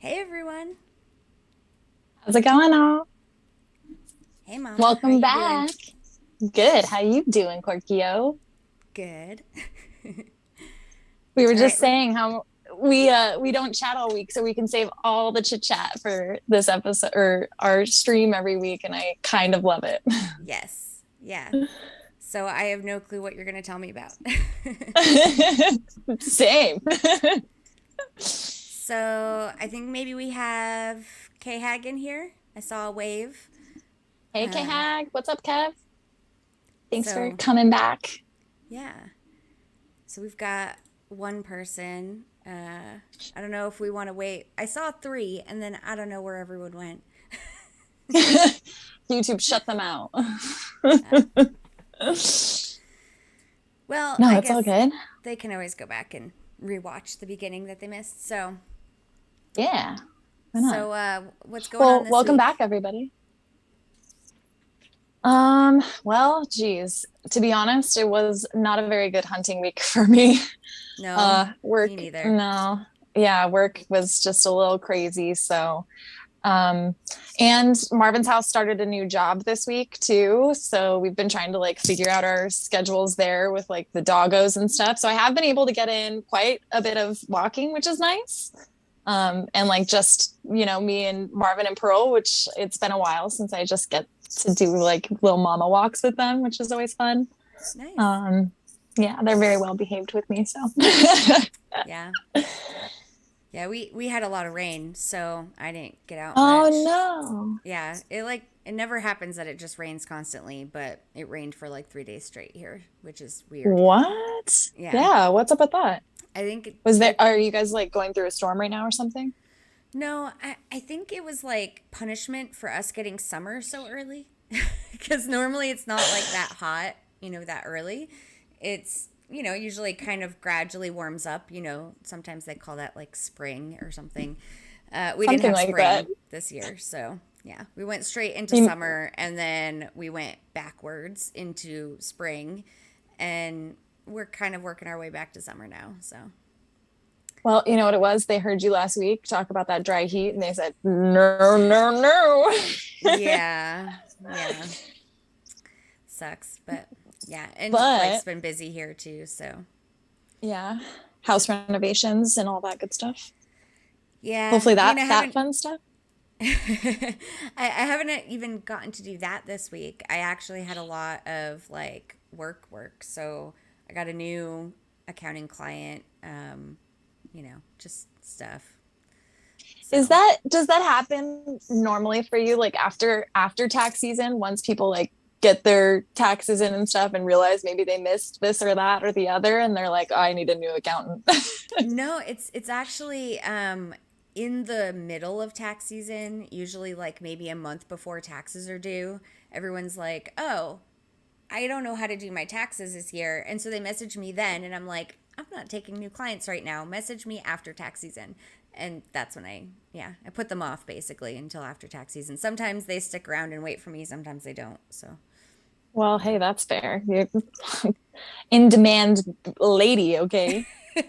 Hey everyone. How's it going, all? Hey mama, how Welcome you doing? back. Good. How you doing, Korkio? Good. We were All just right, saying how we don't chat all week, so we can save all the chit chat for this episode or our stream every week, and I kind of love it. yes. Yeah. So I have no clue what you're going to tell me about. Same. So I think maybe we have K Hag in here. I saw a wave. Hey, Uh, K-Hag. What's up, Kev? Thanks for so coming back. yeah. So we've got one person. I don't know if we want to wait. I saw three, and then I don't know where everyone went. YouTube shut them out. Uh, well, No, I it's all guess good. they can always go back and rewatch the beginning that they missed. So Yeah, why not? What's going on Well, this welcome back, week? everybody. Well, geez, to be honest, it was not a very good hunting week for me. No, me Work, neither. no, yeah, work was just a little crazy. Um, and Marvin's house started a new job this week too. So we've been trying to like figure out our schedules there with like the doggos and stuff. So I have been able to get in quite a bit of walking, which is nice. And like just, me and Marvin and Pearl, which it's been a while since I just get to do like little mama walks with them, which is always fun. Nice. Um, yeah, they're very well behaved with me. So, Yeah. Yeah, we had a lot of rain, so I didn't get out oh much. no. Yeah, it never happens that it just rains constantly, but it rained for like 3 days straight here, which is weird. What? Yeah. Yeah, what's up with that? I think Was there, I are you guys like going through a storm right now or something? no, I think it was like punishment for us getting summer so early. Because normally it's not like that hot, that early. It's, usually kind of gradually warms up. Sometimes they call that like spring or something. We didn't Something have like that. spring this year. So, yeah, we went straight into You, summer and then we went backwards into spring. And we're kind of working our way back to summer now. So, well, you know what it was? They heard you last week talk about that dry heat and they said, no, no, no. yeah, yeah, sucks. But yeah, and life's But been busy here too. So, yeah, house renovations and all that good stuff. yeah, Hopefully I mean, that fun stuff. I haven't even gotten to do that this week. I actually had a lot of like work. So I got a new accounting client, just stuff. Is So that does that happen normally for you like after tax season once people like get their taxes in and stuff and realize maybe they missed this or that or the other and they're like, oh, I need a new accountant. no, it's actually in the middle of tax season, usually like maybe a month before taxes are due. Everyone's like, "Oh, I don't know how to do my taxes this year." And so they message me then, and I'm like, I'm not taking new clients right now. Message me after tax season. And that's when I put them off basically until after tax season. Sometimes they stick around and wait for me, sometimes they don't. So, Well, yeah. hey, that's fair. You're in demand lady, okay? Oh,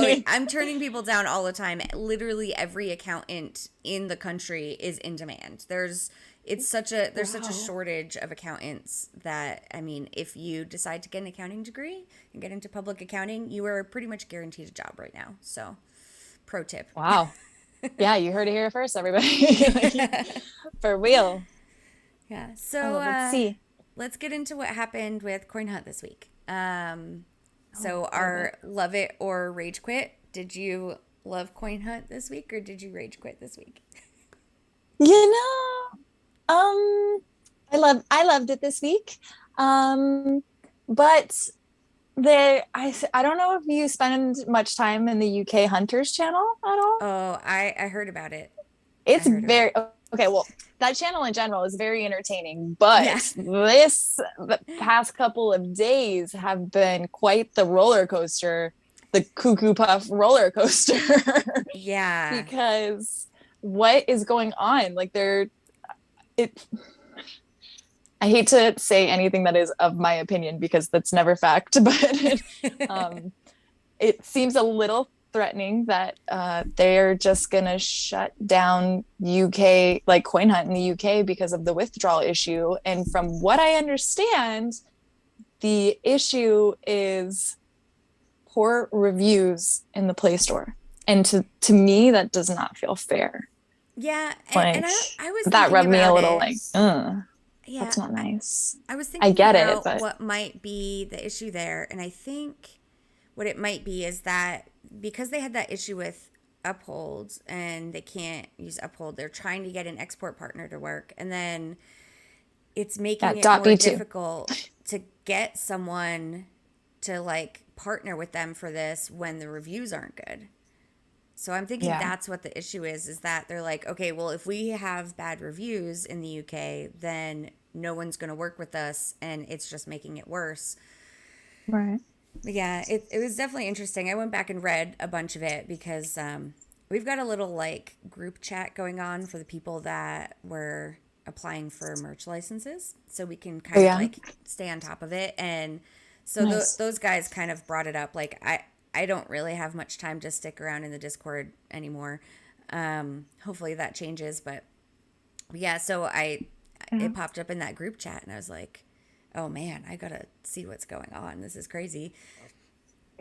yeah. I'm turning people down all the time. Literally every accountant in the country is in demand. There's such a Wow. shortage of accountants that I mean, if you decide to get an accounting degree and get into public accounting, you are pretty much guaranteed a job right now. So, pro tip. Wow. Yeah, you heard it here first, everybody. Like, for real. Yeah. So, Oh, let's see. let's get into what happened with Coin Hunt this week. Oh, So I love it. our love it or rage quit. Did you love Coin Hunt this week or did you rage quit this week? You I loved it this week. But I don't know if you spend much time in the UK Hunters channel at all. Oh, I heard about it. I It's heard about very it. okay. Well, that channel in general is very entertaining, Yeah. but the past couple of days have been quite the roller coaster, the cuckoo puff roller coaster, Yeah. because what is going on? Like it. I hate to say anything that is of my opinion because that's never fact, but um, it seems a little threatening that they're just going to shut down UK, like Coin Hunt in the UK because of the withdrawal issue. And from what I understand, the issue is poor reviews in the Play Store. And to me, that does not feel fair. Yeah, Like, and I was that thinking rubbed me a about little it. like, Yeah, that's not nice. I was I thinking get it, about but what might be the issue there, and I think what it might be is that because they had that issue with Uphold and they can't use Uphold, they're trying to get an export partner to work, and then it's yeah, making it dot more B2. difficult to get someone to like partner with them for this when the reviews aren't good. So I'm thinking Yeah, that's what the issue is that they're like, okay, well, if we have bad reviews in the UK, then no one's going to work with us and it's just making it worse. right. But yeah, it was definitely interesting. I went back and read a bunch of it because we've got a little like group chat going on for the people that were applying for merch licenses. So we can Oh kind of yeah, like stay on top of it. And so nice. those guys kind of brought it up. Like I don't really have much time to stick around in the Discord anymore. Hopefully that changes, but yeah. So Yeah. it popped up in that group chat, and I was like, oh man, I gotta see what's going on. This is crazy.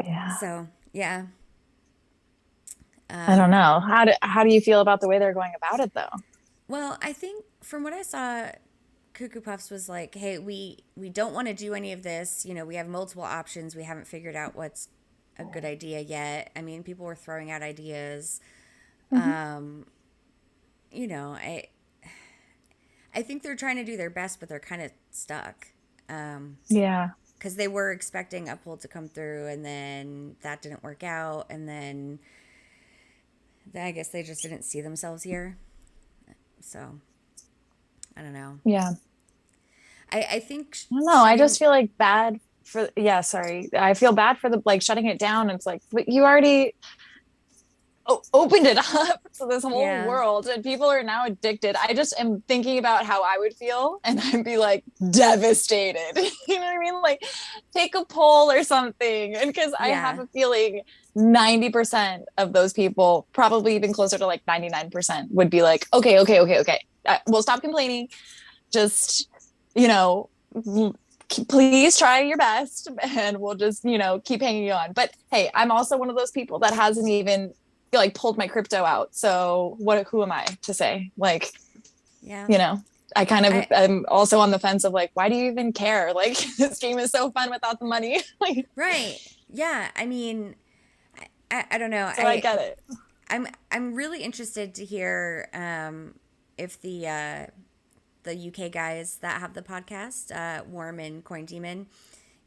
Yeah. So yeah. I don't know. How do you feel about the way they're going about it though? Well, I think from what I saw, Cuckoo Puffs was like, hey, we don't want to do any of this. You know, we have multiple options. We haven't figured out what's a good idea yet. I mean, people were throwing out ideas. Mm-hmm. You know, I think they're trying to do their best, but they're kind of stuck. Yeah. Because they were expecting Uphold to come through, and then that didn't work out, and then I guess they just didn't see themselves here. So I don't know. Yeah. I think I don't know. I shutting. just feel like bad for, yeah, sorry. I feel bad for the like shutting it down. It's like, but you already opened it up to this whole Yeah. world and people are now addicted. I just am thinking about how I would feel and I'd be like devastated. You know what I mean? Like take a poll or something. And because I have Yeah. a feeling 90% of those people, probably even closer to like 99%, would be like, okay. We'll stop complaining. Just, you know, please try your best and we'll just, you know, keep hanging on. But hey, I'm also one of those people that hasn't even like pulled my crypto out. So who am I to say? Like, Yeah. you know, I kind of I am also on the fence of like, why do you even care? Like this game is so fun without the money. Like, right. Yeah. I mean, I don't know. so I get it. I'm really interested to hear if the UK guys that have the podcast, Worm and Coin Demon,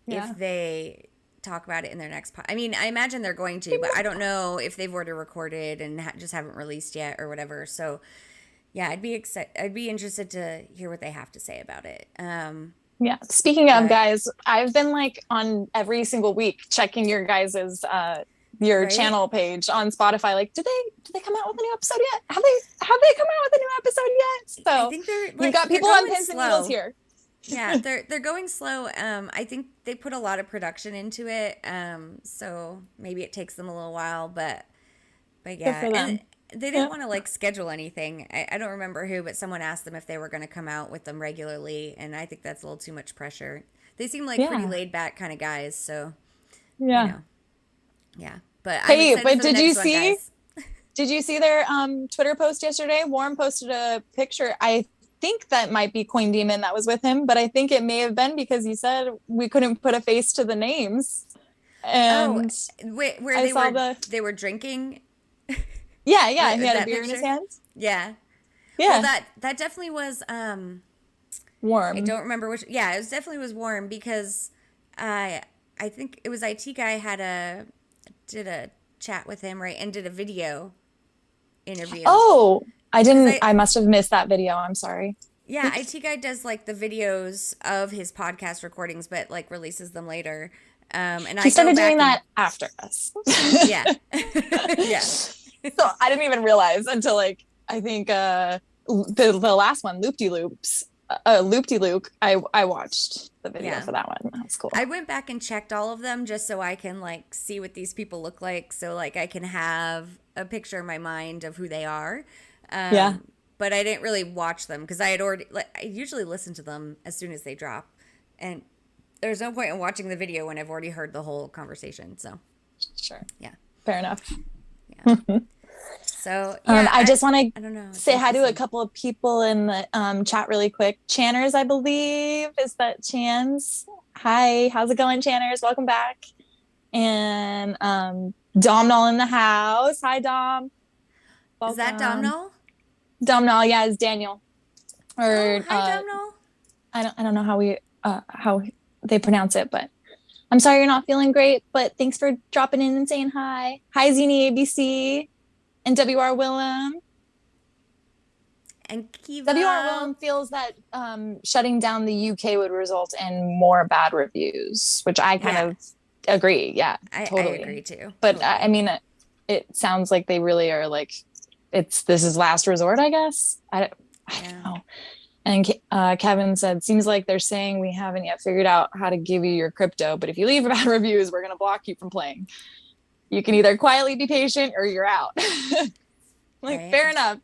Yeah. if they talk about it in their next I mean, I imagine they're going to, but I don't know if they've already recorded and just haven't released yet or whatever. So yeah, I'd be interested to hear what they have to say about it. Yeah. Speaking of But guys, I've been like on every single week checking your guys's your right? channel page on Spotify. Like, did they come out with a new episode yet? Have they come out with a new episode yet? I So think they're you've like got they're people on going pins and needles slow. here. Yeah, they're going slow. I think they put a lot of production into it. So maybe it takes them a little while, but Good yeah, for and them. they didn't Yeah. want to like schedule anything. I don't remember who, but someone asked them if they were going to come out with them regularly, and I think that's a little too much pressure. They seem like pretty Yeah. laid back kind of guys, so you Yeah. know, yeah. But I'm Hey, excited but for the next one, guys. did you see their Twitter post yesterday? Warren posted a picture. I think that might be Coin Demon that was with him, but I think it may have been because he said we couldn't put a face to the names. Oh, And where I saw they were drinking yeah, he had a that beer in his picture. hand. Yeah. Well, Yeah. that definitely was. I Warm. don't remember which. Yeah, it was definitely was warm because I think it was IT guy did a chat with him, right, and did a video interview. Oh, Because I must have missed that video. I'm sorry. yeah, IT guy does like the videos of his podcast recordings, but like releases them later. And He I go started back doing and that after us. yeah, yeah, So I didn't even realize until like I think the last one, Loop De Loops, loop-de-loop. I watched the video Yeah. for that one. That's cool. I went back and checked all of them just so I can like see what these people look like, so like I can have a picture in my mind of who they are. Yeah. But I didn't really watch them because I had already like I usually listen to them as soon as they drop, and there's no point in watching the video when I've already heard the whole conversation. So Sure. yeah, Fair enough. yeah. So yeah, I just want I don't know. to It's say hi to a interesting. couple of people in the chat really quick. Channers, I believe. Is that Chans? Hi, how's it going, Channers? Welcome back. And Domnall in the house. Hi, Dom. Is that Welcome. Domhnall? Domnall, yeah, is Daniel. Oh, Or hi Domhnall. I don't know how they pronounce it, but I'm sorry you're not feeling great, but thanks for dropping in and saying hi. Hi, Zini ABC and WR Willem. And Kiva. WR Willem feels that shutting down the UK would result in more bad reviews, which I kind of agree. Yeah, totally. I agree too. But Totally. I mean, it sounds like they really are like, this is last resort, I guess. I don't know. And Kevin said, seems like they're saying we haven't yet figured out how to give you your crypto, but if you leave bad reviews, we're going to block you from playing. You can either quietly be patient or you're out. Like, right. Fair enough.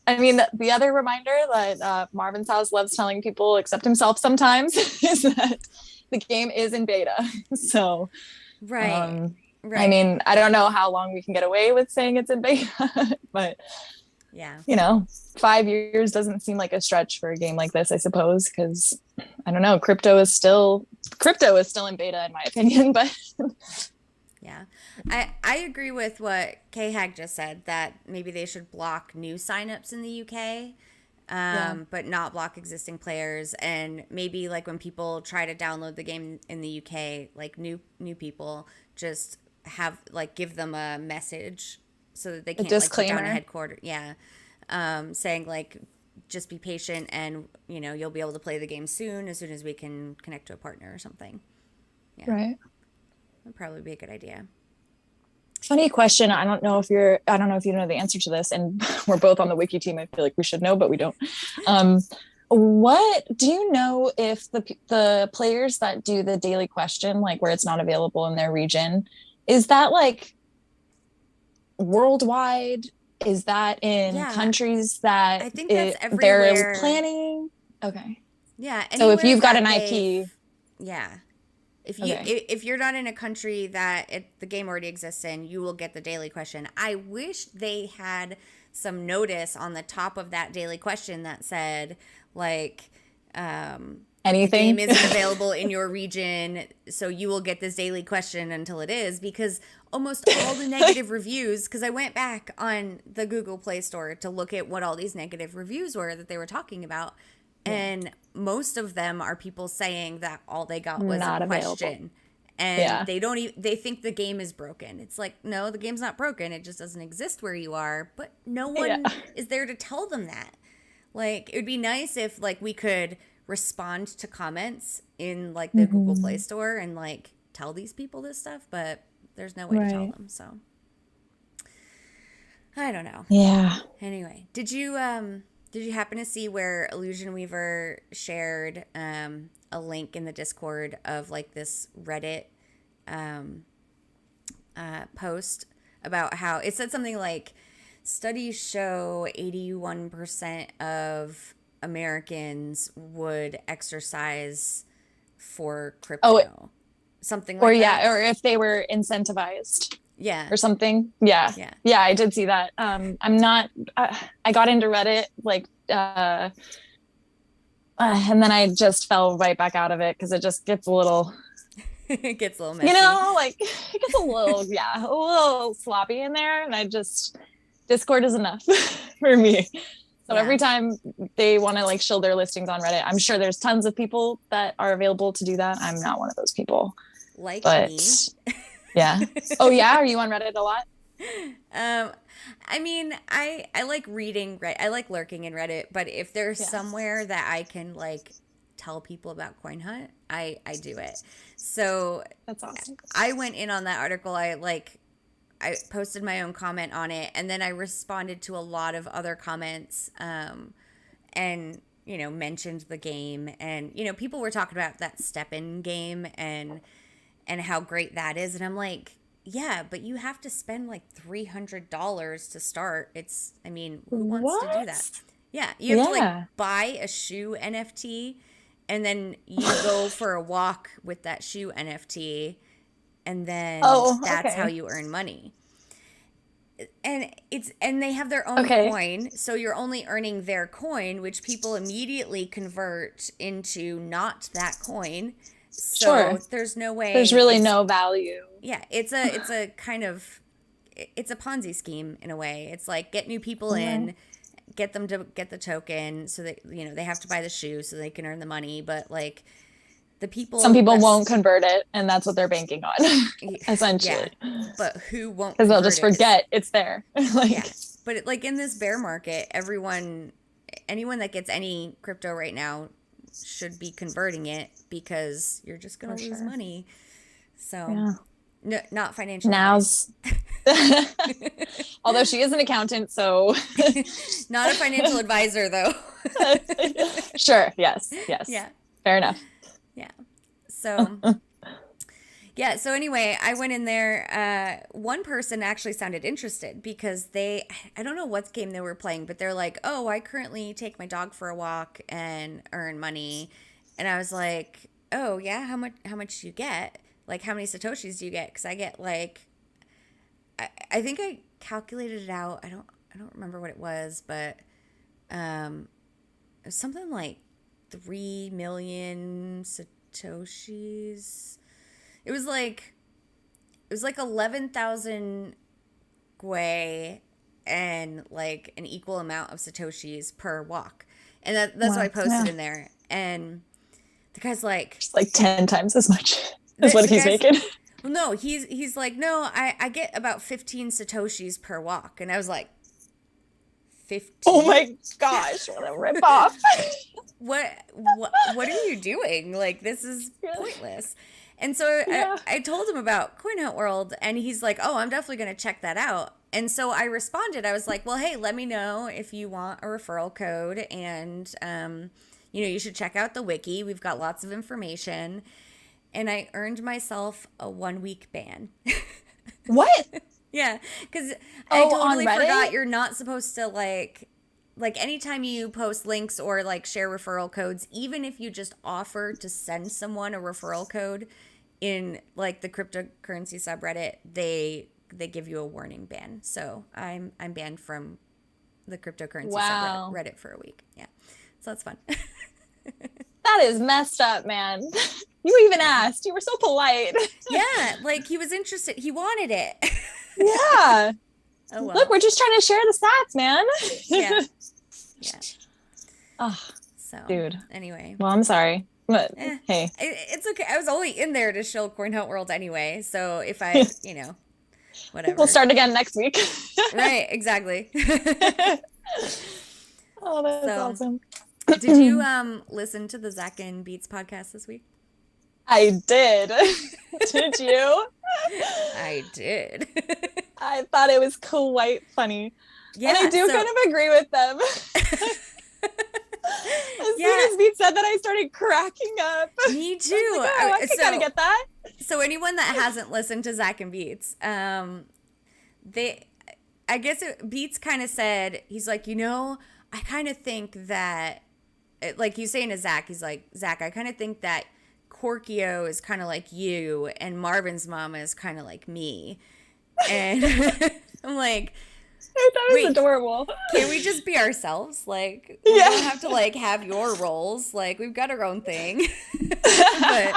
I mean, the other reminder that Marvin's House loves telling people, except himself sometimes, is that the game is in beta. So, right. I mean, I don't know how long we can get away with saying it's in beta, but yeah, 5 years doesn't seem like a stretch for a game like this, I suppose, because I don't know, crypto is still in beta in my opinion, but yeah, I agree with what K-Hag just said, that maybe they should block new signups in the UK, but not block existing players. And maybe like when people try to download the game in the UK, like new people, just have like give them a message so that they can't like put down a headquarter. Yeah. Saying like, just be patient and you'll be able to play the game soon as we can connect to a partner or something. Yeah. Right. That'd probably be a good idea. Funny question. I don't know if you know the answer to this, and we're both on the wiki team. I feel like we should know, but we don't. What do you know if the players that do the daily question, like where it's not available in their region, is that like worldwide? Is that in countries that I think that's everywhere. They're planning? Okay. Yeah. So if you've got an IP. Yeah. If you're not in a country that the game already exists in, you will get the daily question. I wish they had some notice on the top of that daily question that said like anything. The game isn't available in your region, so you will get this daily question until it is, because almost all the negative reviews, because I went back on the Google Play Store to look at what all these negative reviews were that they were talking about. And most of them are people saying that all they got was not a question. Available. And they think the game is broken. It's like, no, the game's not broken. It just doesn't exist where you are. But no one is there to tell them that. Like, it would be nice if like we could respond to comments in like the Google Play Store and like tell these people this stuff, but there's no way to tell them. So I don't know. Yeah. Anyway, did you happen to see where Illusion Weaver shared a link in the Discord of like this Reddit post about how it said something like studies show 81% of Americans would exercise for crypto. Something like that. Or if they were incentivized. Yeah. Or something. Yeah. I did see that. I'm not, I got into Reddit like, and then I just fell right back out of it because it just gets a little, it gets a little messy. Like it gets a little sloppy in there. And Discord is enough for me. So every time they want to like shield their listings on Reddit, I'm sure there's tons of people that are available to do that. I'm not one of those people. Me. Yeah. Oh yeah. Are you on Reddit a lot? I mean, I like reading Reddit. I like lurking in Reddit, but if there's somewhere that I can like tell people about Coin Hunt, I do it. So that's awesome. I went in on that article. I posted my own comment on it, and then I responded to a lot of other comments. And mentioned the game, and people were talking about that step-in game and how great that is, and I'm like, yeah, but you have to spend like $300 to start. Who wants to do that? What? Yeah, you have to like Yeah. buy a shoe NFT, and then you go for a walk with that shoe NFT, and then Oh, that's how okay. you earn money. And they have their own Okay. coin, so you're only earning their coin, which people immediately convert into not that coin. Sure. So there's no There's way really it's no value. yeah, it's a kind of it's a Ponzi scheme in a way. It's like get new people Right. in, get them to get the token so that they have to buy the shoe so they can earn the money, but like the Some people people won't that's convert it, and that's what they're banking on, yeah, essentially. but who won't Because they'll convert just it? forget it's there. Yeah. Like, But like in this bear market, anyone that gets any crypto right now should be converting it because you're just going for to lose sure. money. So, Yeah. no, not financial advice. Now's, although she is an accountant, so Not a financial advisor though. sure. Yes. Yes. Yeah. Fair enough. Yeah. So, yeah, so anyway, I went in there. One person actually sounded interested because I don't know what game they were playing, but they're like, oh, I currently take my dog for a walk and earn money. And I was like, oh, yeah, how much do you get? Like, how many Satoshis do you get? Because I get like, I think I calculated it out. I don't remember what it was, but it was something like 3 million Satoshis. It was like 11,000 Gwei and like an equal amount of Satoshis per walk. And that's what Wow. I posted Yeah. in there. And the guy's like, Just like 10 times as much as the what he's guy's, making. well, no, he's like, no, I get about 15 Satoshis per walk. And I was like, 15? Oh my gosh, what a ripoff. What are you doing? Like, this is pointless. And so Yeah. I told him about Coin Hunt World, and he's like, oh, I'm definitely going to check that out. And so I responded. I was like, well, hey, let me know if you want a referral code, and you should check out the wiki. We've got lots of information. And I earned myself a 1-week ban. What? Yeah, because I Oh, on totally Reddit? forgot you're not supposed to like anytime you post links or like share referral codes, even if you just offer to send someone a referral code in like the cryptocurrency subreddit, they give you a warning ban. So I'm banned from the cryptocurrency Wow. subreddit for a week. Yeah, so that's fun. That is messed up, man. You even asked. You were so polite. Yeah, like he was interested. He wanted it. Yeah. Oh well. Look, we're just trying to share the stats, man. Yeah. Yeah. Oh, So dude. anyway. Well, I'm sorry. But hey. It's okay. I was only in there to show Coin Hunt World anyway. So if I, whatever. We'll start again next week. Right, exactly. Oh, that's awesome. Did you listen to the Zach and Beats podcast this week? I did. Did you? I did. I thought it was quite funny. Yeah, and I do kind of agree with them. As soon as Beat said that, I started cracking up. Me too. I kind of get that. So anyone that hasn't listened to Zach and Beats, Beats kind of said, he's like, I kind of think that, like he's saying to Zach, he's like, Zach, I kind of think that Korkio is kind of like you and MarvinsMama is kind of like me. And I'm like, that was adorable. Can we just be ourselves? Like, we don't have to like have your roles. Like, we've got our own thing. But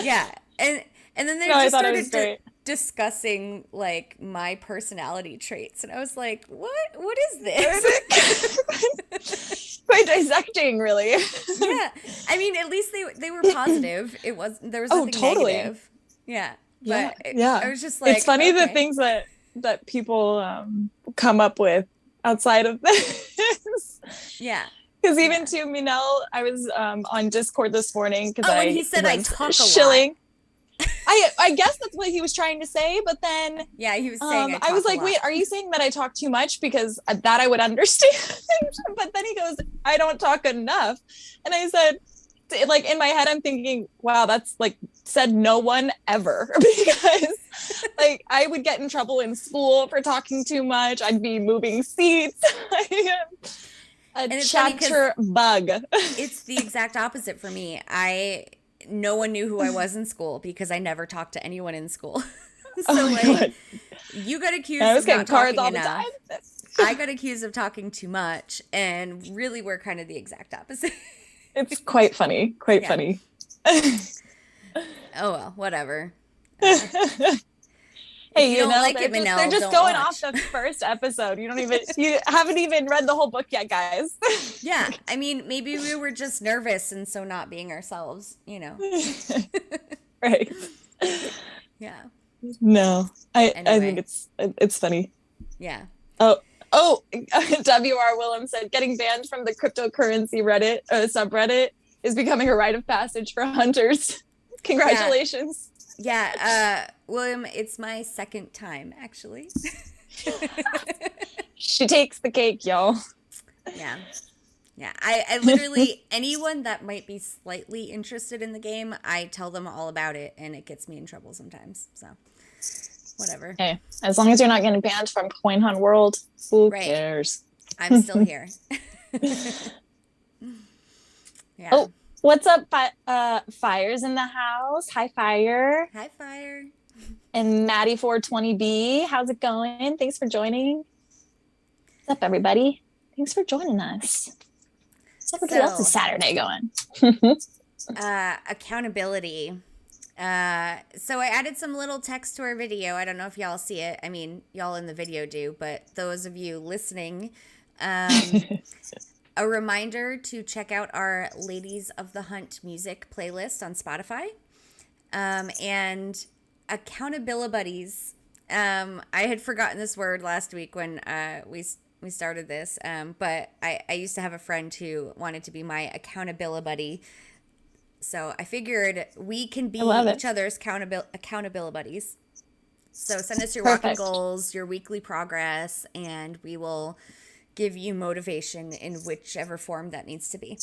yeah. And then they just started discussing like my personality traits. And I was like, what is this? Quite dissecting, really. Yeah. I mean, at least they were positive. There was nothing negative. Yeah. But I was just like, it's funny the things that people come up with outside of this. Yeah. Because even to Minel, I was on Discord this morning because he said I talk a shilling. lot. I guess that's what he was trying to say, but then Yeah, he was saying I I was talk a like, lot. wait, are you saying that I talk too much? Because that I would understand. But then he goes, I don't talk enough. And I said, like in my head, I'm thinking, wow, that's like said no one ever. Because like I would get in trouble in school for talking too much. I'd be moving seats. I am a And it's funny because chatter bug. it's the exact opposite for me. No one knew who I was in school because I never talked to anyone in school. Oh So my like God. you got I accused was of getting not cards talking all the enough. time. I got accused of talking too much, and really we're kind of the exact opposite. It's quite funny. Quite Yeah. funny. Oh well, whatever. Uh, if Hey, you you don't know, like it, they're Manel, just don't going off watch. the first episode. You haven't even read the whole book yet, guys. Yeah, I mean, maybe we were just nervous and so not being ourselves, you know. Right. Yeah. No. I think Anyway, it's funny. yeah. Oh, W.R. Willem said getting banned from the cryptocurrency Reddit subreddit is becoming a rite of passage for hunters. Yeah. Congratulations. Yeah, William, it's my second time actually. She takes the cake, y'all. Yeah. Yeah, I literally, anyone that might be slightly interested in the game, I tell them all about it and it gets me in trouble sometimes. So, whatever. Hey, as long as you're not getting banned from Coin Hunt World, who Right. cares? I'm still here. Yeah. Oh, what's up, Fire's in the house. Hi, Fire. Hi, Fire. And Maddie420B. How's it going? Thanks for joining. What's up, everybody? Thanks for joining us. How's everybody else's Saturday going? Accountability. So I added some little text to our video. I don't know if y'all see it. I mean, y'all in the video do, but those of you listening, a reminder to check out our Ladies of the Hunt music playlist on Spotify. And accountability buddies. I had forgotten this word last week when we started this, but I used to have a friend who wanted to be my accountability buddy. So I figured we can be each other's accountability buddies. So send us your walking goals, your weekly progress, and we will give you motivation in whichever form that needs to be.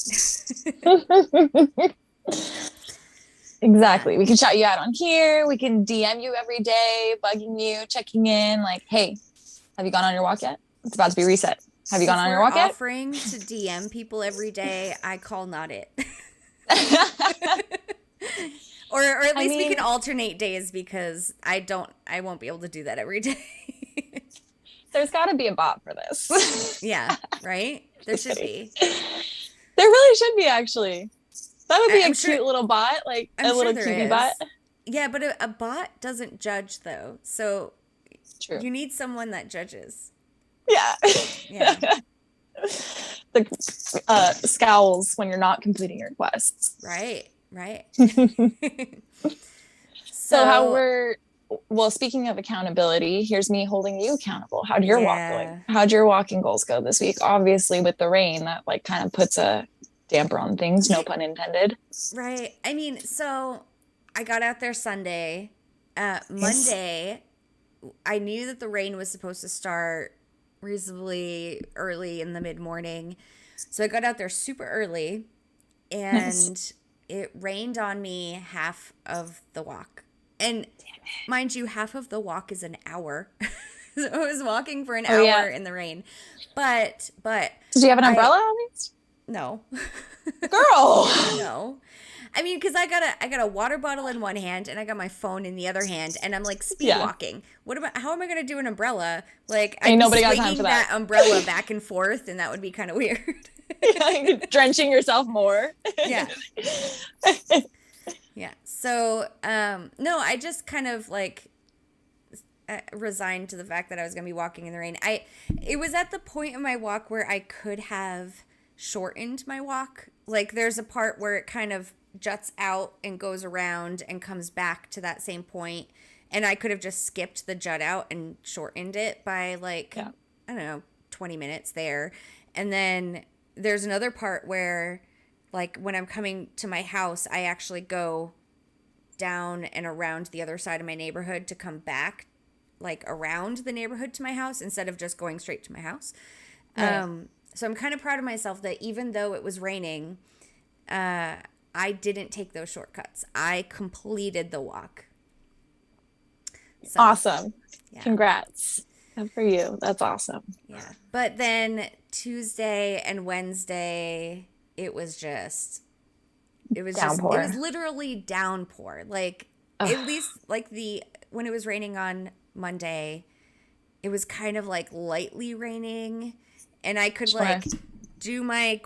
Exactly. We can shout you out on here. We can DM you every day, bugging you, checking in, like, hey, have you gone on your walk yet? It's about to be reset. Have you gone on your walk yet? Offering to DM people every day, I call not it. or at least we can alternate days because I won't be able to do that every day. There's got to be a bot for this. Yeah, right? There should be. There really should be, actually. That would be a cute little bot, like a little cutie bot. Yeah, but a bot doesn't judge, though. So true. You need someone that judges. Yeah. Yeah. The scowls when you're not completing your quests. Right. Well, speaking of accountability, here's me holding you accountable. How'd your walk going? How'd your walking goals go this week? Obviously, with the rain, that like kind of puts a damper on things, no pun intended. Right. I mean, so I got out there Sunday. Monday, I knew that the rain was supposed to start reasonably early in the mid-morning. So I got out there super early, and it rained on me half of the walk. And mind you, half of the walk is an hour. So I was walking for an hour in the rain. But did you have an umbrella at least? No. Girl. No. I mean, because I got a water bottle in one hand and I got my phone in the other hand, and I'm like speed walking. How am I going to do an umbrella? Like, I'd be swinging that umbrella back and forth, and that would be kind of weird. Yeah, drenching yourself more. Yeah. Yeah. So, no, I just kind of like resigned to the fact that I was going to be walking in the rain. It was at the point of my walk where I could have shortened my walk. Like, there's a part where it kind of juts out and goes around and comes back to that same point, and I could have just skipped the jut out and shortened it by like I don't know, 20 minutes there. And then there's another part where like when I'm coming to my house, I actually go down and around the other side of my neighborhood to come back like around the neighborhood to my house instead of just going straight to my house. Right. So I'm kind of proud of myself that even though it was raining, I didn't take those shortcuts. I completed the walk. So, Awesome. yeah. Congrats. Good for you. That's awesome. Yeah. But then Tuesday and Wednesday, it was Downpour. it was literally downpour. Like Ugh. at least like when it was raining on Monday, it was kind of like lightly raining, and I could Sure. like do my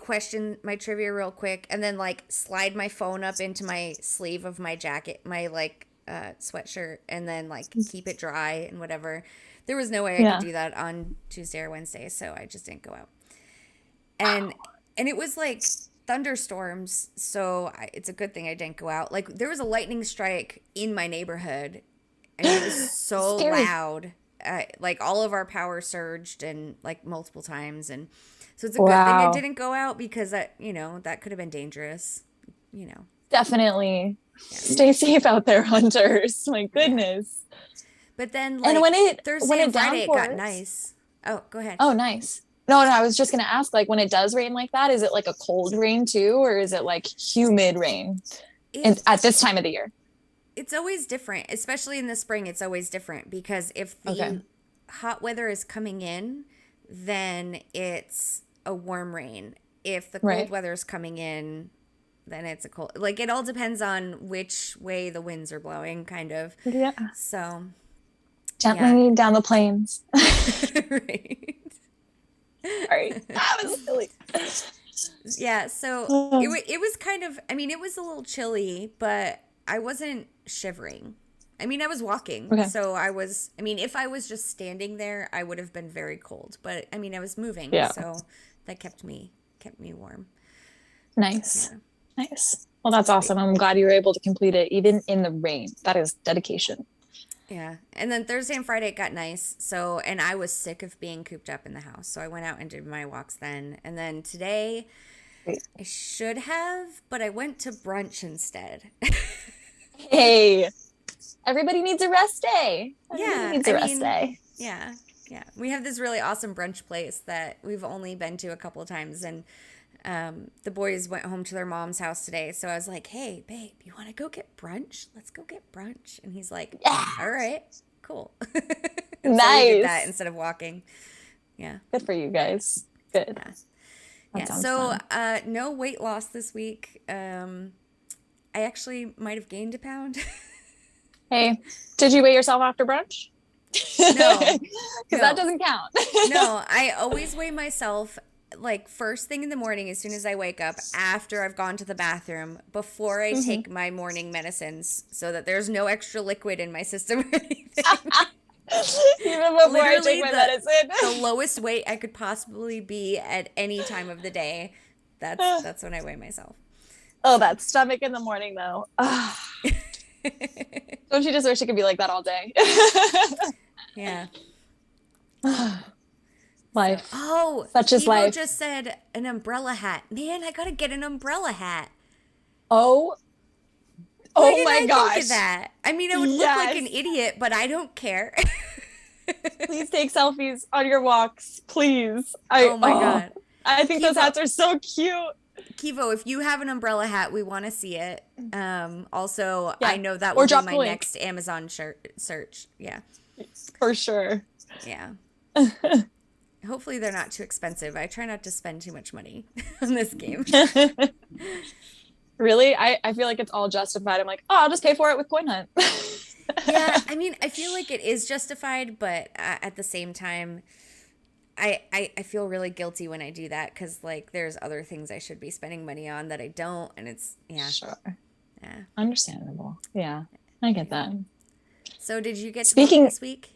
trivia real quick, and then like slide my phone up into my sleeve of my jacket, my like sweatshirt, and then like keep it dry and whatever. There was no way I could do that on Tuesday or Wednesday, so I just didn't go out. And it was like thunderstorms, so it's a good thing I didn't go out. Like there was a lightning strike in my neighborhood, and it was so loud. Like all of our power surged and like multiple times, and so it's a good thing I didn't go out because that that could have been dangerous. Definitely. Yeah. Stay safe out there, hunters. My goodness. Yeah. But then like Thursday and Friday it got nice. Oh, go ahead. Oh, nice. No, I was just gonna ask, like when it does rain like that, is it like a cold rain too, or is it like humid rain at this time of the year? It's always different, especially in the spring. It's always different because if the hot weather is coming in, then it's a warm rain. If the cold weather is coming in, then it's a cold. Like it all depends on which way the winds are blowing, kind of. Yeah. So gently down the plains. Right. Sorry, that was silly. Yeah. So it was kind of. I mean, it was a little chilly, but I wasn't shivering. I mean, I was walking, so I was. I mean, if I was just standing there, I would have been very cold. But I mean, I was moving, so that kept me warm. Nice, nice. Well, that's awesome. I'm glad you were able to complete it, even in the rain. That is dedication. Yeah, and then Thursday and Friday it got nice. So, and I was sick of being cooped up in the house, so I went out and did my walks then. And then today, I should have, but I went to brunch instead. Hey, everybody needs a rest day. Everybody needs a rest day. Yeah. We have this really awesome brunch place that we've only been to a couple of times, and the boys went home to their mom's house today. So I was like, "Hey, babe, you want to go get brunch? Let's go get brunch." And he's like, "All right, cool." Nice. So we did that instead of walking. Yeah. Good for you guys. Good. Yeah. So no weight loss this week. I actually might have gained a pound. Hey, did you weigh yourself after brunch? No. Because that doesn't count. No, I always weigh myself like first thing in the morning as soon as I wake up, after I've gone to the bathroom, before I take my morning medicines, so that there's no extra liquid in my system or anything. Even before I take my medicine. The lowest weight I could possibly be at any time of the day. That's when I weigh myself. Oh, that stomach in the morning though. Don't you just wish it could be like that all day? Yeah. Life. Oh, such is life. Just said an umbrella hat. Man, I gotta get an umbrella hat. Oh my gosh. Think of that? I mean, I would look like an idiot, but I don't care. Please take selfies on your walks, please. Oh my God. I think those hats are so cute. Kivo, if you have an umbrella hat, we want to see it. Also, I know that will be my next Amazon search. Yeah. For sure. Yeah. Hopefully they're not too expensive. I try not to spend too much money on this game. Really? I feel like it's all justified. I'm like, I'll just pay for it with Coin Hunt. Yeah, I mean, I feel like it is justified, but at the same time, I feel really guilty when I do that because, like, there's other things I should be spending money on that I don't, and it's, Sure. Yeah. Understandable. Yeah, I get that. So did you get to work this week?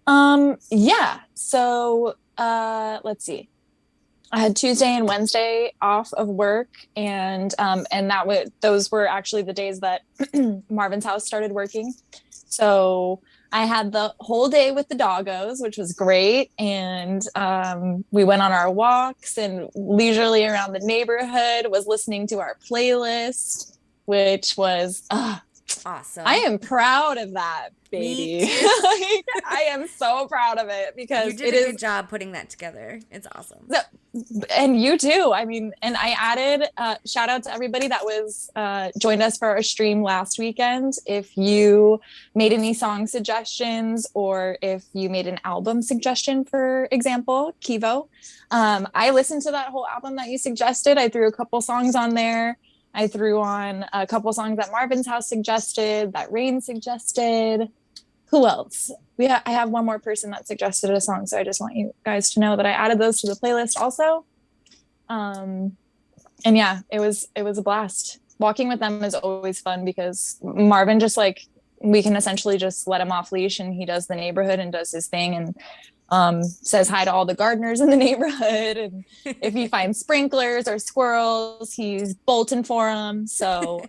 Yeah. So, let's see. I had Tuesday and Wednesday off of work, and those were actually the days that Marvin's house started working. So I had the whole day with the doggos, which was great. And, we went on our walks and leisurely around the neighborhood, was listening to our playlist. which was Awesome. I am proud of that, Me baby. too. Like, I am so proud of it You because did it a is good job putting that together. It's awesome. so, and you too. I mean, and I added shout out to everybody that was joined us for our stream last weekend. If you made any song suggestions or if you made an album suggestion, for example, Kivo, I listened to that whole album that you suggested. I threw a couple songs on there. I threw on a couple songs that Marvin's House suggested, that Rain suggested. Who else? I have one more person that suggested a song, so I just want you guys to know that I added those to the playlist also. And yeah, it was a blast. Walking with them is always fun because Marvin just like we can essentially just let him off leash and he does the neighborhood and does his thing and says hi to all the gardeners in the neighborhood. And if he finds sprinklers or squirrels, he's bolting for them. So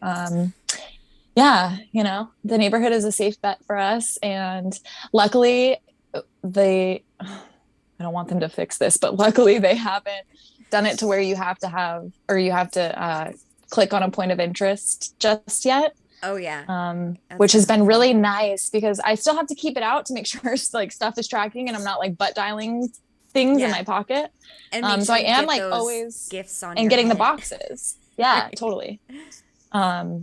yeah, the neighborhood is a safe bet for us. And luckily I don't want them to fix this, but luckily they haven't done it to where you have to click on a point of interest just yet. Oh yeah. Which has been really nice because I still have to keep it out to make sure like stuff is tracking and I'm not like butt dialing things in my pocket. And make so sure I you am get like those always gifts on and your getting the head. boxes. Yeah, totally.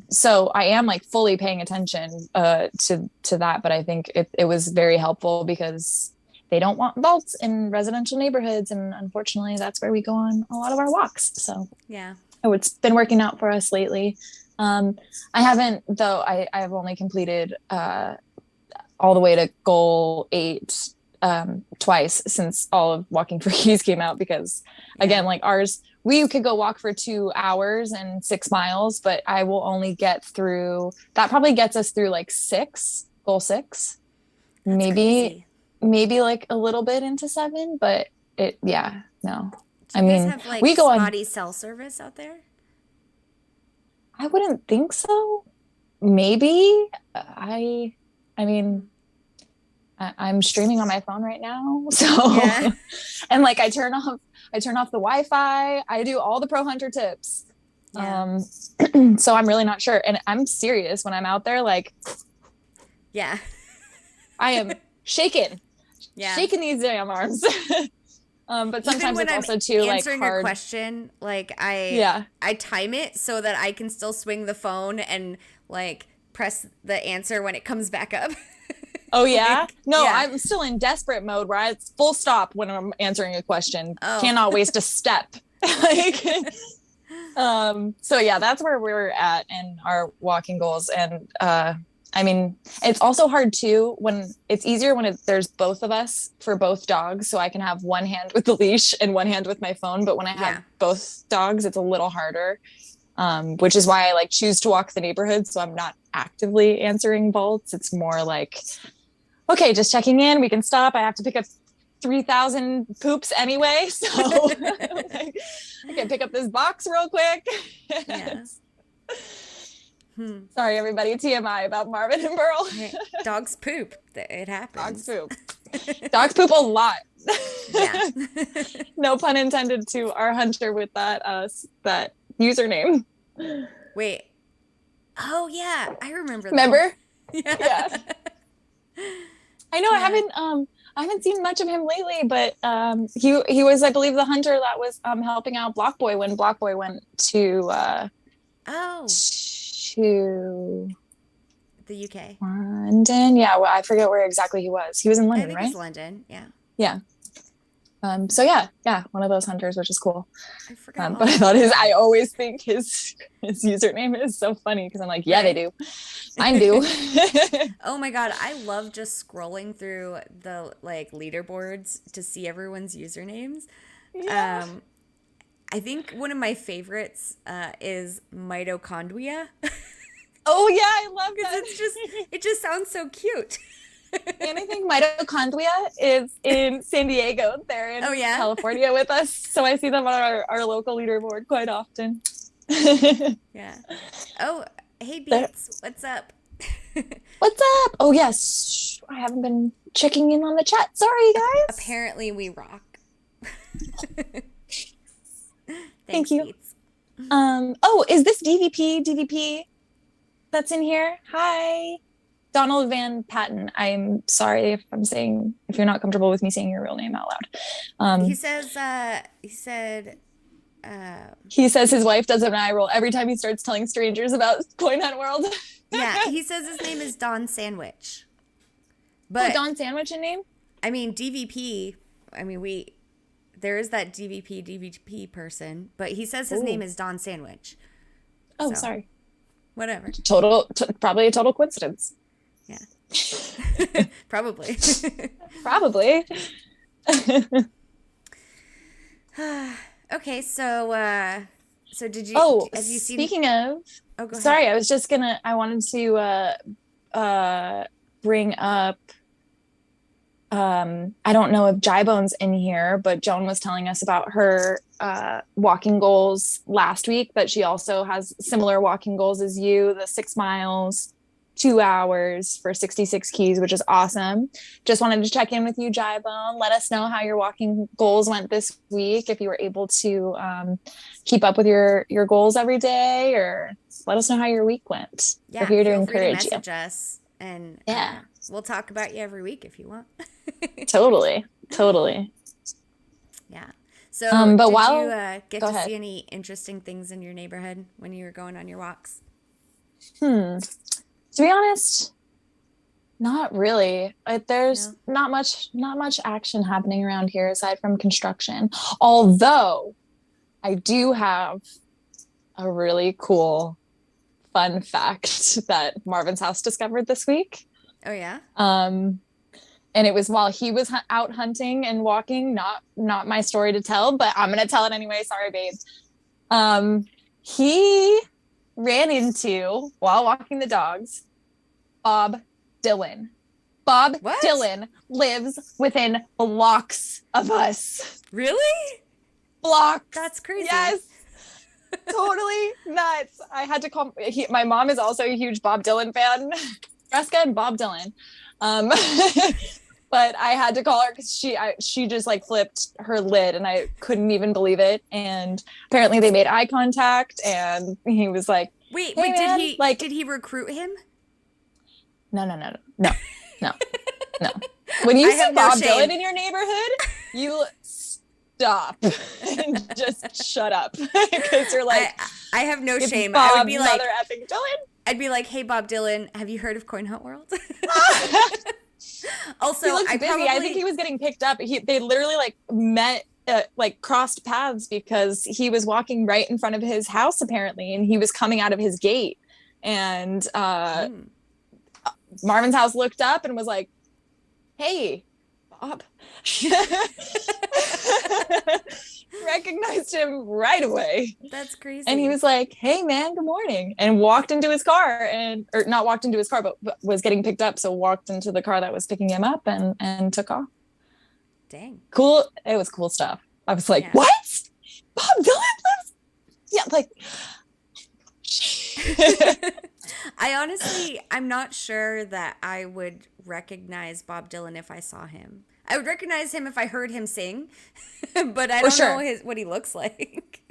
So I am like fully paying attention to that, but I think it was very helpful because they don't want vaults in residential neighborhoods, and unfortunately that's where we go on a lot of our walks. So yeah, it's been working out for us lately. I haven't though. I've only completed all the way to goal 8 twice since all of Walking for Keys came out because again, like ours, we could go walk for 2 hours and 6 miles, but I will only get through that. Probably gets us through like goal 6, crazy. maybe like a little bit into 7, but no. Do you guys have like we go spotty cell service out there? I wouldn't think so. Maybe I mean, I'm streaming on my phone right now. So, and like I turn off the Wi-Fi. I do all the Pro Hunter tips. Yeah. So I'm really not sure. And I'm serious when I'm out there, like, I am shaking these damn arms. But sometimes it's also too like answering hard. A question, like I time it so that I can still swing the phone and like press the answer when it comes back up. Oh yeah? No, I'm still in desperate mode where it's full stop when I'm answering a question. Cannot waste a step. So yeah, that's where we're at in our walking goals. And I mean, it's also hard too when it's easier when there's both of us for both dogs. So I can have one hand with the leash and one hand with my phone. But when I have both dogs, it's a little harder, which is why I like choose to walk the neighborhood. So I'm not actively answering bolts. It's more like, okay, just checking in. We can stop. I have to pick up 3,000 poops anyway. So I can pick up this box real quick. Sorry, everybody. TMI about Marvin and Burl. Dogs poop. It happens. Dogs poop. Dogs poop a lot. Yeah. No pun intended to our hunter with that username. Wait. Oh yeah, I remember. Remember? Yeah. I know. I haven't seen much of him lately, but he was, I believe, the hunter that was helping out Block Boy when Block Boy went to to the UK. London. Yeah, well, I forget where exactly he was. He was in London, I think right? It's London. Yeah. Yeah. So yeah, one of those hunters, which is cool. I forgot. But I thought I always think his username is so funny because I'm like, yeah, they do. Mine do. Oh my God. I love just scrolling through the like leaderboards to see everyone's usernames. Yeah. I think one of my favorites is mitochondria. Oh yeah, I love that. It just sounds so cute. And I think mitochondria is in San Diego. They're in California with us. So I see them on our local leaderboard quite often. Yeah. Oh, hey Beats, what's up? What's up? Oh yes. I haven't been checking in on the chat. Sorry guys. Apparently we rock. Thank you. Beats. Oh, is this DVP? that's in here. Hi. Donald Van Patten. I'm sorry if you're not comfortable with me saying your real name out loud. He Um, says, he said, uh, he says his wife does an eye roll every time he starts telling strangers about Coin Hunt World. yeah, he says his name is Don Sandwich. Oh, But, Don Sandwich in name? I mean, DVP, I mean, there is that DVP person, but he says his name Ooh. is Don Sandwich. Oh, So, sorry. whatever. Probably a total coincidence. Yeah. Probably. Probably. Okay, so have you seen? Speaking of, Oh, go sorry, ahead. I wanted to bring up, I don't know if Jaibone's in here, but Joan was telling us about her walking goals last week, that she also has similar walking goals as you, the 6 miles, 2 hours for 66 keys, which is awesome. Just wanted to check in with you, Jibone. Let us know how your walking goals went this week, if you were able to keep up with your goals every day, or let us know how your week went. We're Yeah, here to feel free to encourage you. message us, and Yeah, we'll talk about you every week if you want. totally. Yeah. So, But did you while, get go to ahead. see any interesting things in your neighborhood when you were going on your walks? To be honest, not really. There's No. not much action happening around here aside from construction. Although I do have a really cool fun fact that Marvin's house discovered this week. Oh yeah. And it was while he was out hunting and walking, not my story to tell, but I'm gonna tell it anyway. Sorry, babes. He ran into, while walking the dogs, Bob Dylan. Bob What? Dylan lives within blocks of us. Really? Blocks. That's crazy. Yes. Totally nuts. I had to call. My mom is also a huge Bob Dylan fan. Fresca and Bob Dylan. But I had to call her because she just like flipped her lid and I couldn't even believe it. And apparently they made eye contact and he was like, Wait, "Hey, man, did he recruit him? No. When you I see have no Bob shame. Dylan in your neighborhood, you stop and just shut up because you're like, I have no it's shame. Bob, I would be like, mother effing Dylan." I'd be like, hey, Bob Dylan, have you heard of Coin Hunt World? Also, He looks busy. I think he was getting picked up. They literally like met, like crossed paths because he was walking right in front of his house apparently, and he was coming out of his gate. And Marvin's house looked up and was like, "Hey, Bob." Recognized him right away. That's crazy. And he was like, "Hey man, good morning," and walked into his car, or not walked into his car, but was getting picked up, so walked into the car that was picking him up and took off. Dang. Cool. It was cool stuff. I was like, Yeah. "What? Bob Dylan lives?" Yeah, like I'm not sure that I would recognize Bob Dylan if I saw him. I would recognize him if I heard him sing, but I don't know what he looks like.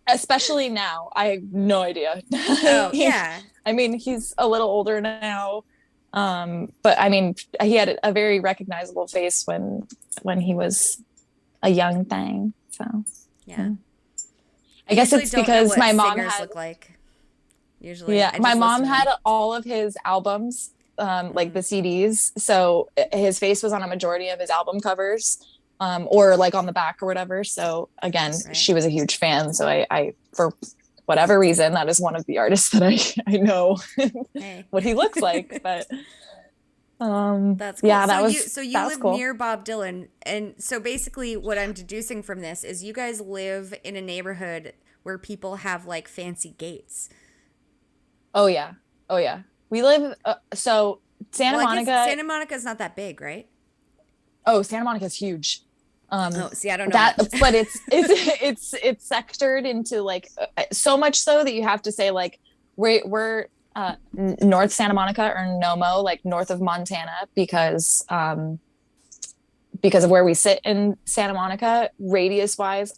Especially now. I have no idea. Oh, yeah. I mean, he's a little older now. But I mean, he had a very recognizable face when he was a young thing. So yeah. I guess it's because my mom had look like. Usually, yeah, my mom had all of his albums, like the CDs. So his face was on a majority of his album covers, or like on the back or whatever. So again, she was a huge fan. So I for whatever reason, that is one of the artists that I know what he looks like. But that's cool. Yeah, so you live near Bob Dylan, and so basically, what I'm deducing from this is you guys live in a neighborhood where people have like fancy gates. Oh yeah. We live so Santa Monica. Santa Monica's not that big, right? Oh, Santa Monica's huge. See, I don't know that, much. but it's sectored into like so much so that you have to say like we're North Santa Monica or NOMO, like north of Montana, because of where we sit in Santa Monica, radius wise.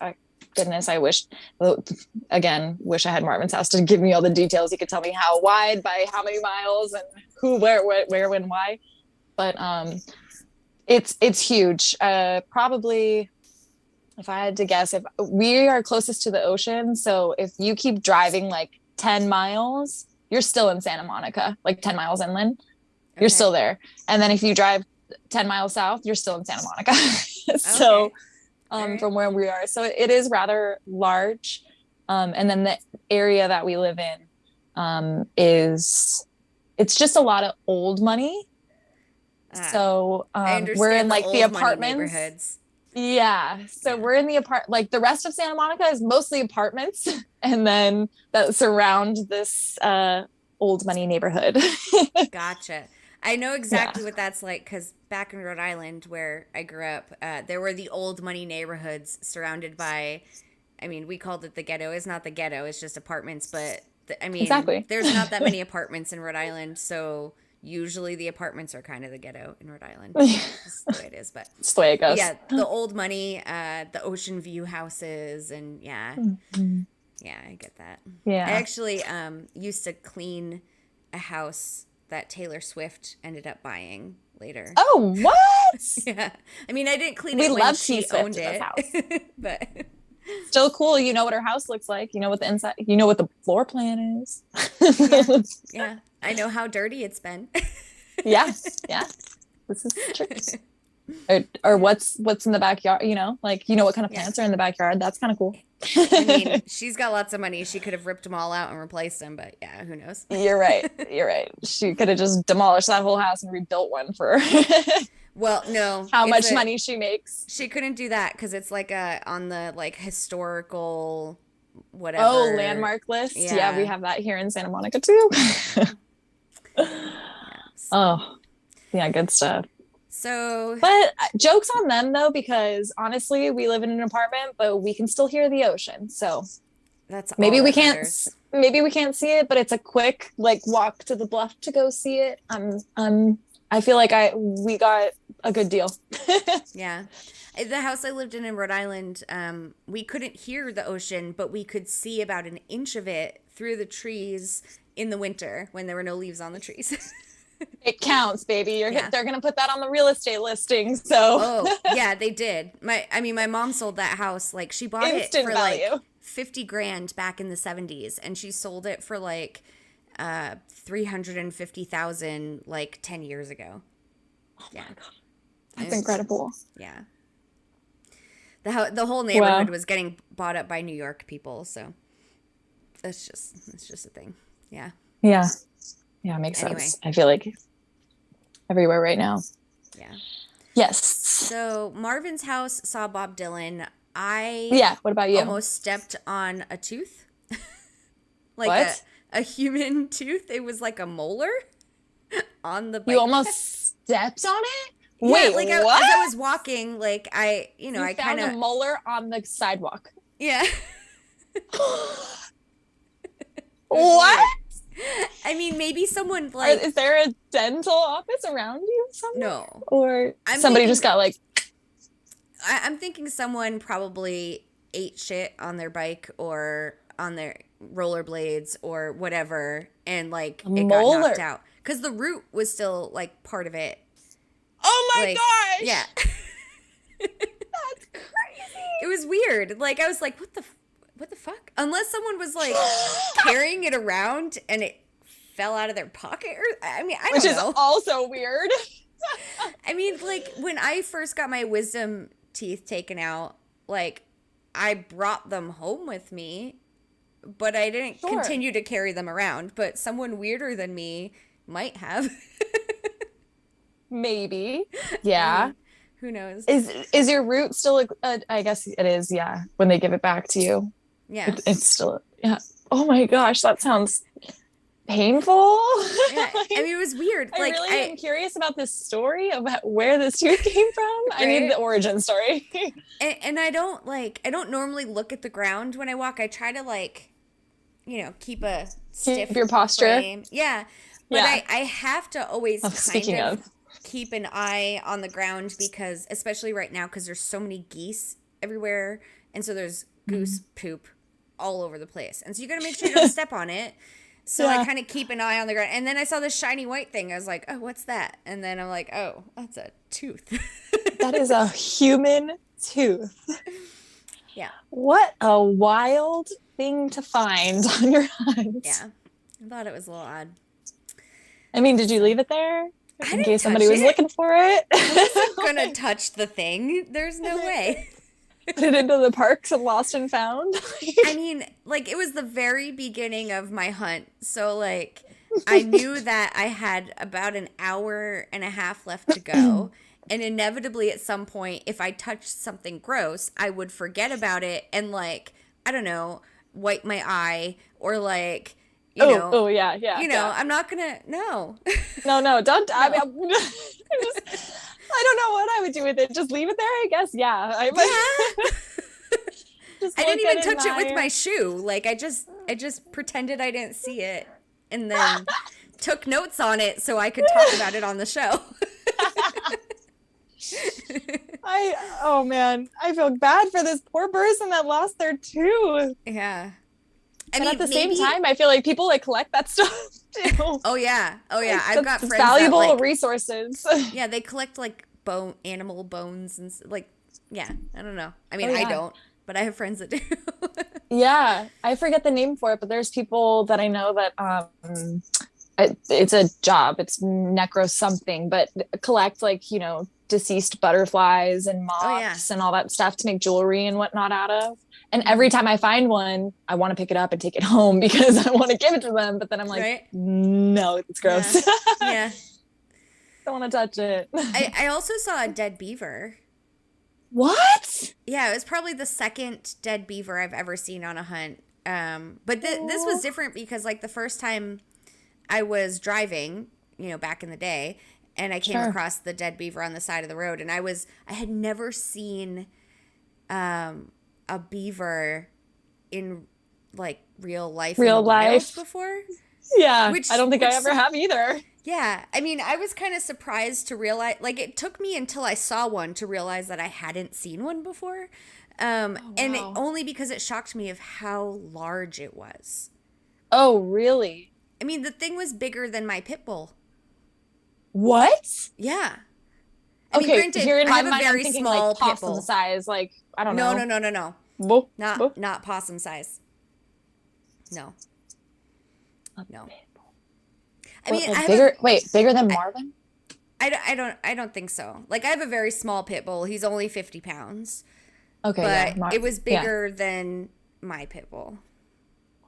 goodness, I wish I had Marvin's house to give me all the details. He could tell me how wide by how many miles and who, where, when, why. But it's huge. Probably, if I had to guess, if we are closest to the ocean, so if you keep driving like 10 miles, you're still in Santa Monica, like 10 miles inland. You're still there. And then if you drive 10 miles south, you're still in Santa Monica. So from where we are. So it is rather large. And then the area that we live in it's just a lot of old money. So we're in like the apartments. Neighborhoods. Yeah. So we're in the like the rest of Santa Monica is mostly apartments and then that surround this old money neighborhood. Gotcha. I know exactly what that's like because back in Rhode Island where I grew up, there were the old money neighborhoods surrounded by, I mean, we called it the ghetto. It's not the ghetto. It's just apartments. But exactly. There's not that many apartments in Rhode Island. So usually the apartments are kind of the ghetto in Rhode Island. That's the way it is. But it's the way it goes. Yeah, the old money, the ocean view houses. And yeah, I get that. Yeah. I actually used to clean a house that Taylor Swift ended up buying later. Oh, what? Yeah. I mean, I didn't clean it when she owned it. But still cool. You know what her house looks like. You know what the inside, you know what the floor plan is. Yeah. I know how dirty it's been. Yeah. This is true. Or what's in the backyard, like, what kind of plants are in the backyard. That's kind of cool. I mean, she's got lots of money. She could have ripped them all out and replaced them, but yeah, who knows? You're right. She could have just demolished that whole house and rebuilt one for well, no. How much money she makes. She couldn't do that because it's like on the like historical whatever. Oh, landmark list. Yeah, we have that here in Santa Monica too. Oh, yeah, good stuff. So, but jokes on them though, because honestly, we live in an apartment, but we can still hear the ocean. So that's maybe we can't see it, but it's a quick like walk to the bluff to go see it. I feel like we got a good deal. Yeah. The house I lived in Rhode Island, we couldn't hear the ocean, but we could see about an inch of it through the trees in the winter when there were no leaves on the trees. It counts, baby. They're going to put that on the real estate listing. So, oh, yeah, they did. My mom sold that house. Like she bought instant it for value. Like $50,000 back in the 70s, and she sold it for like $350,000 like 10 years ago. Oh my God. That's incredible. Yeah. The whole neighborhood was getting bought up by New York people, so it's just a thing. Yeah. Yeah. Yeah, it makes sense. I feel like everywhere right now. Yeah. Yes. So Marvin's house saw Bob Dylan. What about you? Almost stepped on a tooth. Like what? A human tooth. It was like a molar on the bike. You almost stepped on it? Yeah, wait, like what? As I was walking, like I found kind of a molar on the sidewalk. Yeah. What? I mean, maybe someone like... Is there a dental office around you somewhere? No. Or somebody just got like... I'm thinking someone probably ate shit on their bike or on their rollerblades or whatever, and like it got knocked out. Because the root was still like part of it. Oh my gosh! Yeah. That's crazy. It was weird. Like, I was like, what the fuck? Unless someone was like carrying it around and it fell out of their pocket, or I mean, I don't know. Which is also weird. I mean, like when I first got my wisdom teeth taken out, like I brought them home with me, but I didn't continue to carry them around. But someone weirder than me might have. Maybe. Yeah. Who knows? Is your root still? I guess it is. Yeah. When they give it back to you. Yeah. It's still. Yeah. Oh my gosh, that sounds painful. Yeah. I mean, it was weird. I really am curious about this story about where this tooth came from. Right? I need the origin story. and I don't normally look at the ground when I walk. I try to keep a stiff your posture. Frame. Yeah. But I have to always keep an eye on the ground because, especially right now, because there's so many geese everywhere. And so there's goose poop all over the place. And so you got to make sure you don't step on it. So I kind of keep an eye on the ground. And then I saw this shiny white thing. I was like, oh, what's that? And then I'm like, oh, that's a tooth. That is a human tooth. Yeah. What a wild thing to find on your hunt. Yeah. I thought it was a little odd. I mean, did you leave it there? I In case somebody was looking for it? I wasn't going to touch the thing. There's no way. Put it into the parks and lost and found. I mean, like, it was the very beginning of my hunt. So, like, I knew that I had about an hour and a half left to go. And inevitably, at some point, if I touched something gross, I would forget about it and, like, I don't know, wipe my eye or, like, you know. Oh, yeah. I'm not going to, no. No, don't. No. I mean, I don't know what I would do with it. Just leave it there, I guess. Yeah. I didn't even touch it with my shoe. Like I just pretended I didn't see it and then took notes on it so I could talk about it on the show. Oh man, I feel bad for this poor person that lost their tooth. Yeah. But at the same time, I feel like people like collect that stuff too. Oh yeah. I've got friends valuable that, like, resources. Yeah, they collect like animal bones and like, yeah. I don't know. I mean, yeah. I don't, but I have friends that do. Yeah, I forget the name for it, but there's people that I know that it's a job. It's necro something, but collect like deceased butterflies and moths and all that stuff to make jewelry and whatnot out of. And every time I find one, I want to pick it up and take it home because I want to give it to them. But then I'm like, no, it's gross. Yeah. Don't want to touch it. I also saw a dead beaver. What? Yeah, it was probably the second dead beaver I've ever seen on a hunt. But this was different because like the first time I was driving, back in the day, and I came across the dead beaver on the side of the road, and I had never seen a beaver in like real life before. Yeah, I don't think I ever have either. Yeah, I mean, I was kind of surprised to realize, like, it took me until I saw one to realize that I hadn't seen one before, and only because it shocked me of how large it was. Oh, really? I mean, the thing was bigger than my pit bull. What? Yeah. I mean, granted, here in my mind, I'm thinking like possum size, like I don't know. No. Whoop, not possum size. No. I mean, bigger than Marvin? I don't think so. Like, I have a very small pit bull. He's only 50 pounds. Okay, but it was bigger than my pit bull.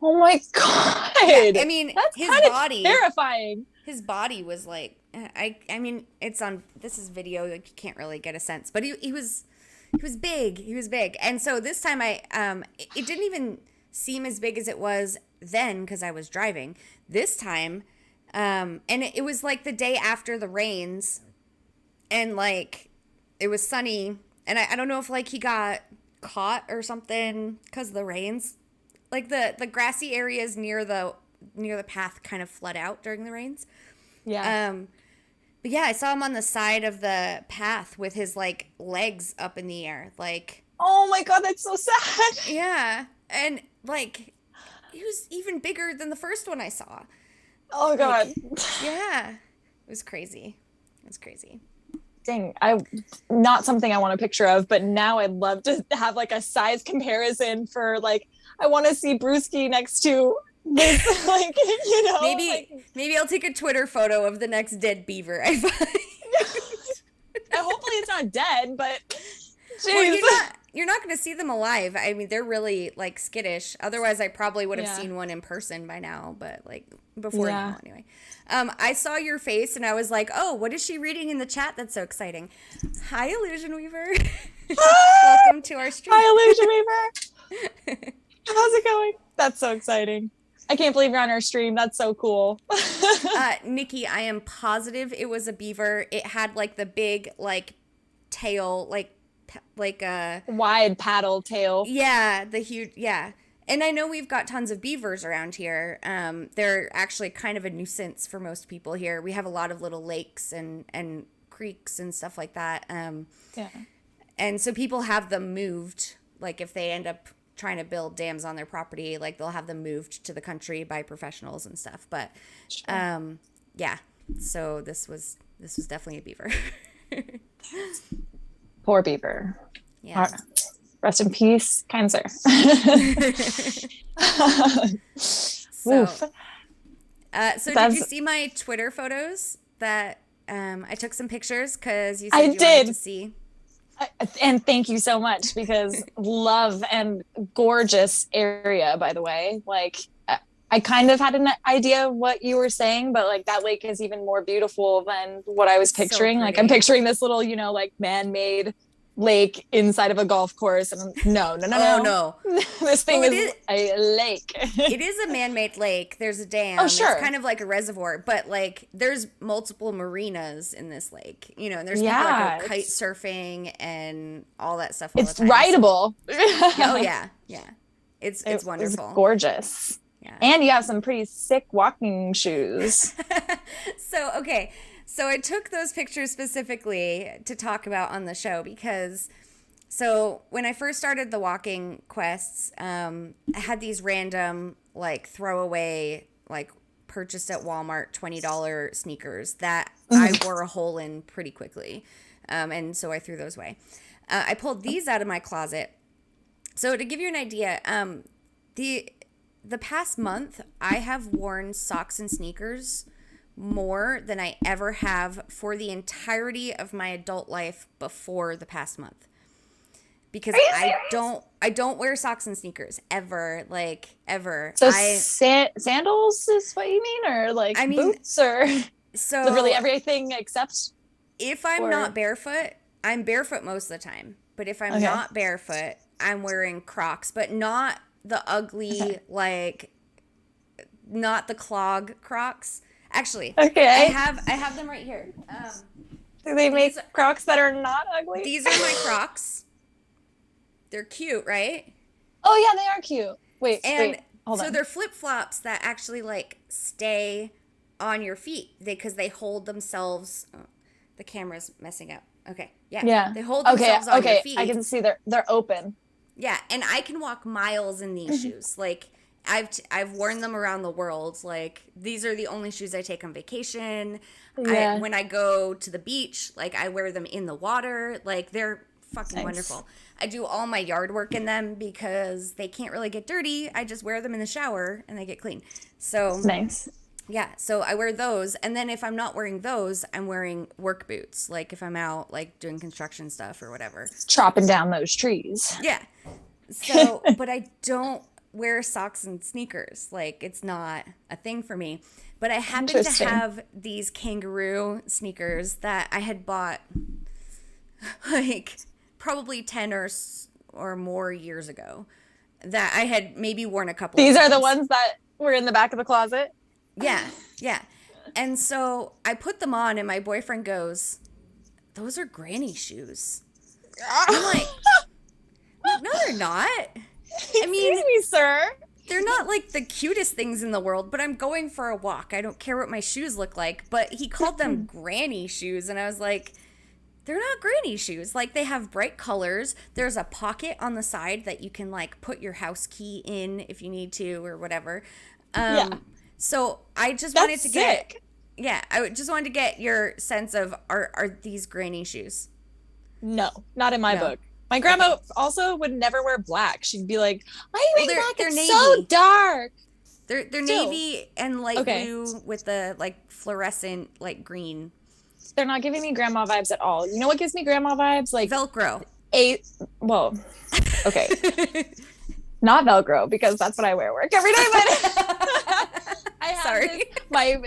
Oh my god! Yeah, I mean, that's his body terrifying. His body was like, I mean, it's on. This is video. Like, you can't really get a sense, but he was big. He was big, and so this time it didn't even seem as big as it was then because I was driving. This time. And it was like the day after the rains and like it was sunny and I don't know if like he got caught or something because of the rains. Like the grassy areas near the path kind of flood out during the rains. Yeah. But yeah, I saw him on the side of the path with his like legs up in the air. Like, oh my god, that's so sad. Yeah. And like he was even bigger than the first one I saw. Oh god. Yeah. It was crazy. Dang, not something I want a picture of, but now I'd love to have like a size comparison for like I want to see Brewski next to this like maybe I'll take a Twitter photo of the next dead beaver I find. Hopefully it's not dead, but well, you're not going to see them alive. I mean, they're really like skittish. Otherwise, I probably would have seen one in person by now, but like before now anyway. I saw your face and I was like, oh, what is she reading in the chat? That's so exciting. Hi, Illusion Weaver. Welcome to our stream. Hi, Illusion Weaver. How's it going? That's so exciting. I can't believe you're on our stream. That's so cool. Nikki, I am positive it was a beaver. It had like the big like tail, like a wide paddle tail. Yeah, the huge, yeah. And I know we've got tons of beavers around here. They're actually kind of a nuisance for most people here. We have a lot of little lakes and creeks and stuff like that. Yeah. And so people have them moved, like if they end up trying to build dams on their property. Like they'll have them moved to the country by professionals and stuff. But yeah, so this was definitely a beaver. Poor beaver. Yeah. Rest in peace, kind sir. So, so did you see my Twitter photos that I took some pictures because you said you wanted to see? And thank you so much, because love and gorgeous area, by the way. Like, I kind of had an idea of what you were saying, but like that lake is even more beautiful than what I was picturing. Like I'm picturing this little, you know, like man-made lake inside of a golf course, and no. This thing is a lake. It is a man-made lake. There's a dam. Oh, sure. It's kind of like a reservoir, but like there's multiple marinas in this lake, you know, and there's people that go kite surfing and all that stuff all the time. It's rideable. Oh yeah. It's wonderful. It's gorgeous. Yeah. And you have some pretty sick walking shoes. So I took those pictures specifically to talk about on the show because, so when I first started the walking quests, I had these random like throwaway, like purchased at Walmart $20 sneakers that I wore a hole in pretty quickly. And so I threw those away. I pulled these out of my closet. So to give you an idea, the past month I have worn socks and sneakers more than I ever have for the entirety of my adult life before the past month. Because I don't wear socks and sneakers ever, like ever. So sandals is what you mean, or like boots, or so literally everything except if I'm not barefoot. I'm barefoot most of the time, but if I'm not barefoot, I'm wearing Crocs, but not the ugly like not the clog Crocs. Actually, I have them right here. Do they make Crocs that are not ugly? These are my Crocs. They're cute, right? Oh yeah, they are cute. Wait, hold on. So they're flip-flops that actually like stay on your feet because they hold themselves. Oh, the camera's messing up. Okay, yeah. They hold themselves on your feet. I can see they're open. Yeah, and I can walk miles in these shoes. Like I've worn them around the world. Like these are the only shoes I take on vacation. Yeah. When I go to the beach, like I wear them in the water. Like they're fucking wonderful. I do all my yard work in them because they can't really get dirty. I just wear them in the shower and they get clean. So nice. Yeah, so I wear those, and then if I'm not wearing those, I'm wearing work boots. Like if I'm out like doing construction stuff or whatever, chopping down those trees. Yeah. So, but I don't wear socks and sneakers. Like it's not a thing for me. But I happen to have these kangaroo sneakers that I had bought like probably 10 or more years ago that I had maybe worn a couple These of are times. The ones that were in the back of the closet? Yeah. And so I put them on and my boyfriend goes, "Those are granny shoes." And I'm like, no, they're not. I mean, excuse me, sir. They're not like the cutest things in the world, but I'm going for a walk. I don't care what my shoes look like. But he called them granny shoes. And I was like, they're not granny shoes. Like they have bright colors. There's a pocket on the side that you can like put your house key in if you need to or whatever. So I just wanted to I just wanted to get your sense of are these granny shoes? No, not in my book. My grandma also would never wear black. She'd be like, "Why are you wearing black? It's navy. So dark." They're navy and light blue with the like fluorescent like green. They're not giving me grandma vibes at all. You know what gives me grandma vibes? Like Velcro. Okay. Not Velcro, because that's what I wear at work every day. But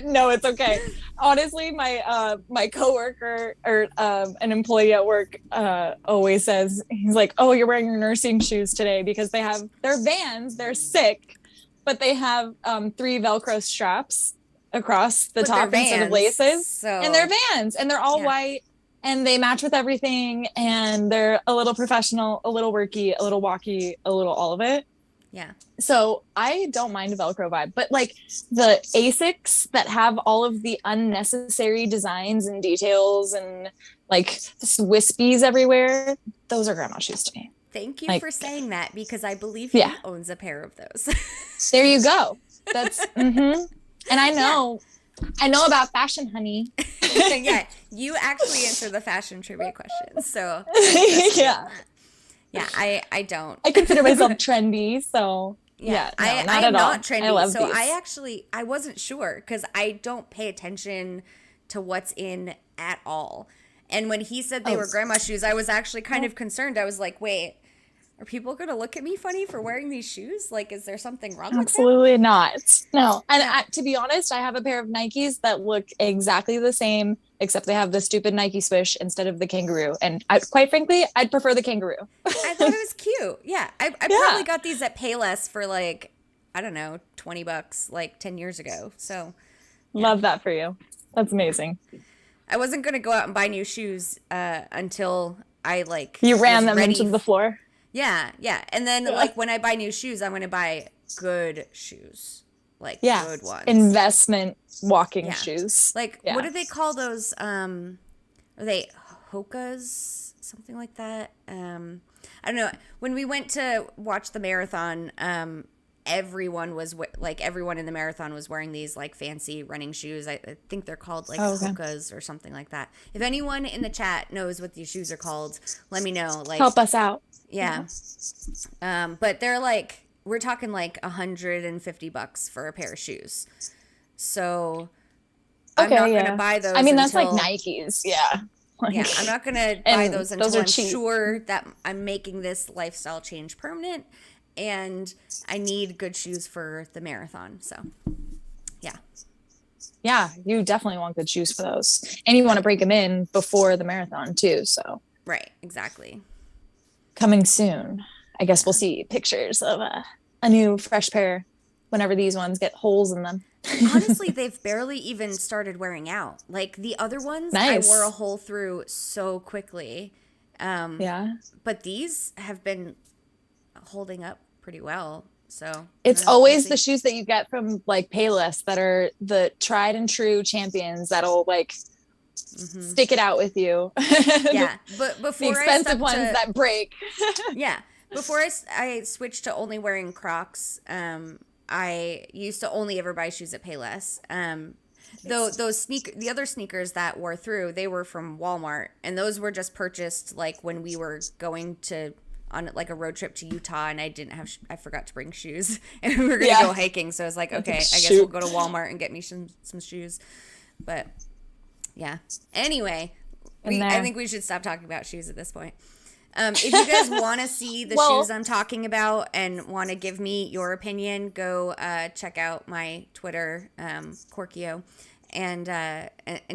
no, it's okay. Honestly, my coworker or an employee at work always says, he's like, "Oh, you're wearing your nursing shoes today," because they're Vans, they're sick, but they have 3 Velcro straps across the top instead of laces. And they're Vans, and they're all white, and they match with everything, and they're a little professional, a little worky, a little walky, a little all of it. Yeah. So I don't mind a Velcro vibe, but like the Asics that have all of the unnecessary designs and details and like wispies everywhere, those are grandma shoes to me. Thank you Like, for saying that, because I believe he yeah, owns a pair of those. there you go. That's, and I Yeah. know about fashion, honey. Yeah, you actually answer the fashion trivia questions, so I trust you Yeah. on that. Yeah, I don't. I consider myself trendy, so Yeah, yeah, no, I not am at not all. I trendy. love So these. I wasn't sure, because I don't pay attention to what's in at all. And when he said they Oh, were grandma shoes, I was actually kind of concerned. I was like, wait, are people going to look at me funny for wearing these shoes? Like, is there something wrong with them? absolutely not. No. And No. to be honest, I have a pair of Nikes that look exactly the same, except they have the stupid Nike swoosh instead of the kangaroo. And quite frankly, I'd prefer the kangaroo. I thought it was cute. Yeah, I probably Yeah. got these at Payless for like, I don't know, $20 like 10 years ago. So, yeah. Love that for you. That's amazing. I wasn't going to go out and buy new shoes until I like You ran was them into ready. the floor. Yeah, yeah. And then Yeah. like when I buy new shoes, I'm going to buy good shoes. Like Yeah. good ones. Investment walking Yeah. shoes. Like Yeah. what do they call those are they Hokas? Something like that. I don't know. When we went to watch the marathon, everyone was like everyone in the marathon was wearing these like fancy running shoes. I think they're called like Okay. Hokas or something like that. If anyone in the chat knows what these shoes are called, let me know. Like Help us out. yeah. But they're like, we're talking like $150 for a pair of shoes. So I'm Okay, not yeah. gonna buy those. I mean, that's like until, Nikes. Yeah. yeah, Like, I'm not gonna buy and those those until are I'm cheap. sure that I'm making this lifestyle change permanent, and I need good shoes for the marathon. So, yeah. Yeah, you definitely want good shoes for those. And you want to break them in before the marathon too. So Right. Exactly. coming soon. I guess we'll see pictures of a new fresh pair whenever these ones get holes in them. Honestly, they've barely even started wearing out. Like the other ones, I Nice. wore a hole through so quickly. Yeah. But these have been holding up pretty well. So It's we'll always see. the shoes that you get from like Payless that are the tried and true champions that'll like stick it out with you. Yeah, but The before I expensive stuck ones to, that break. yeah, before I switched to only wearing Crocs, I used to only ever buy shoes at Payless. Though the other sneakers that wore through, they were from Walmart, and those were just purchased like when we were going to on like a road trip to Utah, and I didn't have I forgot to bring shoes, and we were gonna Yeah. go hiking, so I was like, okay, I guess Shoot. we'll go to Walmart and get me some shoes, but yeah. Anyway, I think we should stop talking about shoes at this point. If you guys want to see the Well- shoes I'm talking about and want to give me your opinion, go check out my Twitter, Korkio, and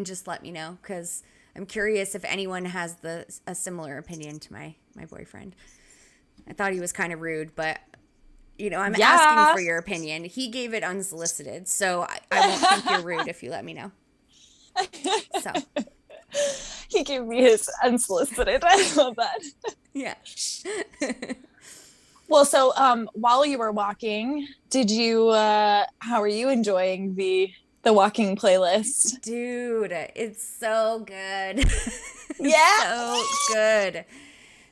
just let me know, because I'm curious if anyone has a similar opinion to my boyfriend. I thought he was kind of rude, but I'm Yeah. asking for your opinion. He gave it unsolicited, so I won't think you're rude if you let me know. So He gave me his unsolicited. I love that. yeah. Well, so while you were walking, did you how are you enjoying the walking playlist? Dude, it's so good. Yeah. So good.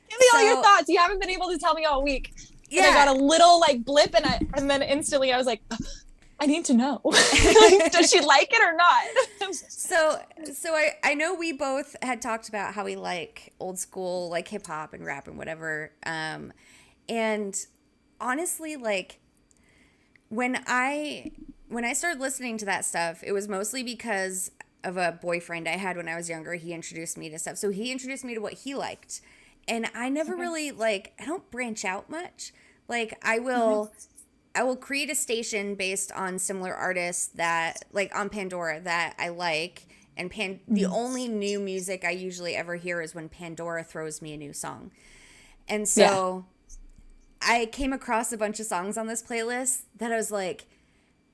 Give me all your So- thoughts. You haven't been able to tell me all week. And I Yeah. got a little like blip and then instantly I was like, I need to know. Does she like it or not? So I know we both had talked about how we like old school like hip hop and rap and whatever. And honestly, like when I started listening to that stuff, it was mostly because of a boyfriend I had when I was younger. He introduced me to stuff. So he introduced me to what he liked. And I never really I don't branch out much. Like I will create a station based on similar artists that like on Pandora that I like. And the only new music I usually ever hear is when Pandora throws me a new song. And so I came across a bunch of songs on this playlist that I was like,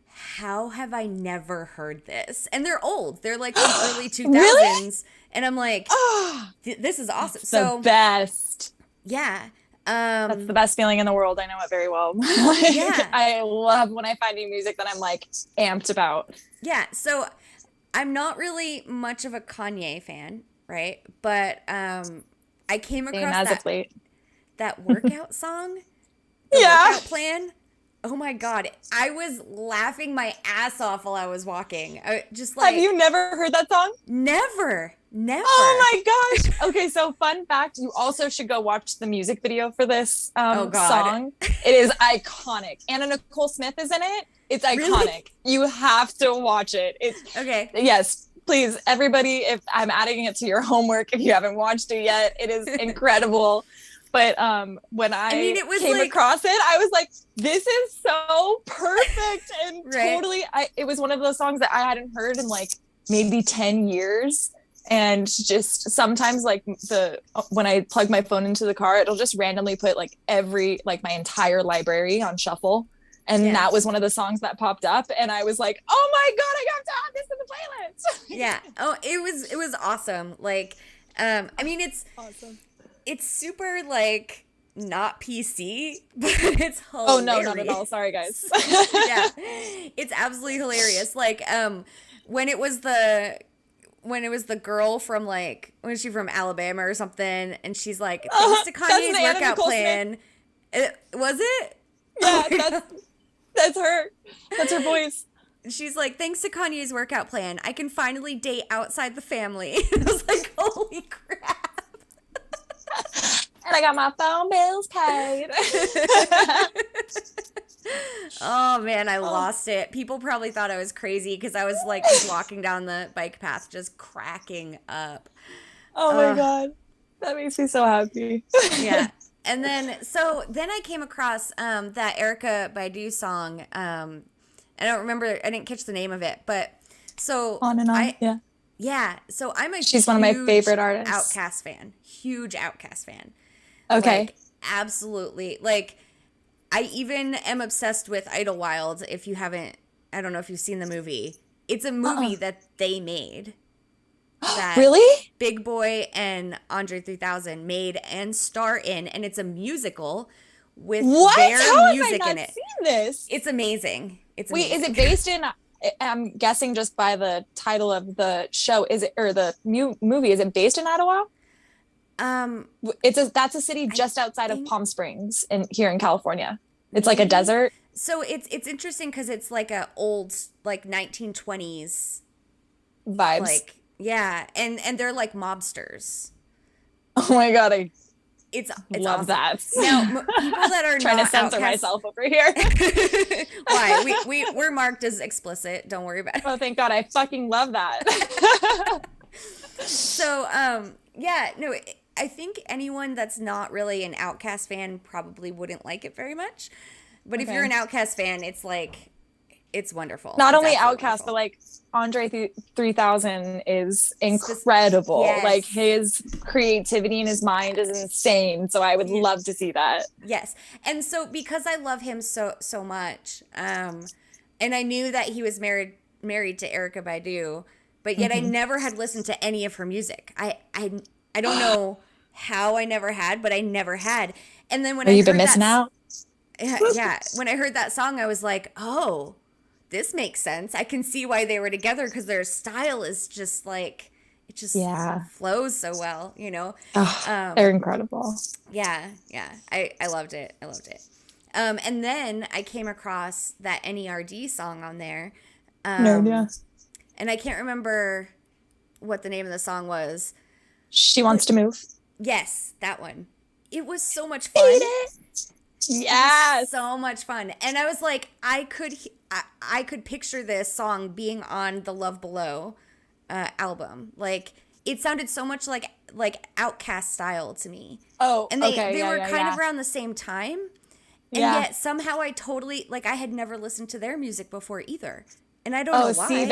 how have I never heard this? And they're old. They're like from early 2000s. Really? And I'm like, this is awesome. The So best. yeah. That's the best feeling in the world. I know it very well. Yeah. I love when I find new music that I'm like amped about. Yeah. So I'm not really much of a Kanye fan, right? But I came Same across as that. of late. that workout song, the Yeah. workout plan. Oh my God. I was laughing my ass off while I was walking. Just like, Have you never heard that song? never, never. Oh my gosh. Okay, so fun fact, you also should go watch the music video for this Oh God. song. It is iconic. Anna Nicole Smith is in it. It's iconic. Really? You have to watch it. It's Okay. Yes, please, everybody, if I'm adding it to your homework, if you haven't watched it yet, it is incredible. But when I it was came like, across it, I was like, this is so perfect. And right? totally, it was one of those songs that I hadn't heard in like maybe 10 years. And just sometimes like when I plug my phone into the car, it'll just randomly put like my entire library on shuffle. And that was one of the songs that popped up. And I was like, oh my God, I have to add this to the playlist. Yeah. Oh, it was awesome. Like, it's awesome. It's super like not PC, but it's hilarious. Oh no, not at all. Sorry, guys. Yeah, it's absolutely hilarious. Like, when it was the girl from like, was she from Alabama or something? And she's like, thanks to Kanye's workout plan. Was it? Yeah, that's her. That's her voice. She's like, thanks to Kanye's workout plan, I can finally date outside the family. I was like, holy crap. And I got my phone bills paid. Oh man, I lost it. People probably thought I was crazy because I was like just walking down the bike path just cracking up. Oh my God. That makes me so happy. Yeah. And then I came across that Erykah Badu song. I don't remember, I didn't catch the name of it, but so On and On. Yeah. So She's one of my favorite artists. Huge Outkast fan. Okay. Like, absolutely. Like, I even am obsessed with Idlewild. If you haven't, I don't know if you've seen the movie. It's a movie that they made. That Really? Big Boy and Andre 3000 made and star in, and it's a musical with their music in it. Seen this? It's amazing. It's Wait, amazing. is it based in? I'm guessing just by the title of the show. Is it, or the movie? Is it based in Ottawa? That's a city just outside of Palm Springs here in California. It's like a desert. So it's interesting because it's like a old like 1920s vibes. Like, yeah, and they're like mobsters. Oh my God, it's love awesome. that. Now, people that are trying not to censor outcasts, myself over here. Why? We're marked as explicit. Don't worry about it. Oh, thank God! I fucking love that. So, yeah, no, I think anyone that's not really an Outkast fan probably wouldn't like it very much. But if you're an Outkast fan, it's like, it's wonderful. Not only Outkast, wonderful. But like Andre 3000 is incredible. Yes. Like his creativity in his mind is insane. So I would love to see that. Yes. And so because I love him so much, and I knew that he was married to Erykah Badu, but yet I never had listened to any of her music. I don't know how I never had, but I never had. And then when you've been missing out. Yeah, when I heard that song, I was like, oh, this makes sense. I can see why they were together because their style is just like, it just flows so well, you know? Oh, they're incredible. Yeah. I loved it. And then I came across that NERD song on there. Nerd, yeah. And I can't remember what the name of the song was. She Wants to Move. Yes, that one. It was so much fun. Yes. So much fun. And I was like, I could picture this song being on the Love Below album. Like, it sounded so much like Outkast style to me. Oh, and they were kind of around the same time. And yet somehow I totally, like, I had never listened to their music before either. And I don't know why. See,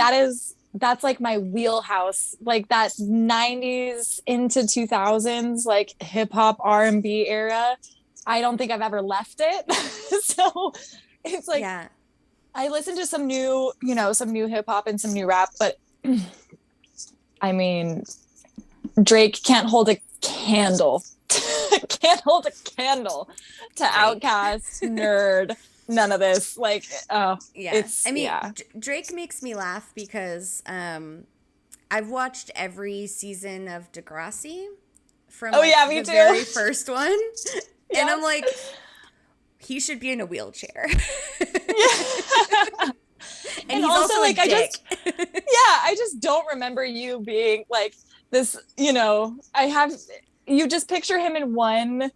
that's like my wheelhouse, like that 90s into 2000s, like hip hop R&B era. I don't think I've ever left it. So it's like, I listened to some new hip hop and some new rap, but I mean, Drake can't hold a candle. Can't hold a candle to Outkast, Nerd, none of this. Like, Drake makes me laugh because I've watched every season of Degrassi from me the too. very first one. And I'm like, he should be in a wheelchair. Yeah. And he's also like, I just don't remember you being like this, you just picture him in one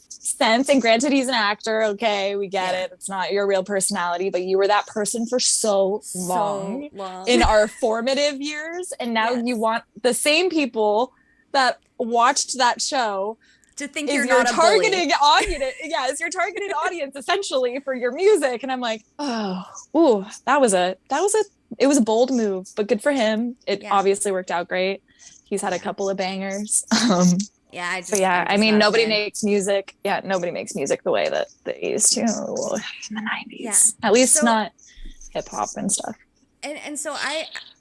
sense. And granted, he's an actor. Okay, we get it. It's not your real personality, but you were that person for so long in our formative years. And now you want the same people that watched that show to think you're not a targeting audience. Yeah, is your targeted audience essentially for your music. And I'm like, it was a bold move, but good for him. It obviously worked out great. He's had a couple of bangers. I mean, nobody makes music. Yeah, nobody makes music the way that they used to in the 90s. Yeah. At least not hip hop and stuff. And so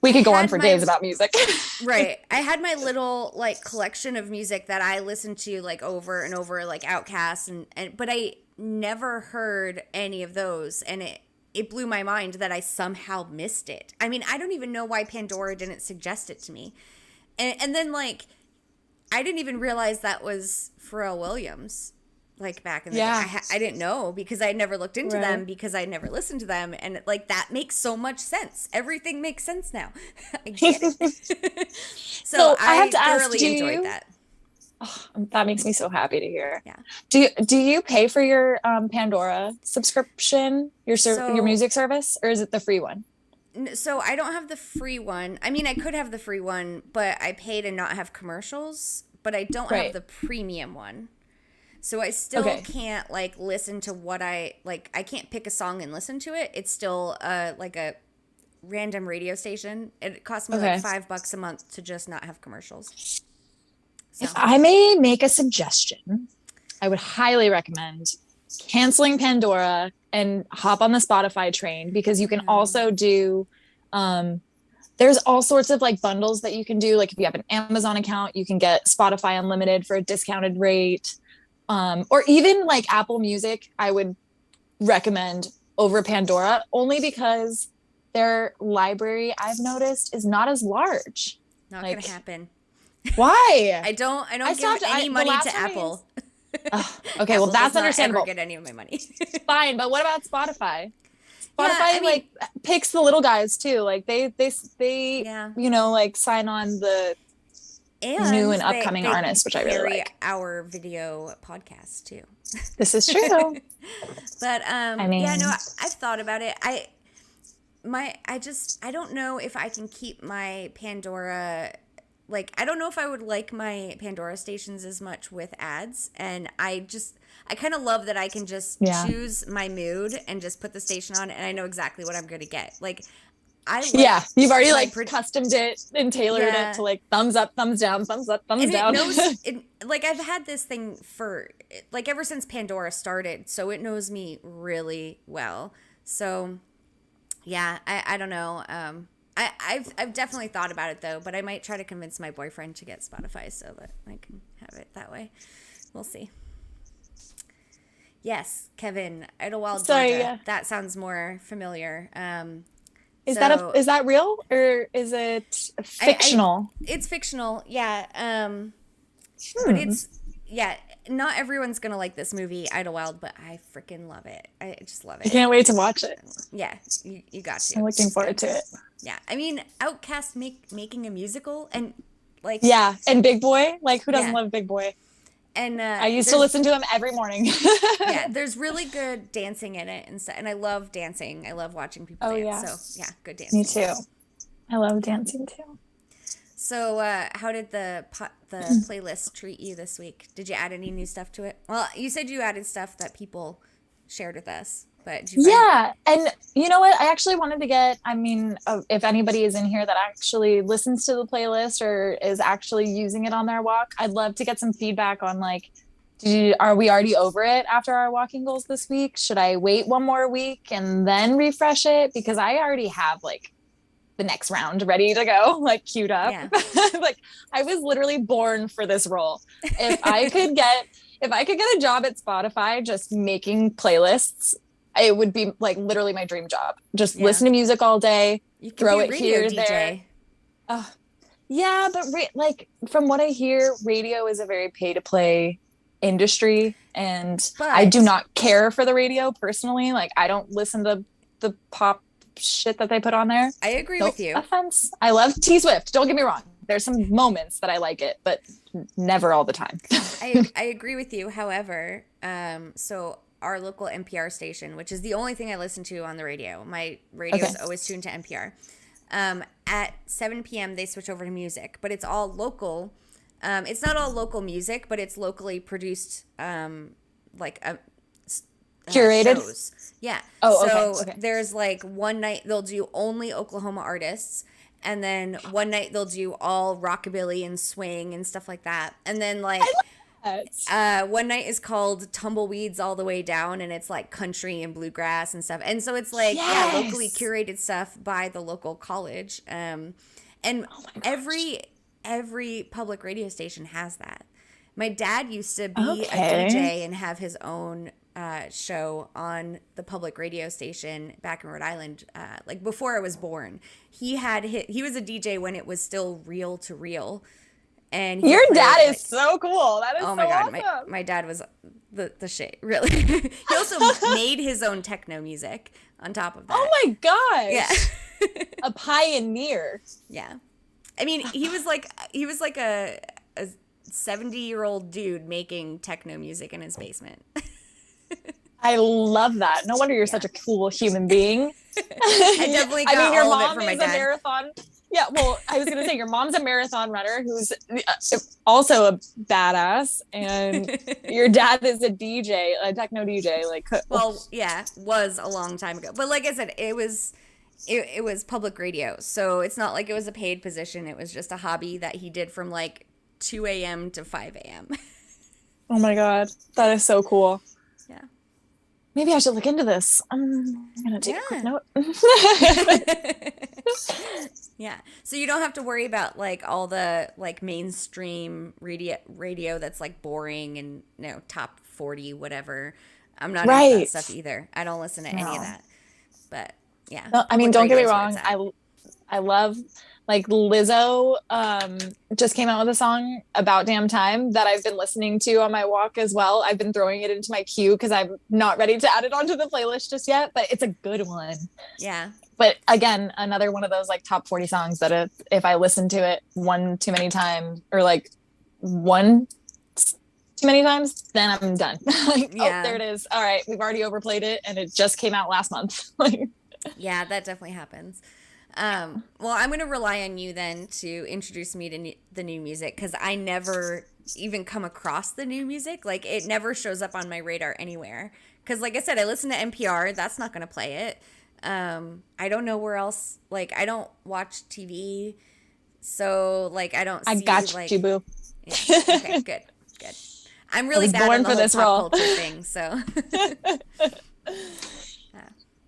we could go on for days about music. Right. I had my little like collection of music that I listened to like over and over, like Outkast but I never heard any of those, and it blew my mind that I somehow missed it. I mean, I don't even know why Pandora didn't suggest it to me. And then like I didn't even realize that was Pharrell Williams. Like back in the day, I didn't know because I had never looked into them because I never listened to them, and like that makes so much sense. Everything makes sense now. I get it. so I have to thoroughly enjoyed that. Oh, that makes me so happy to hear. Yeah. Do you pay for your Pandora subscription, your music service, or is it the free one? So I don't have the free one. I mean, I could have the free one, but I pay to not have commercials. But I don't have the premium one. So I still can't like listen to what I can't pick a song and listen to it. It's still like a random radio station. It costs me like $5 a month to just not have commercials. So. If I may make a suggestion, I would highly recommend canceling Pandora and hop on the Spotify train, because you can also do there's all sorts of like bundles that you can do. Like if you have an Amazon account, you can get Spotify Unlimited for a discounted rate. Or even like Apple Music, I would recommend over Pandora, only because their library, I've noticed, is not as large. Not gonna happen. Why? I don't give any money to Apple. Okay, well that's understandable. Not ever get any of my money. Fine, but what about Spotify? Spotify picks the little guys too. Like they like sign on the new and upcoming artists, which I really like. Our video podcast too. This is true. But I've thought about it. I don't know if I can keep my Pandora. Like, I don't know if I would like my Pandora stations as much with ads. And I kind of love that I can just choose my mood and just put the station on, and I know exactly what I'm going to get. Like, you've already like customed it and tailored it to like thumbs up, thumbs down, thumbs up, thumbs down. Like I've had this thing for like ever since Pandora started, so it knows me really well. So yeah, I don't know. I've definitely thought about it though, but I might try to convince my boyfriend to get Spotify so that I can have it that way. We'll see. Yes, Kevin, Idlewild, Georgia. That sounds more familiar. Is that real, or is it fictional? It's fictional, yeah. But it's not everyone's gonna like this movie, Idlewild, but I freaking love it. I just love it. I can't wait to watch it. Yeah, you got to. I'm looking forward to it. Yeah, I mean, Outkast making a musical, and like and Big Boy, like who doesn't love Big Boy? And I used to listen to him every morning. There's really good dancing in it and stuff. And I love dancing. I love watching people dance. So good dancing. Me too. I love dancing too. So how did the playlist treat you this week? Did you add any new stuff to it? Well, you said you added stuff that people shared with us. But did you and you know what? I actually wanted to get, if anybody is in here that actually listens to the playlist or is actually using it on their walk, I'd love to get some feedback on like, are we already over it after our walking goals this week? Should I wait one more week and then refresh it? Because I already have like the next round ready to go, like queued up. Yeah. Like I was literally born for this role. If I could get a job at Spotify just making playlists, it would be like literally my dream job. Just listen to music all day, throw it here and there. Yeah, but like from what I hear, radio is a very pay to play industry, and I do But not care for the radio personally. Like, I don't listen to the pop shit that they put on there. I agree No with you. offense. I love T Swift. Don't get me wrong. There's some moments that I like it, but never all the time. I agree with you. However, so our local NPR station, which is the only thing I listen to on the radio, my radio Okay. is always tuned to NPR. At 7 p.m. they switch over to music, but it's all local. It's not all local music, but it's locally produced, like Curated. shows. Yeah. Oh, So okay. there's like one night they'll do only Oklahoma artists, and then one night they'll do all rockabilly and swing and stuff like that. And then like one night is called Tumbleweeds All the Way Down, and it's like country and bluegrass and stuff. And so it's like locally curated stuff by the local college. And every public radio station has that. My dad used to be a DJ and have his own show on the public radio station back in Rhode Island, like before I was born. He was a DJ when it was still reel to reel. And your dad like, is so cool. That is oh so my god, awesome. my dad was the shit, really. He also made his own techno music on top of that. Oh my gosh. Yeah. A pioneer. Yeah. I mean, he was like a 70-year-old dude making techno music in his basement. I love that. No wonder you're such a cool human being. I definitely got your all of it mom from my is dad. a marathon. Yeah, well, I was going to say your mom's a marathon runner who's also a badass, and your dad is a DJ, a techno DJ. Like, well, yeah, was a long time ago. But like I said, it was public radio, so it's not like it was a paid position. It was just a hobby that he did from like 2 a.m. to 5 a.m. Oh my god, that is so cool. Yeah. Maybe I should look into this. I'm gonna take a quick note. Yeah. So you don't have to worry about like all the like mainstream radio that's like boring and top 40 whatever. I'm not into that stuff either. I don't listen to any of that. But yeah. No, I mean, don't get me wrong. I love, like, Lizzo just came out with a song, About Damn Time, that I've been listening to on my walk as well. I've been throwing it into my queue because I'm not ready to add it onto the playlist just yet, but it's a good one. Yeah. But again, another one of those like top 40 songs that if I listen to it one too many times, or like one too many times, then I'm done. Like, oh, there it is. All right, we've already overplayed it, and it just came out last month. Yeah, that definitely happens. Well, I'm going to rely on you then to introduce me to the new music, because I never even come across the new music. Like, it never shows up on my radar anywhere. Because, like I said, I listen to NPR. That's not going to play it. I don't know where else. Like, I don't watch TV. So, like, I don't see, I got like, you, boo. Yeah. Okay, good. I'm really bad at the whole pop culture thing, so.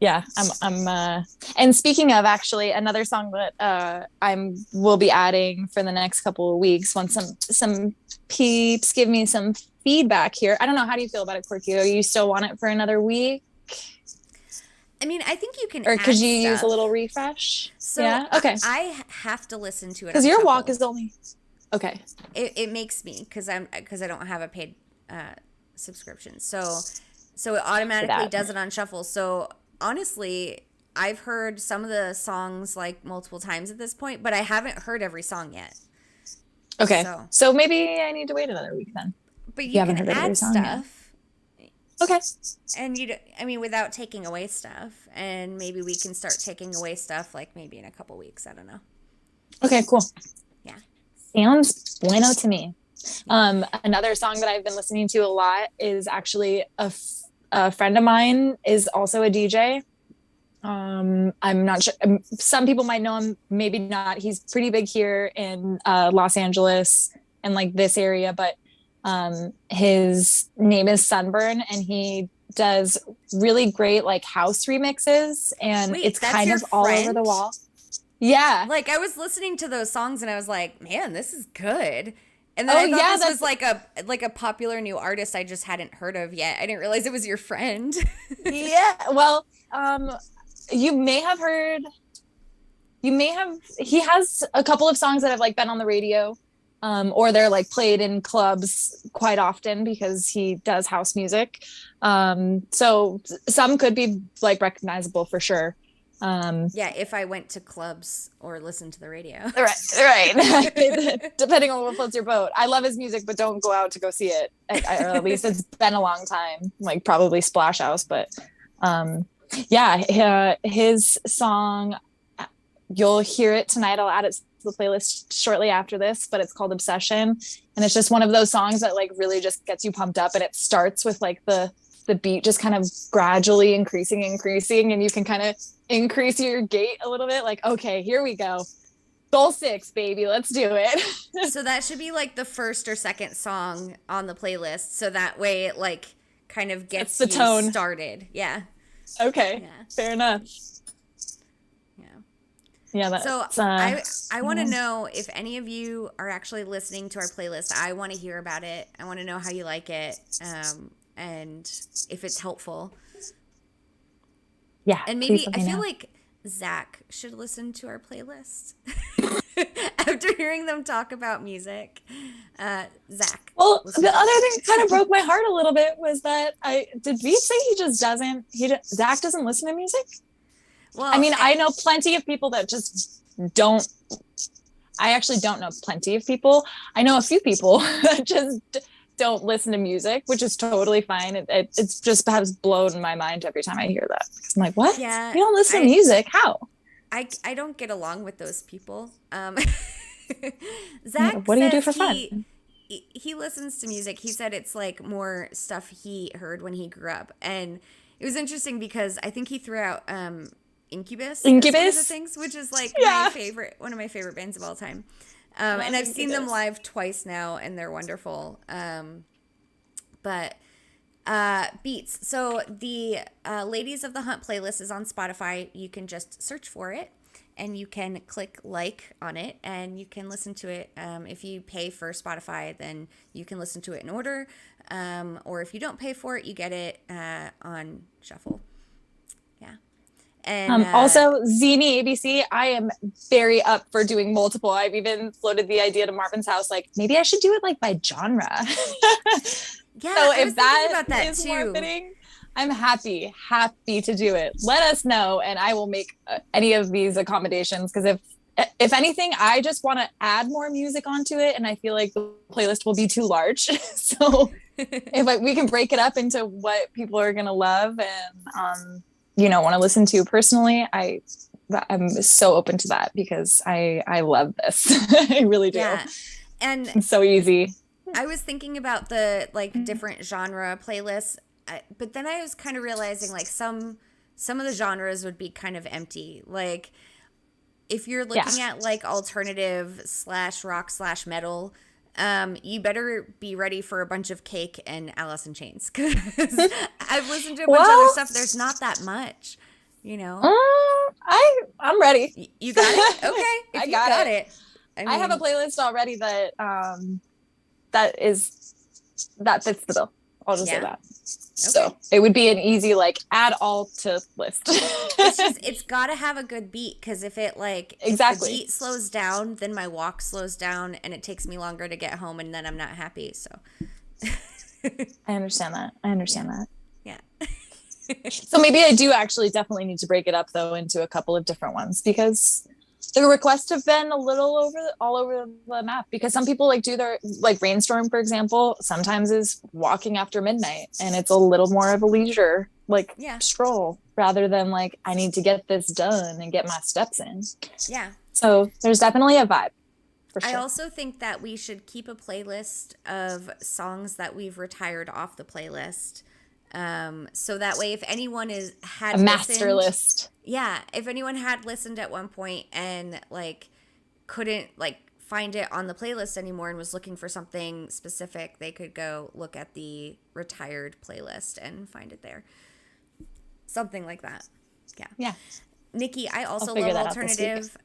Yeah, I'm and speaking of, actually, another song that will be adding for the next couple of weeks, once some peeps give me some feedback here. I don't know, how do you feel about it, Korkio? You still want it for another week? I mean, I think you can. Or could you use a little refresh? So yeah, okay. I have to listen to it because your walk is only okay. It makes me, because I don't have a paid subscription, so it automatically does it on shuffle. So honestly, I've heard some of the songs like multiple times at this point, but I haven't heard every song yet. Okay, so maybe I need to wait another week then. But you can add stuff. Okay. And without taking away stuff, and maybe we can start taking away stuff like maybe in a couple weeks. I don't know. Okay, cool. Yeah. Sounds bueno to me. Another song that I've been listening to a lot is actually a friend of mine is also a DJ. I'm not sure. Some people might know him, maybe not. He's pretty big here in Los Angeles and like this area, but his name is Sunburn, and he does really great like house remixes, and it's kind of all over the wall. Yeah. Like, I was listening to those songs and I was like, man, this is good. And then I thought this was like a popular new artist I just hadn't heard of yet. I didn't realize it was your friend. Yeah. Well, you may have heard, he has a couple of songs that have like been on the radio. or they're like played in clubs quite often because he does house music. So some could be like recognizable for sure. Yeah, if I went to clubs or listened to the radio. Right. Depending on what floats your boat. I love his music, but don't go out to go see it. Or at least it's been a long time, like probably Splash House. But yeah, his song, you'll hear it tonight. I'll add it to the playlist shortly after this, but it's called Obsession. And it's just one of those songs that like really just gets you pumped up. And it starts with like the beat just kind of gradually increasing, and you can kind of increase your gait a little bit. Like, okay, here we go. Goal 6, baby. Let's do it. So that should be like the first or second song on the playlist. So that way it like kind of gets the tone started. Yeah. Okay. Yeah. Fair enough. Yeah. Yeah. That's, so I want to know if any of you are actually listening to our playlist. I want to hear about it. I want to know how you like it. And if it's helpful. Yeah. And maybe I feel like Zach should listen to our playlist after hearing them talk about music. Zach. Well, the other thing that kind of broke my heart a little bit was that did Beat say Zach doesn't listen to music? Well, I mean, I know plenty of people that just don't. I actually don't know plenty of people. I know a few people that just don't listen to music, which is totally fine. It's just has blown my mind every time I hear that. I'm like, what? Yeah, you don't listen to music? How? I don't get along with those people. Zach, what do you do for fun? He listens to music. He said it's like more stuff he heard when he grew up, and it was interesting because I think he threw out Incubus. One of the things, which is like one of my favorite bands of all time. And I've seen them live twice now, and they're wonderful. But Beats. So the Ladies of the Hunt playlist is on Spotify. You can just search for it, and you can click like on it, and you can listen to it. If you pay for Spotify, then you can listen to it in order. Or if you don't pay for it, you get it on shuffle. Yeah. And also Zini ABC, I am very up for doing multiple. I've even floated the idea to Marvin's house, like maybe I should do it like by genre. Yeah, so if that is more fitting, I'm happy to do it. Let us know, and I will make any of these accommodations. Because if anything, I just want to add more music onto it, and I feel like the playlist will be too large. So if we can break it up into what people are gonna love and want to listen to personally, I'm so open to that because I love this. I really do. Yeah. And it's so easy. I was thinking about the like different genre playlists, but then I was kind of realizing like some of the genres would be kind of empty. Like if you're looking at like alternative /rock /metal, you better be ready for a bunch of Cake and Alice in Chains, because I've listened to a bunch of other stuff. There's not that much, I'm ready. You got it? Okay. If I got it. I have a playlist already that fits the bill. I'll just say that. Okay. So it would be an easy add all to list. It's got to have a good beat, because if it if the beat slows down, then my walk slows down and it takes me longer to get home, and then I'm not happy. So I understand that. Yeah. So maybe I do actually definitely need to break it up though into a couple of different ones, because the requests have been a little all over the map, because some people do their Rainstorm, for example, sometimes is walking after midnight, and it's a little more of a leisure stroll rather than I need to get this done and get my steps in. Yeah. So there's definitely a vibe. For sure. I also think that we should keep a playlist of songs that we've retired off the playlist. So that way, if anyone had a master list, if anyone had listened at one point and couldn't find it on the playlist anymore and was looking for something specific, they could go look at the retired playlist and find it there. Something like that. Yeah. Nikki, I also love alternative.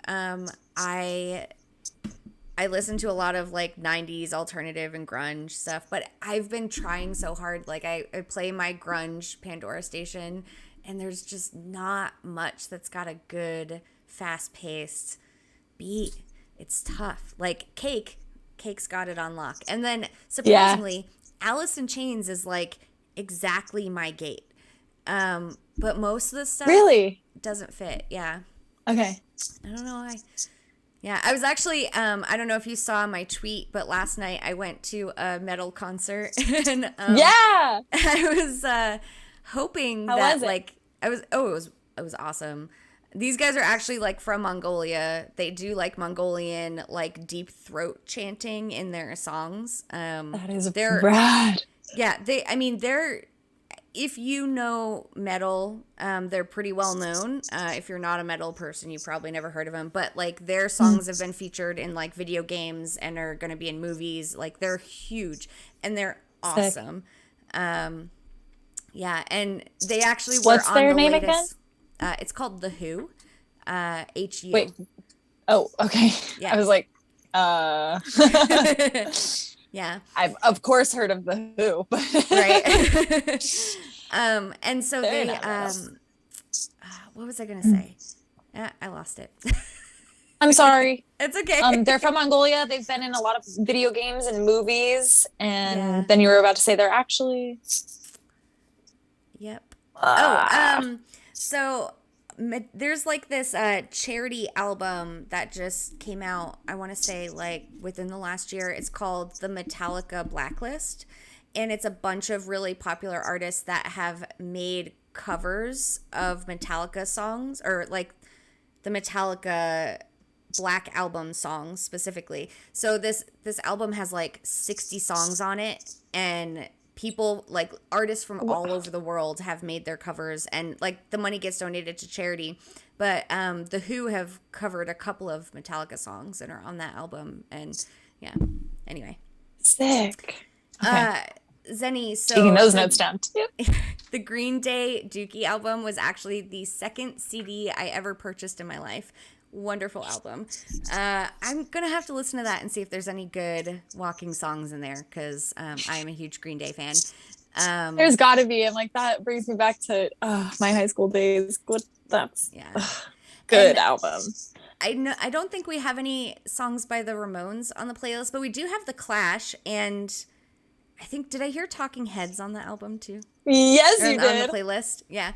I listen to a lot of 90s alternative and grunge stuff, but I've been trying so hard. I play my grunge Pandora station, and there's just not much that's got a good fast-paced beat. It's tough. Cake Cake's got it on lock. And then Yeah. surprisingly, Alice in Chains is like exactly my gate. But most of the stuff Really? doesn't fit. Yeah. Okay. I don't know why. Yeah, I was actually, I don't know if you saw my tweet, but last night I went to a metal concert and Yeah. I was hoping How that was it? like it was awesome. These guys are actually like from Mongolia. They do like Mongolian like deep throat chanting in their songs. That is They're rad. yeah, they're if you know metal, they're pretty well known. If you're not a metal person, you probably never heard of them. But like their songs have been featured in like video games and are going to be in movies. Like they're huge and they're Sick. awesome. Yeah, and they actually were What's on their the name latest. It's called The Who. HU. Wait. Oh, okay. Yeah. I was like, Yeah. I've of course heard of the Who, but Right. And so They're they not metal. what was I gonna say? I lost it. I'm sorry. It's okay. They're from Mongolia. They've been in a lot of video games and movies, and Yeah. then you were about to say they're actually. Yep. Ah. So there's like this charity album that just came out, I want to say like within the last year. It's called the Metallica Blacklist, and it's a bunch of really popular artists that have made covers of Metallica songs, or like the Metallica Black Album songs specifically. So this album has like 60 songs on it, and people like artists from all over the world have made their covers, and like the money gets donated to charity. But the Who have covered a couple of Metallica songs and are on that album, and yeah. Anyway, Sick. Okay. Zenny, so Taking those notes down too. the Green Day Dookie album was actually the second CD I ever purchased in my life. Wonderful album. I'm gonna have to listen to that and see if there's any good walking songs in there, because I am a huge Green Day fan. There's got to be, and like that brings me back to my high school days. That's Yeah, good and album. I don't think we have any songs by the Ramones on the playlist, but we do have the Clash, and I think, did I hear Talking Heads on the album too? Yes, Or you on did. the playlist? Yeah.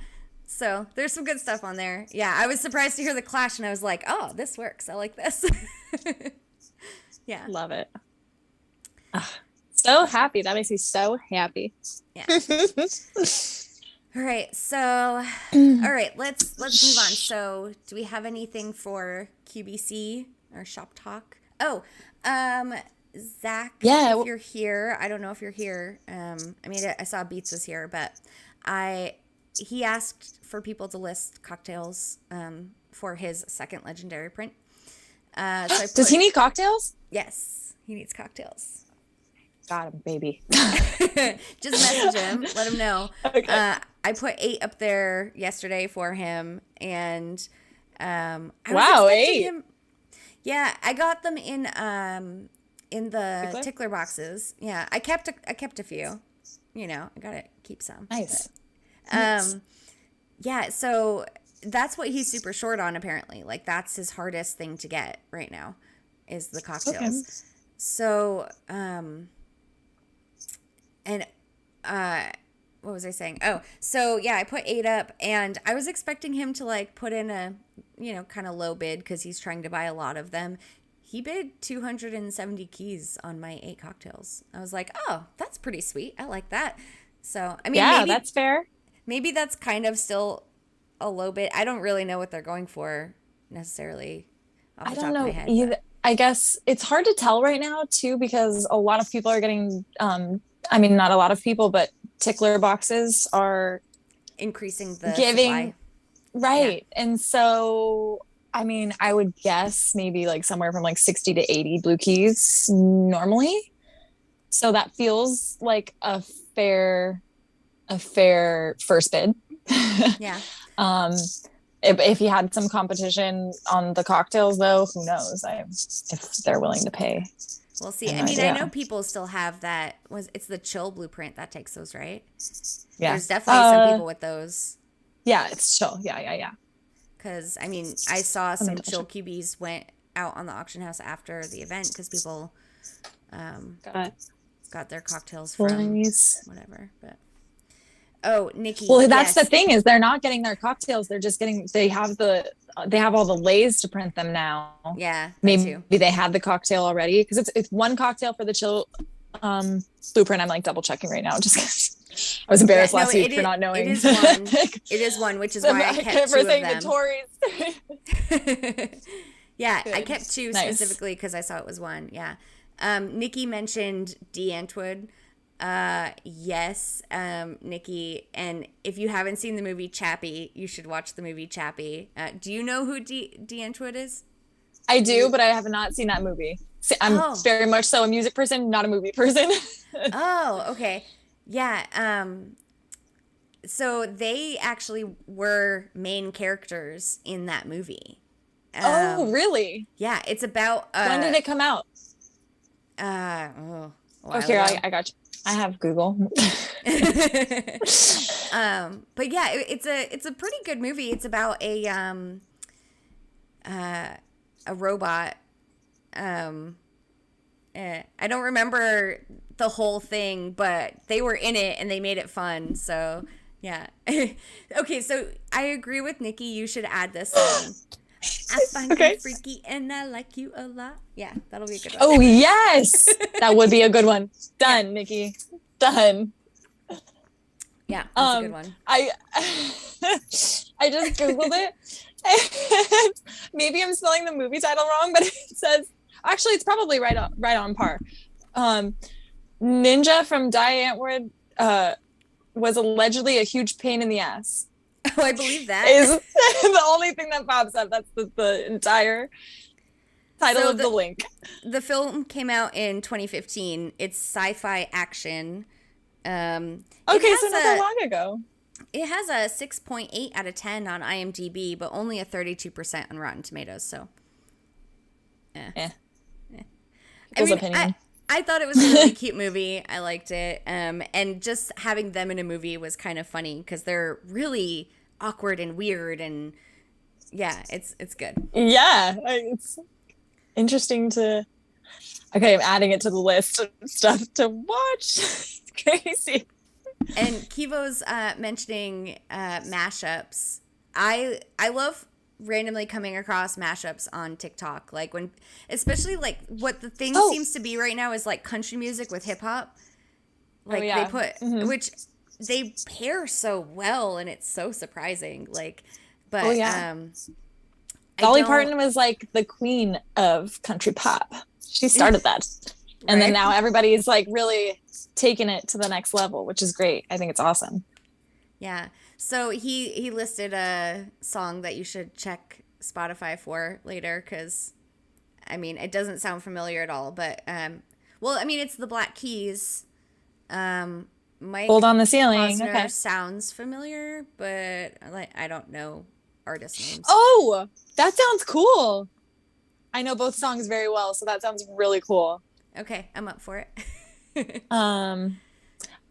So there's some good stuff on there. Yeah, I was surprised to hear the Clash, and I was like, oh, this works. I like this. Yeah. Love it. So happy. That makes me so happy. Yeah. All right. So, all right, let's move on. So, do we have anything for QBC or shop talk? Oh, Zach, Yeah. if you're here, I don't know if you're here. I mean, I saw Beats was here, but he asked for people to list cocktails for his second legendary print. So Does he need cocktails? Yes, he needs cocktails. Got him, baby. Just message him, let him know. Okay. I put 8 up there yesterday for him, and I was Wow, expecting 8. him. Yeah, I got them in the tickler boxes. Yeah, I kept a few. You know, I gotta keep some. Nice. But, yeah, so that's what he's super short on, apparently. Like, that's his hardest thing to get right now, is the cocktails. Okay. So, and what was I saying? Oh, so yeah, I put 8 up, and I was expecting him to like put in a, you know, kind of low bid because he's trying to buy a lot of them. He bid 270 keys on my 8 cocktails. I was like, oh, that's pretty sweet. I like that. So, I mean, Yeah, maybe that's fair. that's kind of still a low bid. I don't really know what they're going for necessarily off I the don't top of know my head. either. I guess it's hard to tell right now too, because a lot of people are getting I mean, not a lot of people, but tickler boxes are Increasing the giving supply. right. And so I mean, I would guess maybe like somewhere from like 60 to 80 blue keys normally. So that feels like a fair first bid. Yeah. If you had some competition on the cocktails, though, who knows? If they're willing to pay. We'll see. No I mean, idea. I know people still have that. It's the chill blueprint that takes those, right? Yeah. There's definitely some people with those. Yeah, it's chill. Yeah. Because, I mean, I saw some double chill QBs went out on the auction house after the event because people Got their cocktails from Nice. whatever. But oh, Nikki, Well, that's the yes. thing is they're not getting their cocktails. They're just getting, they have all the lays to print them now. Yeah, that Maybe too. they had the cocktail already because it's one cocktail for the chill blueprint. I'm like double checking right now just because I was Yeah, embarrassed no, last week for not it knowing. is one. It is one, which is why I kept two of saying them. the Tories. Yeah, I Good. kept two Nice. specifically because I saw it was one. Yeah. Nikki mentioned D'Antwood. Yes, Nikki. And if you haven't seen the movie Chappie, you should watch the movie Chappie. Do you know who D'Antwood is? I do, but I have not seen that movie. I'm very much so a music person, not a movie person. Oh, okay. Yeah. So they actually were main characters in that movie. Oh, really? Yeah, it's about when did it come out? Here, I got you. I have Google. But yeah, it's a pretty good movie. It's about a robot. I don't remember the whole thing, but they were in it and they made it fun. So yeah. Okay, so I agree with Nikki. You should add this song. I find you freaky and I like you a lot. Yeah, that'll be a good one. Oh, yes. That would be a good one. Done, Nikki. Done. Yeah, that's a good one. I just Googled it. Maybe I'm spelling the movie title wrong, but it says, actually, it's probably right on par. Ninja from Diantwood was allegedly a huge pain in the ass. Oh, I believe that. Is the only thing that pops up. That's the entire title of the link. The film came out in 2015. It's sci-fi action. Okay, so not that long ago. It has a 6.8 out of 10 on IMDb, but only a 32% on Rotten Tomatoes. So, I mean, I thought it was a really cute movie. I liked it. And just having them in a movie was kind of funny because they're really awkward and weird. And yeah, it's good. Yeah, it's interesting to... Okay, I'm adding it to the list of stuff to watch. It's crazy. And Kivo's mentioning mashups. I love randomly coming across mashups on TikTok, like when, especially like what the thing seems to be right now is like country music with hip hop. Like they put, which they pair so well, and it's so surprising. Like, but Dolly Parton was like the queen of country pop. She started that, and then now everybody's like really taking it to the next level, which is great. I think it's awesome. Yeah. So he listed a song that you should check Spotify for later because, I mean, it doesn't sound familiar at all. But, well, I mean, it's the Black Keys. Mike Hold on the Ceiling. Posner Okay. sounds familiar, but I don't know artist names. Oh, that sounds cool. I know both songs very well, so that sounds really cool. Okay, I'm up for it.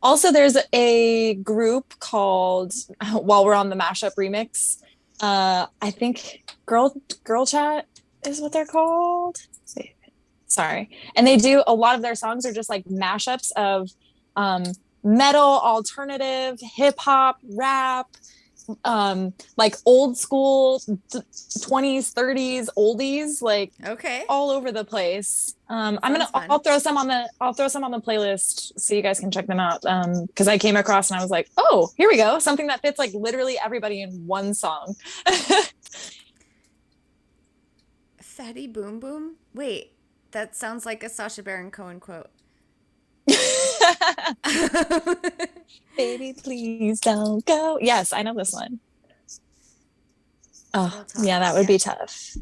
Also, there's a group called, while we're on the mashup remix, I think Girl Chat is what they're called. Sorry. And they do, a lot of their songs are just like mashups of metal, alternative, hip hop, rap, like old school 20s, 30s, oldies, like all over the place. I'll throw some on the playlist so you guys can check them out. Cause I came across and I was like, oh, here we go. Something that fits like literally everybody in one song. Fatty Boom Boom. Wait, that sounds like a Sacha Baron Cohen quote. Baby, please don't go. Yes, I know this one. Oh, yeah, that would be tough.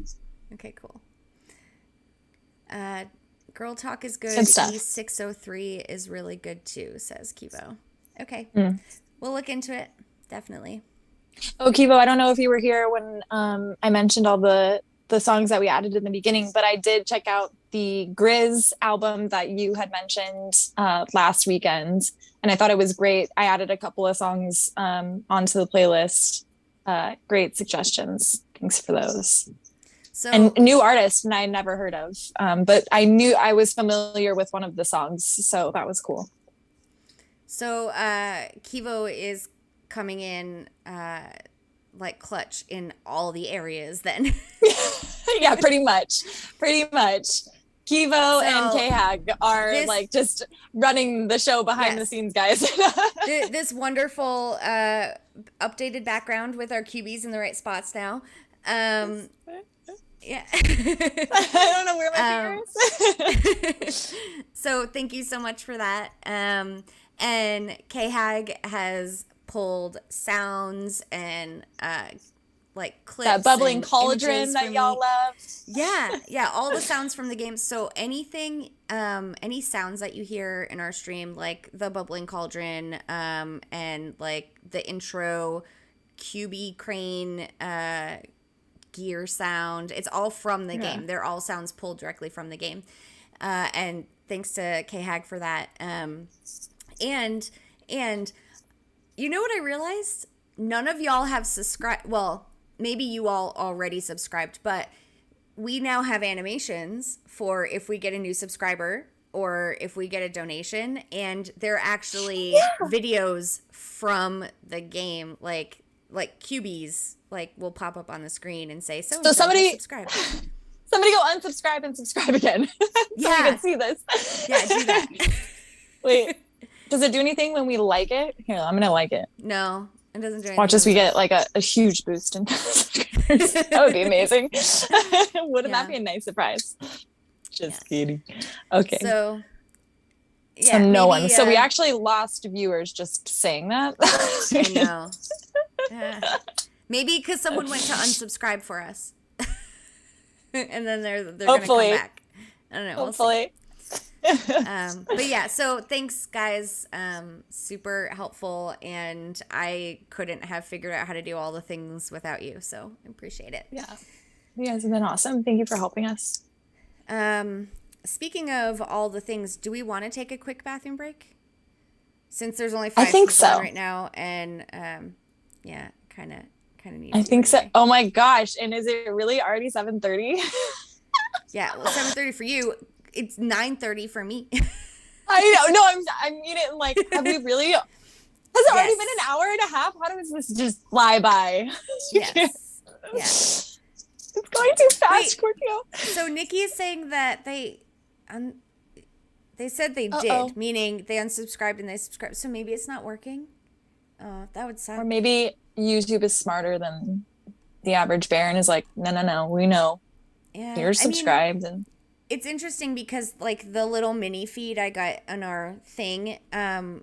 Okay, cool. Girl Talk is good. Good stuff. E603 is really good too, says Kivo. Okay. We'll look into it. Definitely. Oh, Kivo, I don't know if you were here when I mentioned all the songs that we added in the beginning, but I did check out the Grizz album that you had mentioned last weekend, and I thought it was great. I added a couple of songs onto the playlist. Great suggestions. Thanks for those. So and new artist, and I had never heard of. But I knew I was familiar with one of the songs, so that was cool. So Kivo is coming in like clutch in all the areas then. Yeah, pretty much. Pretty much. Kivo and So K-Hag are this like just running the show behind the yes. scenes, guys. This wonderful updated background with our QBs in the right spots now. Yeah. I don't know where my finger is. So thank you so much for that. And K-Hag has pulled sounds and like clips, That bubbling and cauldron that y'all love. Yeah, all the sounds from the game. So anything, any sounds that you hear in our stream, like the bubbling cauldron, and like the intro QB crane gear sound, it's all from the game. They're all sounds pulled directly from the game. And thanks to K-Hag for that. And you know what I realized? None of y'all have subscribed. Well, maybe you all already subscribed, but we now have animations for if we get a new subscriber or if we get a donation, and they're actually videos from the game, like QBs, like will pop up on the screen and say, so somebody subscribe. Somebody go unsubscribe and subscribe again. So we can see this. Yeah, do that. Wait, does it do anything when we like it? Here, I'm gonna like it. No, it doesn't do anything. Watch us, we get like a huge boost in subscribers. That would be amazing. Wouldn't that be a nice surprise? Just kidding. Okay. So yeah, no one. So we actually lost viewers just saying that. I know. Maybe because someone went to unsubscribe for us, and then they're gonna come back. I don't know. Hopefully. We'll see. But yeah, so thanks guys. Super helpful, and I couldn't have figured out how to do all the things without you, so I appreciate it. Yeah, you guys have been awesome. Thank you for helping us. Speaking of all the things, do we want to take a quick bathroom break? Since there's only 5 I think people on so right now, and yeah, kind of need. I think so. Oh my gosh! And is it really already 7:30? Yeah, well, 7:30 for you. It's 9:30 for me. I know. No, I mean it. Like, have we really? Has it already been an hour and a half? How does this just fly by? Yes. Yeah. It's going too fast, Korkio. So Nikki is saying that they said they did, meaning they unsubscribed and they subscribed. So maybe it's not working. Oh, that would suck. Or maybe YouTube is smarter than the average bear and is like, no, we know. Yeah, you're subscribed. And it's interesting because like the little mini feed I got on our thing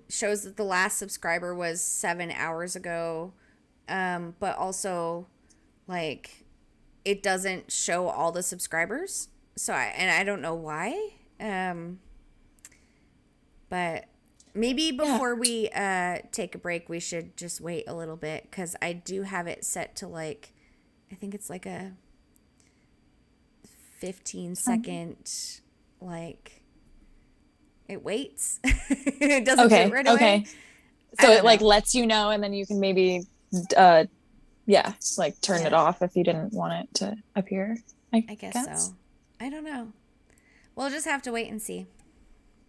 shows that the last subscriber was 7 hours ago, but also like it doesn't show all the subscribers. So I don't know why. But maybe before we take a break, we should just wait a little bit, because I do have it set to like, I think it's like a 15-second, like it waits. It doesn't do it right away. Okay. So it like lets you know, and then you can maybe like turn it off if you didn't want it to appear. I guess so. I don't know. We'll just have to wait and see.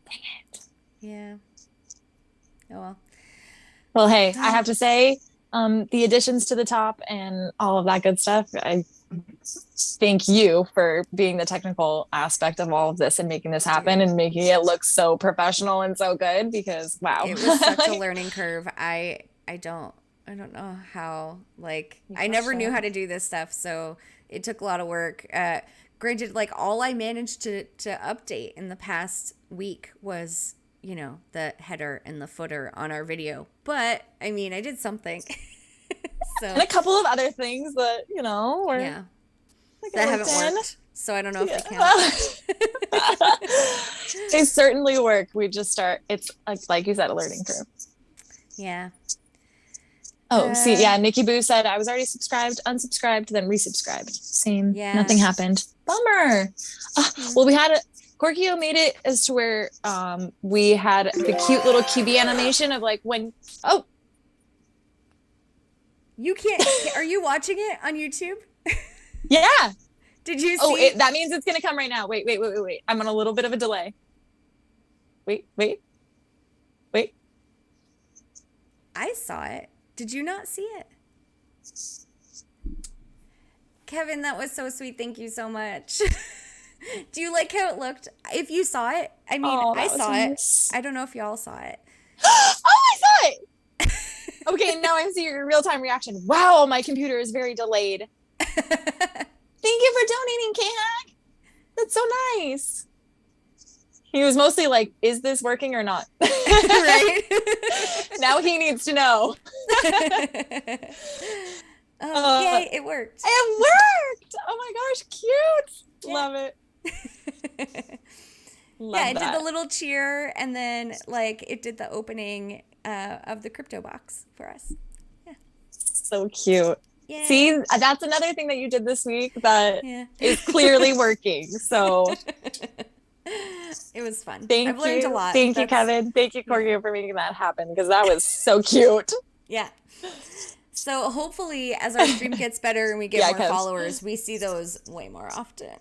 Dang it. Yeah. Oh well. Well, hey, I have to say, the additions to the top and all of that good stuff, I thank you for being the technical aspect of all of this and making this happen and making it look so professional and so good, because wow. It was such a learning curve. I don't know how, like, I never knew how to do this stuff, so it took a lot of work. Granted, like, all I managed to update in the past week was, you know, the header and the footer on our video. But, I mean, I did something. So, and a couple of other things that, you know, were that haven't worked. So I don't know if they count. They certainly work. We just start, it's like you said, a learning curve. Yeah. Oh, see, yeah, Nikki Boo said I was already subscribed, unsubscribed, then resubscribed. Same. Yeah. Nothing happened. Bummer. Well, we had Korkio made it as to where we had the cute little QB animation of like when you can't. Are you watching it on YouTube? Yeah. Did you see? That means it's going to come right now. Wait. I'm on a little bit of a delay. Wait. I saw it. Did you not see it? Kevin, that was so sweet. Thank you so much. Do you like how it looked? If you saw it, I mean, I saw it. I don't know if y'all saw it. Oh, I saw it. Okay, now I'm seeing your real-time reaction. Wow, my computer is very delayed. Thank you for donating, K-Hack. That's so nice. He was mostly like, is this working or not? Right? Now he needs to know. Yay, it worked. It worked. Oh my gosh, cute. Yeah. Love it. Yeah, it did the little cheer, and then like it did the opening of the crypto box for us. Yeah. So cute. Yeah. See, that's another thing that you did this week that is clearly working. So it was fun. I've learned a lot. Thank you, Kevin. Thank you, Korkio, for making that happen, because that was so cute. Yeah. So hopefully, as our stream gets better and we get more followers, we see those way more often.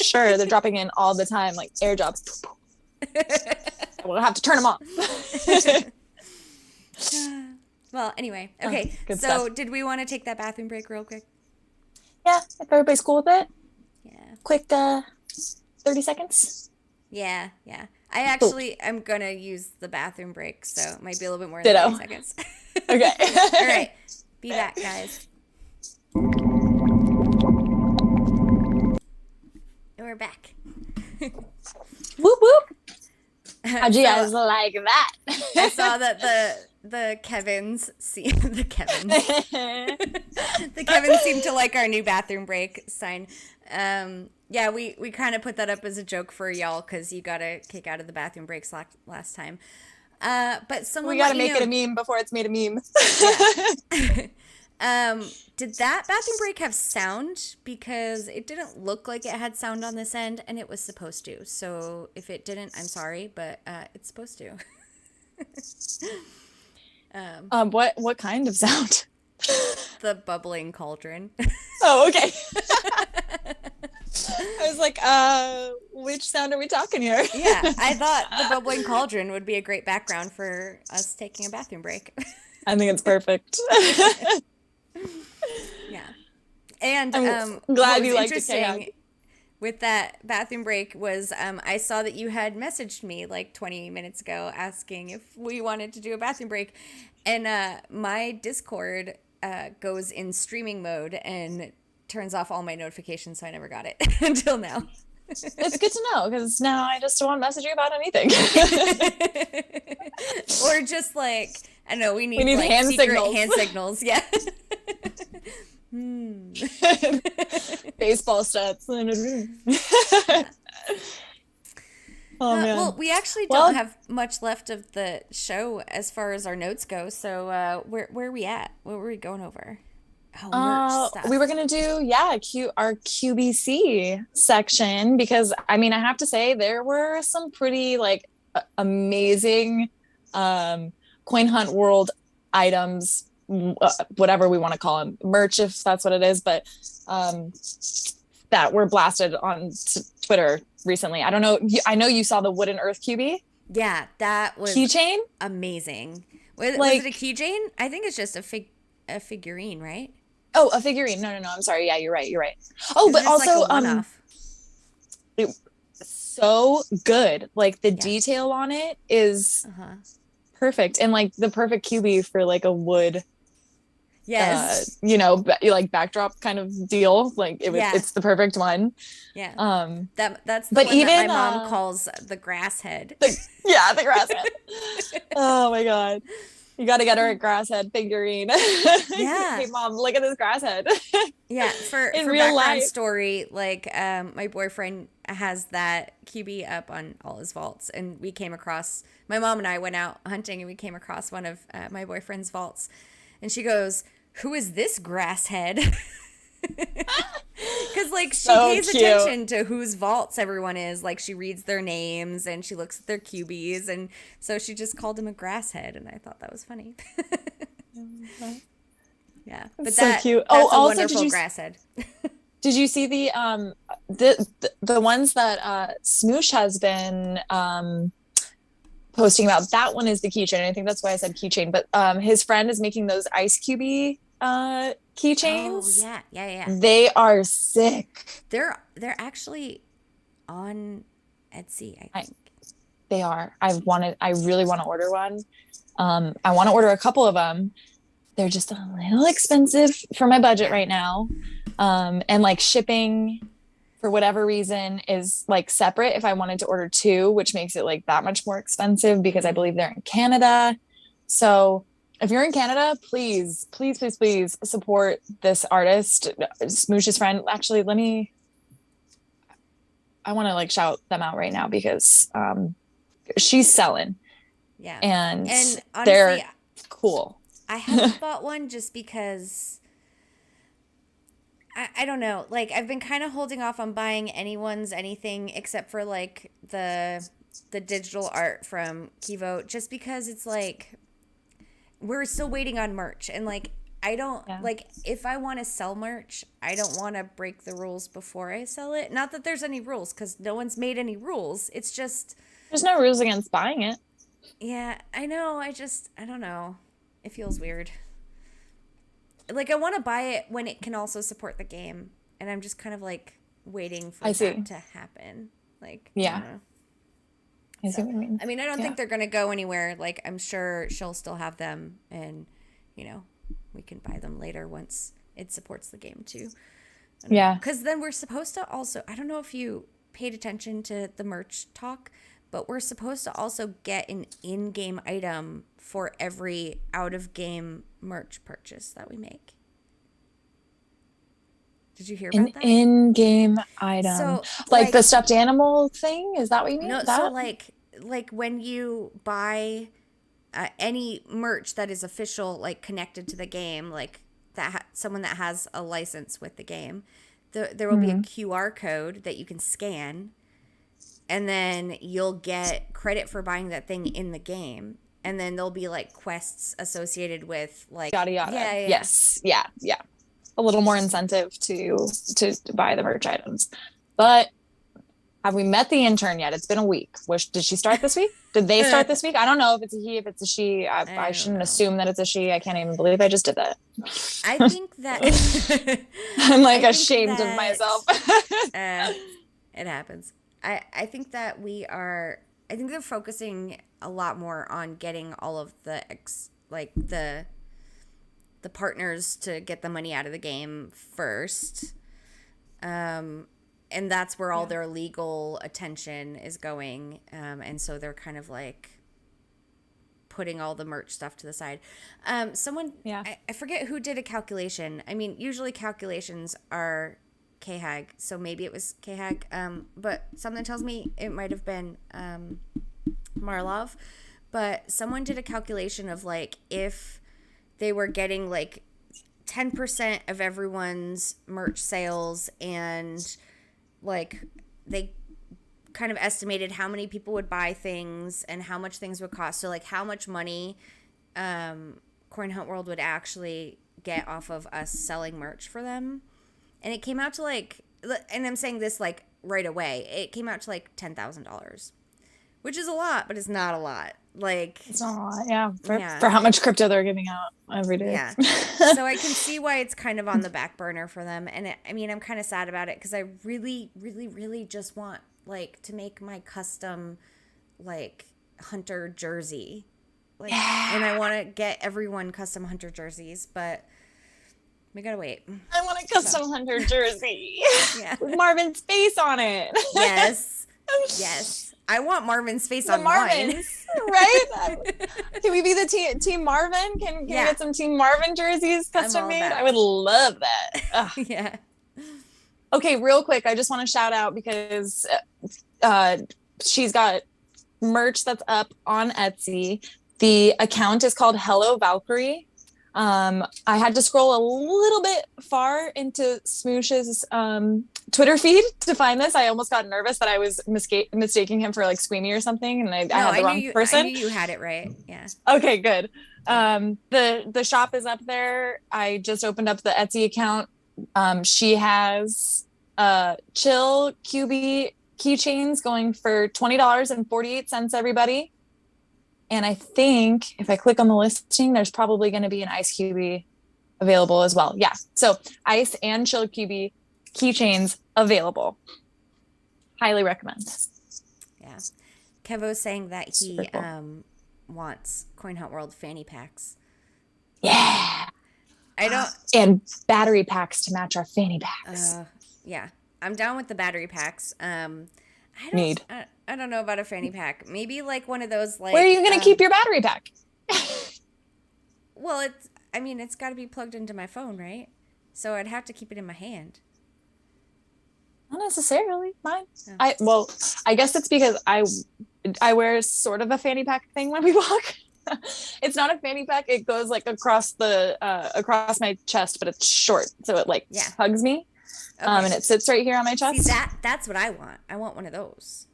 Sure, they're dropping in all the time, like airdrops. We'll have to turn them off. Well, anyway, okay. Good so stuff. did we want to take that bathroom break real quick? Yeah, if everybody's cool with it. Yeah. Quick 30 seconds. Yeah. I actually am going to use the bathroom break, so it might be a little bit more than 30 seconds. Okay. All right. Be back, guys. We're back. Whoop, whoop. How'd you guys like that? I saw that the Kevins the Kevins seem to like our new bathroom break sign. Yeah, we kind of put that up as a joke for y'all because you got a kick out of the bathroom breaks last time. But someone we got to make it a meme before it's made a meme. Yeah. Did that bathroom break have sound? Because it didn't look like it had sound on this end, and it was supposed to. So if it didn't, I'm sorry, but it's supposed to. What kind of sound? The bubbling cauldron. Oh, okay. I was like, which sound are we talking here? Yeah, I thought the bubbling cauldron would be a great background for us taking a bathroom break. I think it's perfect. Yeah. And I'm glad you liked it. With that bathroom break was I saw that you had messaged me like 20 minutes ago asking if we wanted to do a bathroom break. And my Discord goes in streaming mode and turns off all my notifications, so I never got it until now. It's good to know, because now I just don't want to message you about anything. Or just like, I know, we need like hand signals. Hand signals. Yeah. Baseball stats. Oh, man. Well, we actually don't have much left of the show as far as our notes go. So where are we at? What were we going over? Oh, merch stuff. We were going to do, our QBC section, because, I mean, I have to say there were some pretty, like, amazing Coin Hunt World items, whatever we want to call them, merch, if that's what it is, but that were blasted on Twitter recently. I don't know. I know you saw the Wooden Earth QB. Yeah, that was keychain. Amazing. Was it a keychain? I think it's just a figurine, right? Oh, a figurine. No. I'm sorry. Yeah, you're right. Oh, but also, like it so good. Like the detail on it is perfect, and like the perfect QB for like a wood. Yes. Like backdrop kind of deal. Like it's the perfect one. Yeah. That's the one that my mom calls the grass head. The grass head. Oh my God. You got to get her a grass head figurine. Yeah. Hey mom, look at this grass head. Yeah. For real background life story, like my boyfriend has that QB up on all his vaults, and we came across, my mom and I went out hunting and we came across one of my boyfriend's vaults, and she goes, "Who is this grass head?" Because like she pays attention to whose vaults everyone is. Like she reads their names and she looks at their QBs, and so she just called him a grass head, and I thought that was funny. Yeah, but so cute. That's a wonderful grass head. Did you see the ones that Smoosh has been posting about? That one is the keychain. I think that's why I said keychain. But his friend is making those ice cubey Oh keychains. yeah, yeah, yeah. They are sick. They're actually on Etsy, I I, think. they are. I really want to order one. I want to order a couple of them. They're just a little expensive for my budget Yeah. right now. And like shipping for whatever reason is like separate if I wanted to order two, which makes it like that much more expensive because I believe they're in Canada. So if you're in Canada, please, please, please, please support this artist, Smoosh's friend. Actually, I want to like shout them out right now because she's selling Yeah. and And honestly, they're cool. I haven't bought one just because I don't know. Like I've been kind of holding off on buying anyone's anything except for like the digital art from Kivo just because it's like we're still waiting on merch and like I don't Yeah. like if I want to sell merch, I don't want to break the rules before I sell it. Not that there's any rules cuz no one's made any rules. It's just There's no rules against buying it. yeah, I know. I don't know. It feels weird. Like I want to buy it when it can also support the game, and I'm just kind of like waiting for I see. that to happen. Like Yeah. I don't know. I see what you mean. I mean, I don't Yeah. think they're gonna go anywhere. Like I'm sure she'll still have them, and you know, we can buy them later once it supports the game too. Yeah. Because then we're supposed to also. I don't know if you paid attention to the merch talk, but we're supposed to also get an in-game item for every out-of-game merch purchase that we make. Did you hear An about that? in-game item. So, Like the stuffed animal thing? Is that what you mean? no, so That? like when you buy any merch that is official, like connected to the game, like that someone that has a license with the game, there will be a QR code that you can scan, and then you'll get credit for buying that thing in the game. And then there'll be like quests associated with like Yada yada. Yeah, yeah. Yes. Yeah. Yeah. A little more incentive to buy the merch items. But have we met the intern yet? It's been a week. Did she start this week? Did they start this week? I don't know if it's a he, if it's a she. I don't shouldn't know. assume that it's a she. I can't even believe I just did that. I think that I'm like I think ashamed of that, myself. it happens. I think that I think they're focusing a lot more on getting all of the partners to get the money out of the game first. And that's where all their legal attention is going. And so they're kind of like putting all the merch stuff to the side. Someone, I forget who did a calculation. I mean, usually calculations are KHAG, so maybe it was KHAG. But something tells me it might have been Marlov. But someone did a calculation of like if they were getting like 10% of everyone's merch sales and like they kind of estimated how many people would buy things and how much things would cost. So like how much money Coin Hunt World would actually get off of us selling merch for them. And it came out to like, and I'm saying this like right away, it came out to like $10,000, which is a lot, but it's not a lot. Like It's not a lot, yeah. For how much crypto they're giving out every day. Yeah. So I can see why it's kind of on the back burner for them. And I mean, I'm kind of sad about it because I really, really, really just want like to make my custom like hunter jersey. Like, and I want to get everyone custom hunter jerseys, but we gotta wait. I want a custom hunter jersey. Yeah. With Marvin's face on it. Yes. Yes. I want Marvin's face on Marvin's, mine. Right? Can we be the team Marvin? Can we get some Team Marvin jerseys custom made? I would love that. Yeah. Okay, real quick, I just want to shout out because she's got merch that's up on Etsy. The account is called Hello Valkyrie. I had to scroll a little bit far into Smoosh's Twitter feed to find this. I almost got nervous that I was mistaking him for like Squeamy or something, and I had the wrong person. I knew you had it right. Yeah. Okay, good. The shop is up there. I just opened up the Etsy account She has chill QB keychains going for $20.48, everybody. And I think if I click on the listing, there's probably going to be an Ice QB available as well. Yeah. So Ice and chill QB keychains available. Highly recommend. Yeah. Kevo's saying that he Cool. wants Coin Hunt World fanny packs. Yeah. I don't. And battery packs to match our fanny packs. Yeah, I'm down with the battery packs. Need. I don't know about a fanny pack. Maybe like one of those like. Where are you going to keep your battery pack? Well, it's. I mean, it's got to be plugged into my phone, right? So I'd have to keep it in my hand. Not necessarily. Mine. Oh. I guess it's because I wear sort of a fanny pack thing when we walk. It's not a fanny pack. It goes like across across my chest, but it's short, so it like hugs me. Okay. And it sits right here on my chest. See, that's what I want. I want one of those.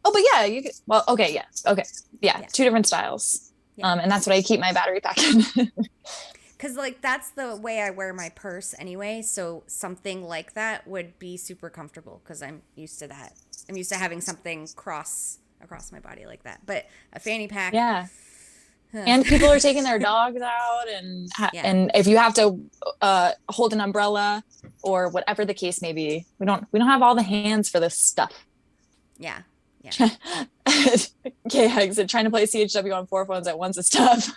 Oh, but yeah, you could. Well, okay, yeah, okay, yeah. Two different styles. Yeah. And that's what I keep my battery pack in. Because like that's the way I wear my purse anyway. So something like that would be super comfortable because I'm used to that. I'm used to having something across my body like that. But a fanny pack. Yeah. And people are taking their dogs out, and if you have to hold an umbrella or whatever the case may be, we don't have all the hands for this stuff. Yeah. Okay, exit. Trying to play CHW on 4 phones at once is tough.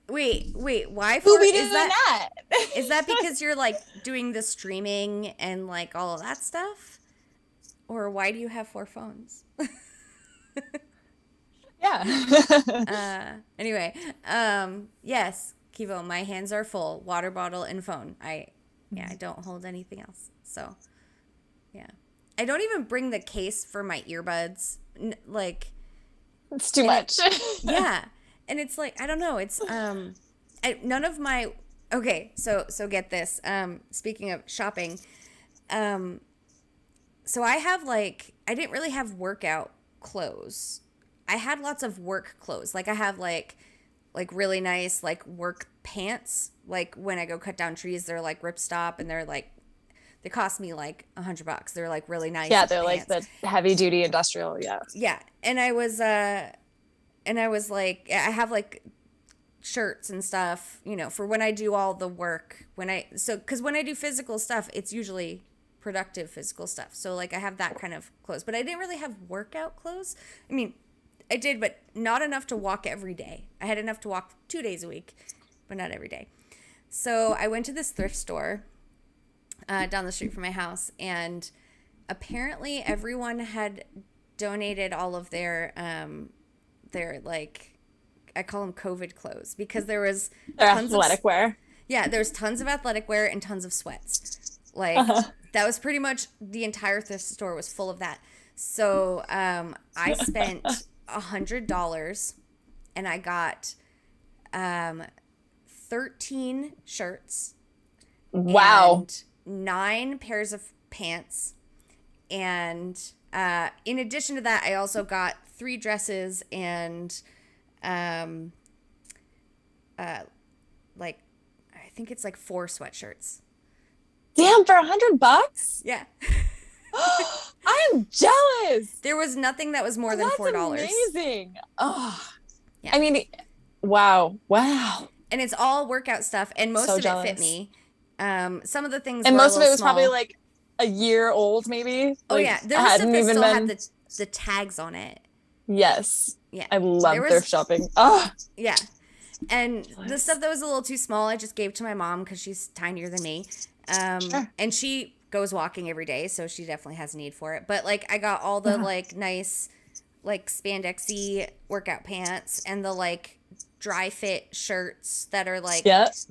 Wait, why? Who be doing that? Is that because you're like doing the streaming and like all of that stuff, or why do you have 4 phones? Yeah. Anyway, yes, Kivo, my hands are full. Water bottle and phone. I don't hold anything else. So, yeah. I don't even bring the case for my earbuds. Like, it's too much. Yeah. And it's like, I don't know. It's none of my okay, so get this. Speaking of shopping, so I have like I didn't really have workout clothes. I had lots of work clothes. Like I have like really nice like work pants. Like when I go cut down trees, they're like ripstop and they cost me like $100. They're like really nice. Yeah, they're pants. Like the heavy duty industrial. Yeah. Yeah, and I was like, I have like shirts and stuff, you know, for when I do all the work. Because when I do physical stuff, it's usually productive physical stuff. So like I have that kind of clothes, but I didn't really have workout clothes. I mean, I did, but not enough to walk every day. I had enough to walk 2 days a week, but not every day. So I went to this thrift store down the street from my house, and apparently everyone had donated all of their like, I call them COVID clothes, because there was tons athletic wear. Yeah, there's tons of athletic wear and tons of sweats. Like that was pretty much the entire thrift store was full of that. So I spent $100 and I got 13 shirts. Wow. And 9 pairs of pants. And in addition to that, I also got 3 dresses and like I think it's like 4 sweatshirts. Damn, for $100? Yeah. I am jealous. There was nothing that was more than $4. Amazing. Oh, yeah. I mean, wow. And it's all workout stuff, and most of it fit me. Some of the things, and were most of it was small. Probably like a year old, maybe. Oh like, yeah, there was stuff that still had the tags on it. Yes. Yeah. I love thrift shopping. Oh. Yeah. And the stuff that was a little too small, I just gave to my mom because she's tinier than me. Sure. And she goes walking every day, so she definitely has a need for it. But like I got all the like nice like spandexy workout pants and the like dry fit shirts that are like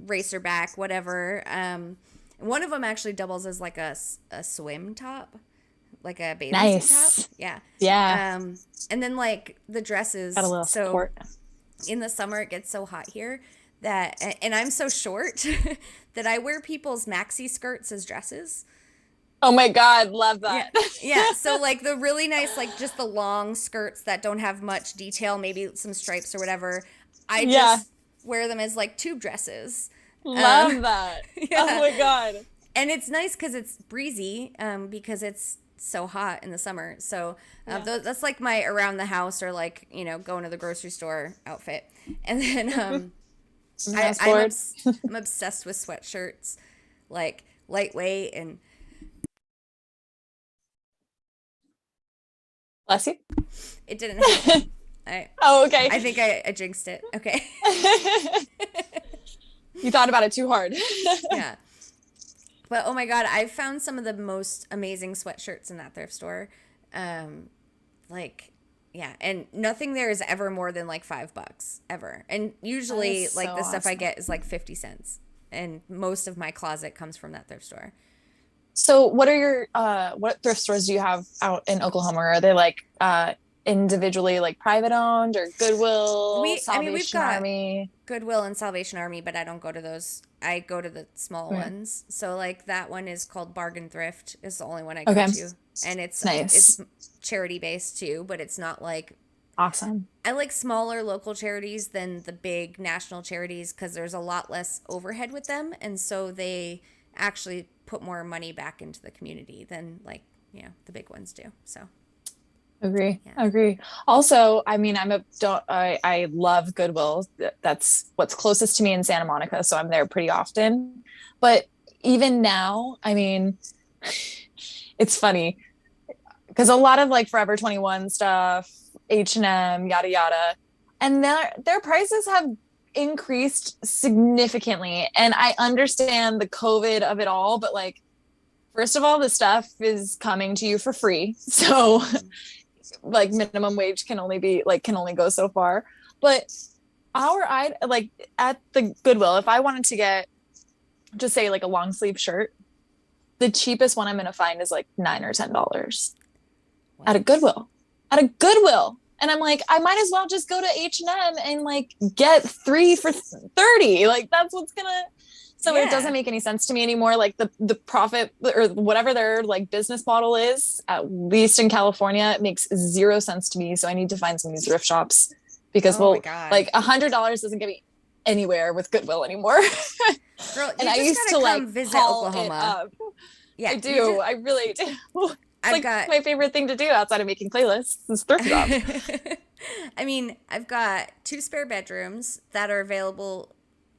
racer back, whatever. One of them actually doubles as like a swim top, like a bathing suit top. Yeah. Yeah. And then like the dresses. Got a little support. In the summer it gets so hot here that, and I'm so short that I wear people's maxi skirts as dresses. Oh my God, love that. Yeah. So like the really nice, like just the long skirts that don't have much detail, maybe some stripes or whatever. I just wear them as like tube dresses. Love that. Yeah. Oh my God. And it's nice because it's breezy, because it's so hot in the summer. So that's like my around the house or like, going to the grocery store outfit. And then I, Fast I'm forward. obs- I'm obsessed with sweatshirts, like lightweight, and Bless you. it didn't happen. I Oh, okay. I think I jinxed it. Okay. You thought about it too hard. Yeah. But oh my God, I've found some of the most amazing sweatshirts in that thrift store. Um, like, yeah, and nothing there is ever more than like $5 ever. And That usually, is so like the stuff I awesome. get is like 50 cents, and most of my closet comes from that thrift store. So what are your what thrift stores do you have out in Oklahoma? Are they like individually like private owned or Goodwill, We've Salvation got Army? Goodwill and Salvation Army, but I don't go to those. I go to the small Okay. ones. So like that one is called Bargain Thrift is the only one I go Okay. to, and it's Nice. charity based too, but it's not like Awesome. I like smaller local charities than the big national charities because there's a lot less overhead with them, and so they actually put more money back into the community than like the big ones do. So Agree. yeah, Agree. Also, I mean, I love Goodwill. That's what's closest to me in Santa Monica, so I'm there pretty often. But even now, I mean, it's funny because a lot of like Forever 21 stuff, H&M, yada yada, and their prices have increased significantly. And I understand the COVID of it all, but like first of all, the stuff is coming to you for free. So like minimum wage can only go so far. But I like at the Goodwill, if I wanted to get just say like a long sleeve shirt, the cheapest one I'm gonna find is like $9 or $10 at a what? Goodwill. At a Goodwill. And I'm like, I might as well just go to H&M and like get three for 30. Like that's what's gonna so it doesn't Yeah. make any sense to me anymore. Like the profit or whatever their like business model is, at least in California, it makes zero sense to me. So I need to find some of these thrift shops because Oh my well, God, like $100 doesn't get me anywhere with Goodwill anymore. girl, And you I just used gotta to like come visit haul it Oklahoma. up. Yeah, I you do. just. I really do. It's I've like got. my favorite thing to do outside of making playlists is thrift shops. I mean, I've got two spare bedrooms that are available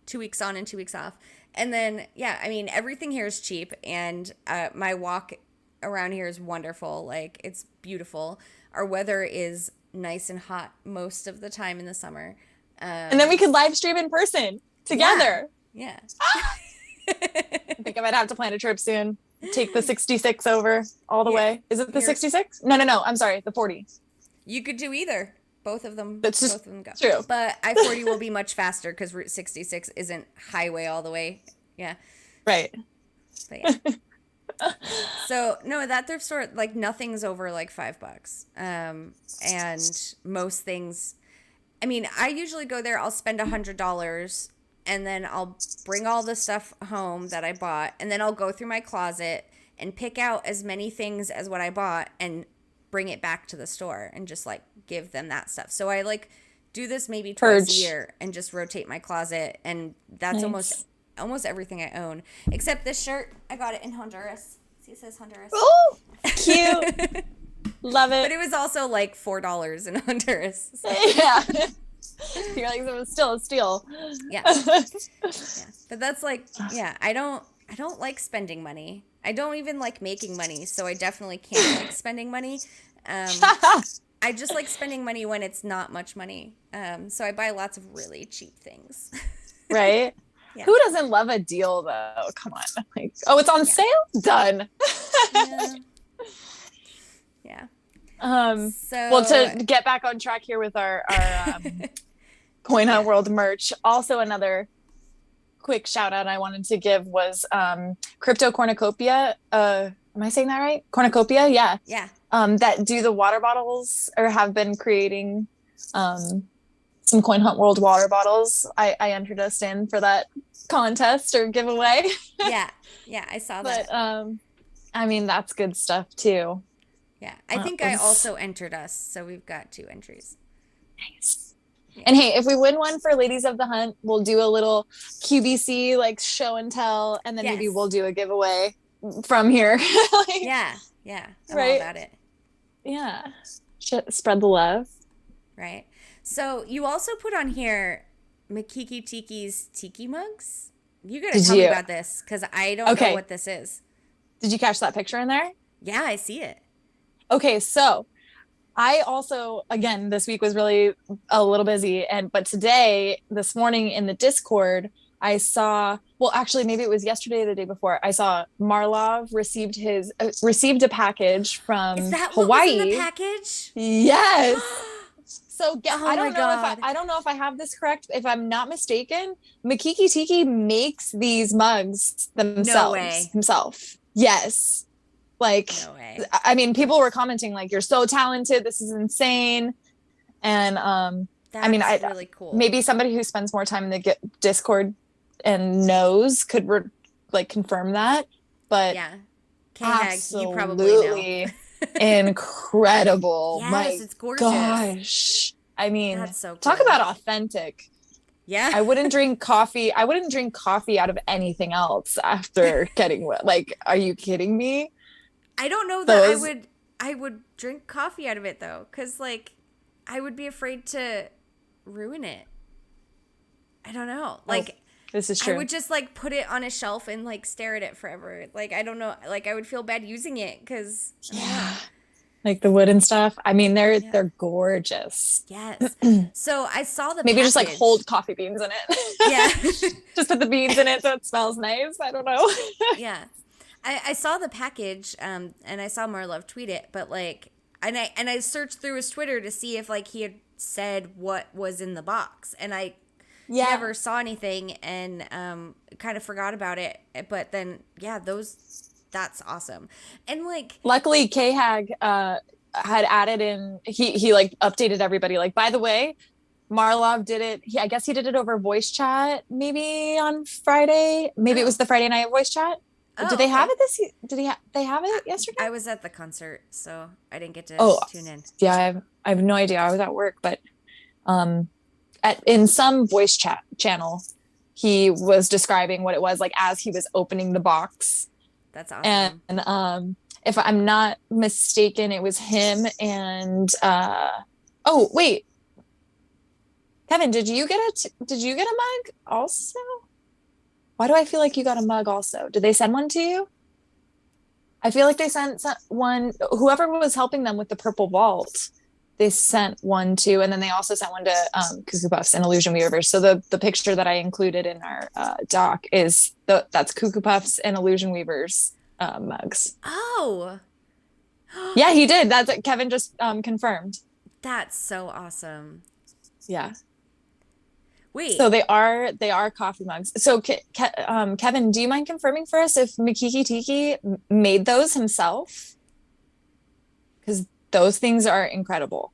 2 weeks on and 2 weeks off. And then, yeah, I mean, everything here is cheap, and my walk around here is wonderful. Like, it's beautiful. Our weather is nice and hot most of the time in the summer. And then we Um, could live stream in person yeah, together. yeah. I think I might have to plan a trip soon. Take the 66 over all the Yeah, way. Is it the you're 66? No, no, no. I'm sorry. The 40. you could do either. Both of them, That's just both of them go. true. But I-40 will be much faster because Route 66 isn't highway all the way. Yeah, Right. but yeah. So no, that thrift store, like nothing's over like $5. And most things, I mean, I usually go there. I'll spend $100, and then I'll bring all the stuff home that I bought, and then I'll go through my closet and pick out as many things as what I bought and bring it back to the store and just like give them that stuff. So I like do this maybe twice a Purge. year and just rotate my closet, and that's Nice. almost everything I own except this shirt. I got it in Honduras. See, it says Honduras. Oh, cute. Love But it. it was also like $4 in Honduras. So, Yeah. You're like, it was still a steal. yeah. Yeah. But that's like, yeah, I don't like spending money. I don't even like making money, so I definitely can't like spending money. I just like spending money when it's not much money. So I buy lots of really cheap things. Right? Yeah. Who doesn't love a deal though? Come on. Like, oh, it's on Yeah. sale? Done. Yeah. Yeah. Well, So to get back on track here with our Coin Hunt yeah. World merch, also another quick shout out I wanted to give was Crypto Cornucopia. Am I saying that right? Cornucopia, yeah. Yeah. That do the water bottles or have been creating some Coin Hunt World water bottles. I entered us in for that contest or giveaway. Yeah. Yeah, I saw that. But I mean that's good stuff too. Yeah. I think I also entered us, so we've got two entries. Nice. And hey, if we win one for Ladies of the Hunt, we'll do a little QVC like show and tell, and then maybe we'll do a giveaway from here. Like, yeah. I'm all right? about it. Yeah. Spread the love. Right. So you also put on here Makiki Tiki's tiki mugs. You gotta tell me about this because I don't know what this is. Did you catch that picture in there? Yeah, I see it. Okay, so I also, again, this week was really a little busy. But today, this morning in the Discord, I saw, well, actually, maybe it was yesterday or the day before, I saw Marlov received a package from Is that Hawaii. What was in the package? Yes. So I don't know if I have this correct. If I'm not mistaken, Makiki Tiki makes these mugs themselves. Himself. Yes. Like, no way. I mean, people were commenting like, "You're so talented. This is insane." And that's really cool. Maybe somebody who spends more time in the Discord and knows could confirm that. But yeah, absolutely, you probably know. Incredible. Yes, it's gorgeous. Gosh, I mean, that's so cool. Talk about authentic. Yeah, I wouldn't drink coffee. I wouldn't drink coffee out of anything else after getting wet. Like, are you kidding me? I don't know that I would drink coffee out of it though, because like I would be afraid to ruin it. I don't know. Like, this is true. I would just like put it on a shelf and like stare at it forever. Like, I don't know. Like, I would feel bad using it because like the wood and stuff. I mean, they're gorgeous. Yes. So I saw the maybe package. Just like hold coffee beans in it. Yeah. Just put the beans in it so it smells nice. I don't know. Yeah. I saw the package, and I saw Marlov tweet it, but like, and I searched through his Twitter to see if like he had said what was in the box, and I never saw anything, and kind of forgot about it. But then, that's awesome, and like, luckily K-Hag had added in. He like updated everybody. Like, by the way, Marlov did it. I guess he did it over voice chat, maybe on Friday. Maybe it was the Friday night voice chat. Did they have it they have it yesterday? I was at the concert, so I didn't get to tune in. Yeah, I have no idea. I was at work, but in some voice chat channel, he was describing what it was like as he was opening the box. That's awesome. And if I'm not mistaken, it was him and oh wait, Kevin, did you get a mug also? Why do I feel like you got a mug also? Did they send one to you? I feel like they sent one. Whoever was helping them with the Purple Vault, they sent one to, and then they also sent one to Cuckoo Puffs and Illusion Weavers. So the picture that I included in our doc is that's Cuckoo Puffs and Illusion Weavers mugs. Oh, yeah, he did. That's what Kevin just confirmed. That's so awesome. Yeah. Wait. So they are coffee mugs. So Kevin, do you mind confirming for us if Makiki Tiki made those himself? Because those things are incredible.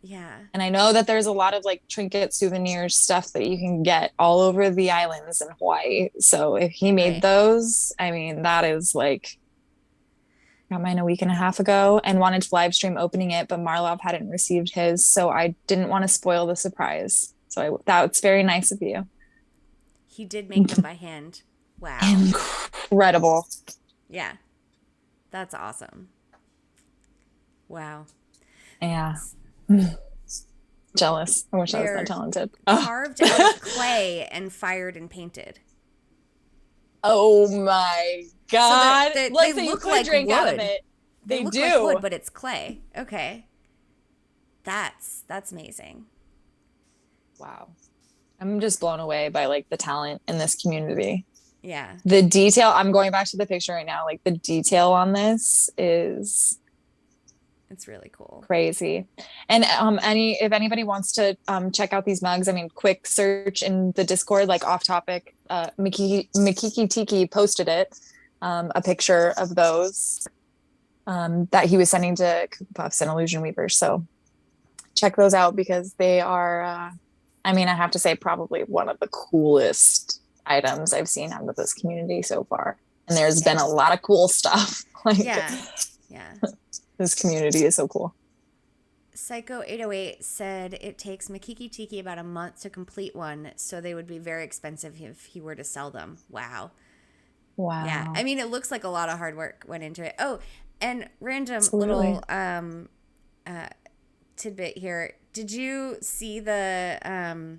Yeah. And I know that there's a lot of like trinket souvenirs stuff that you can get all over the islands in Hawaii. So if he made those, I mean, that is like, got mine a week and a half ago and wanted to live stream opening it, but Marlov hadn't received his. So I didn't want to spoil the surprise. So that's very nice of you. He did make them by hand. Wow. Incredible. Yeah. That's awesome. Wow. Yeah. Jealous. I wish I was that talented. Carved out of clay and fired and painted. Oh my God. So they look you could like drink wood. Out of it. They look do. like wood, but it's clay. Okay. That's amazing. Wow. I'm just blown away by like the talent in this community. Yeah. The detail, I'm going back to the picture right now. Like the detail on this is it's really cool. Crazy. And if anybody wants to check out these mugs, I mean, quick search in the Discord, like off topic, Makiki Tiki posted it, a picture of those that he was sending to Cuckoo Puffs and Illusion Weavers. So check those out because they are I mean, I have to say probably one of the coolest items I've seen out of this community so far. And there's been a lot of cool stuff. Like, yeah. This community is so cool. Psycho 808 said it takes Makiki Tiki about a month to complete one, so they would be very expensive if he were to sell them. Wow. Wow. Yeah. I mean, it looks like a lot of hard work went into it. Oh, and random Absolutely. little tidbit here. Did you see the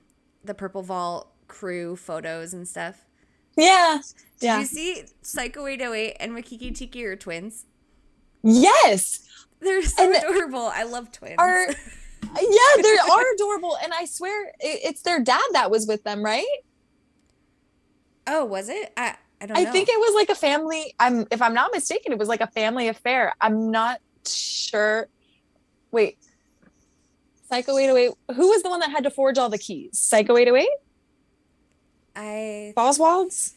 Purple Vault crew photos and stuff? Yeah. Did you see Psycho 808 and Makiki Tiki are twins? Yes. They're so adorable. I love twins. Yeah, they are adorable. And I swear it's their dad that was with them, right? Oh, was it? I don't know. I think it was like a family. If I'm not mistaken, it was like a family affair. I'm not sure. Wait. Psycho 808. Who was the one that had to forge all the keys? Psycho 808? Boswald's?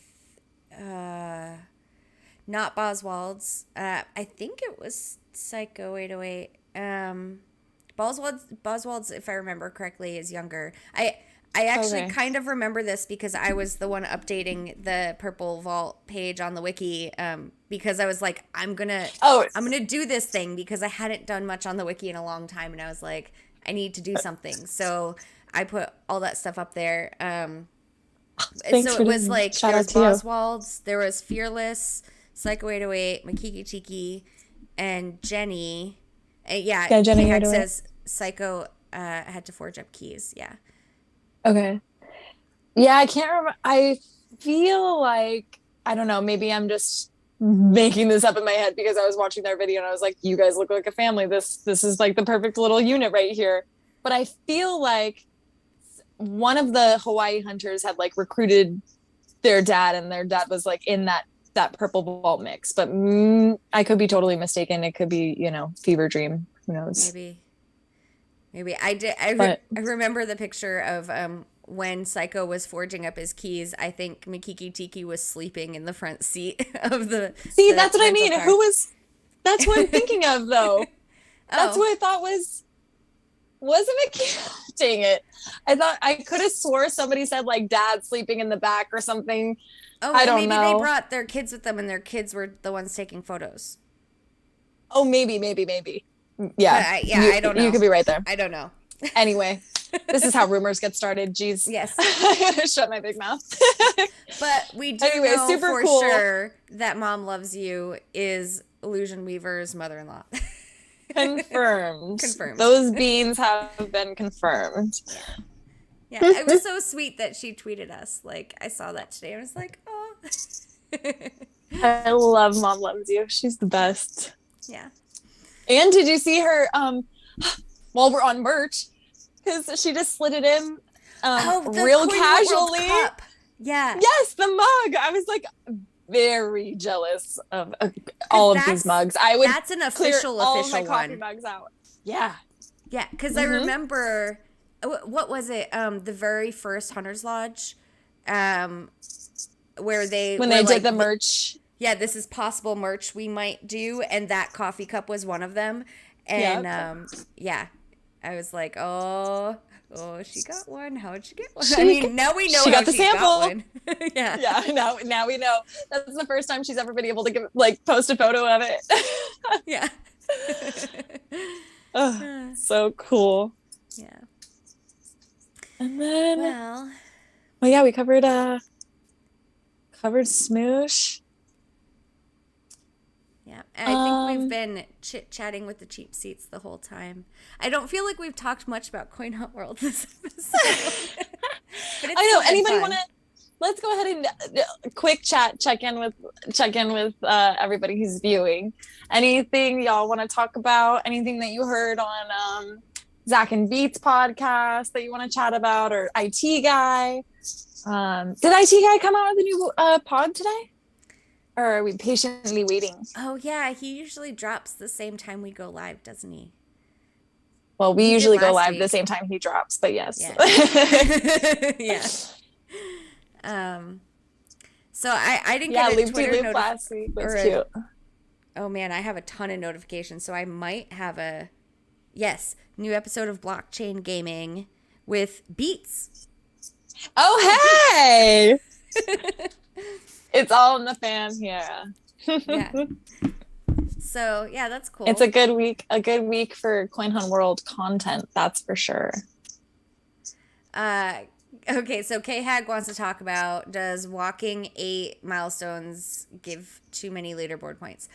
Not Boswald's. I think it was Psycho 808. Boswald's, if I remember correctly, is younger. I actually kind of remember this because I was the one updating the Purple Vault page on the wiki, because I was like, I'm gonna do this thing because I hadn't done much on the wiki in a long time, and I was like, I need to do something. So I put all that stuff up there. So it was like, there was Boswald's, there was Fearless, Psycho 808, Makiki Tiki, and Jenny. Jenny says Psycho had to forge up keys. Yeah. Okay. Yeah, I can't remember. I feel like, I don't know, maybe I'm just making this up in my head because I was watching their video and I was like, you guys look like a family. This is like the perfect little unit right here. But I feel like one of the Hawaii hunters had like recruited their dad, and their dad was like in that Purple Vault mix. But I could be totally mistaken. It could be, fever dream. Who knows? Maybe I did. I remember the picture of when Psycho was forging up his keys. I think Makiki Tiki was sleeping in the front seat of the. See, that's what I mean. Car. That's what I'm thinking of, though. That's what I thought wasn't it? Dang it! I thought I could have swore somebody said like dad sleeping in the back or something. Oh, I don't know. Maybe they brought their kids with them, and their kids were the ones taking photos. Oh, maybe. Yeah, I don't know. You could be right there. I don't know. Anyway, this is how rumors get started. Jeez. Yes. Shut my big mouth. But we do know for sure that Mom Loves You is Illusion Weaver's mother-in-law. Confirmed. Those beans have been confirmed. Yeah, it was so sweet that she tweeted us. Like, I saw that today. I was like, oh. I love Mom Loves You. She's the best. Yeah. And did you see her, while we're on merch, because she just slid it in real casually. Yeah. Yes, the mug. I was like very jealous of all of these mugs. That's an official all my coffee mugs out. Yeah. Yeah, because I remember, what was it? The very first Hunter's Lodge, where they did the merch. Yeah, this is possible merch we might do, and that coffee cup was one of them. And I was like, oh, she got one. How'd she get one? Now we know she got the sample. Got one. Yeah, now we know. That's the first time she's ever been able to post a photo of it. Yeah. Oh, so cool. Yeah. And then, we covered Smoosh. Yeah, and I think we've been chit-chatting with the cheap seats the whole time. I don't feel like we've talked much about Coin Hunt World this episode. But it's I know. Anybody want to? Let's go ahead and quick check in with everybody who's viewing. Anything y'all want to talk about? Anything that you heard on Zach and Beats podcast that you want to chat about, or IT Guy? Did IT Guy come out with a new pod today? Or are we patiently waiting? Oh, yeah. He usually drops the same time we go live, doesn't he? Well, we usually go live the same time he drops, but yes. Yeah. So I didn't get a Twitter notification last week. That's cute. Oh, man. I have a ton of notifications, so I might have new episode of Blockchain Gaming with Beats. Oh, hey! It's all in the fan here. Yeah. So yeah, that's It's cool. a good week for Coin Hunt World content, that's for sure. Uh, okay, so K Hag wants to talk about, does walking 8 milestones give too many leaderboard points?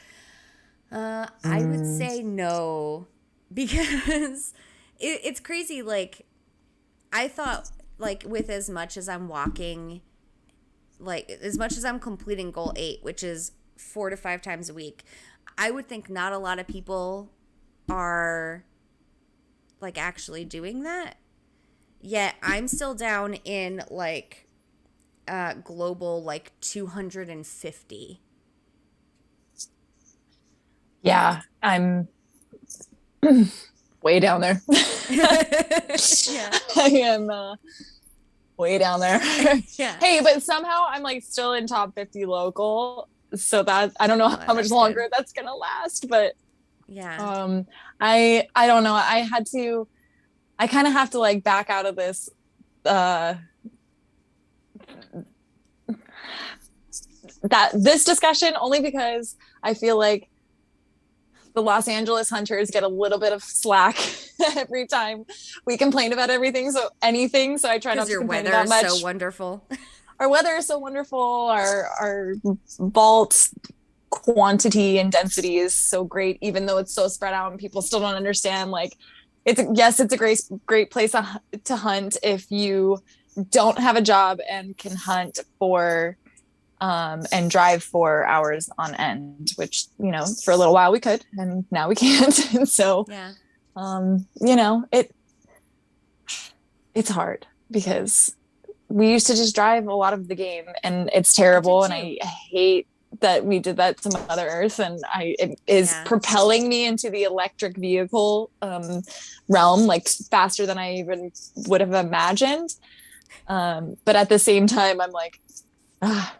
I would Mm, say no, because it's crazy. Like, I thought, like, with as much as I'm walking, like, as much as I'm completing goal 8, which is 4 to 5 times a week, I would think not a lot of people are, like, actually doing that. Yet I'm still down in, like, global, like, 250. yeah, I'm way down there. Yeah. I am way down there. Yeah. Hey, but somehow I'm like still in top 50 local. So that I don't know Oh, how much that's good. longer that's gonna last, but Yeah. um I don't know. I kind of have to like back out of this uh this discussion only because I feel like the Los Angeles Hunters get a little bit of slack every time we complain about everything. So anything. So I try Because not to your complain weather that is so much. wonderful. Our weather is so wonderful. Our vault quantity and density is so great, even though it's so spread out and people still don't understand. Like, it's a great place to hunt if you don't have a job and can hunt for and drive for hours on end, which, you know, for a little while we could, and now we can't. And so, Yeah. you know, it's hard because we used to just drive a lot of the game and it's I did terrible. And too. I hate that we did that to Mother Earth. And it is Yeah. propelling me into the electric vehicle realm, like faster than I even would have imagined. But at the same time, I'm like, ah,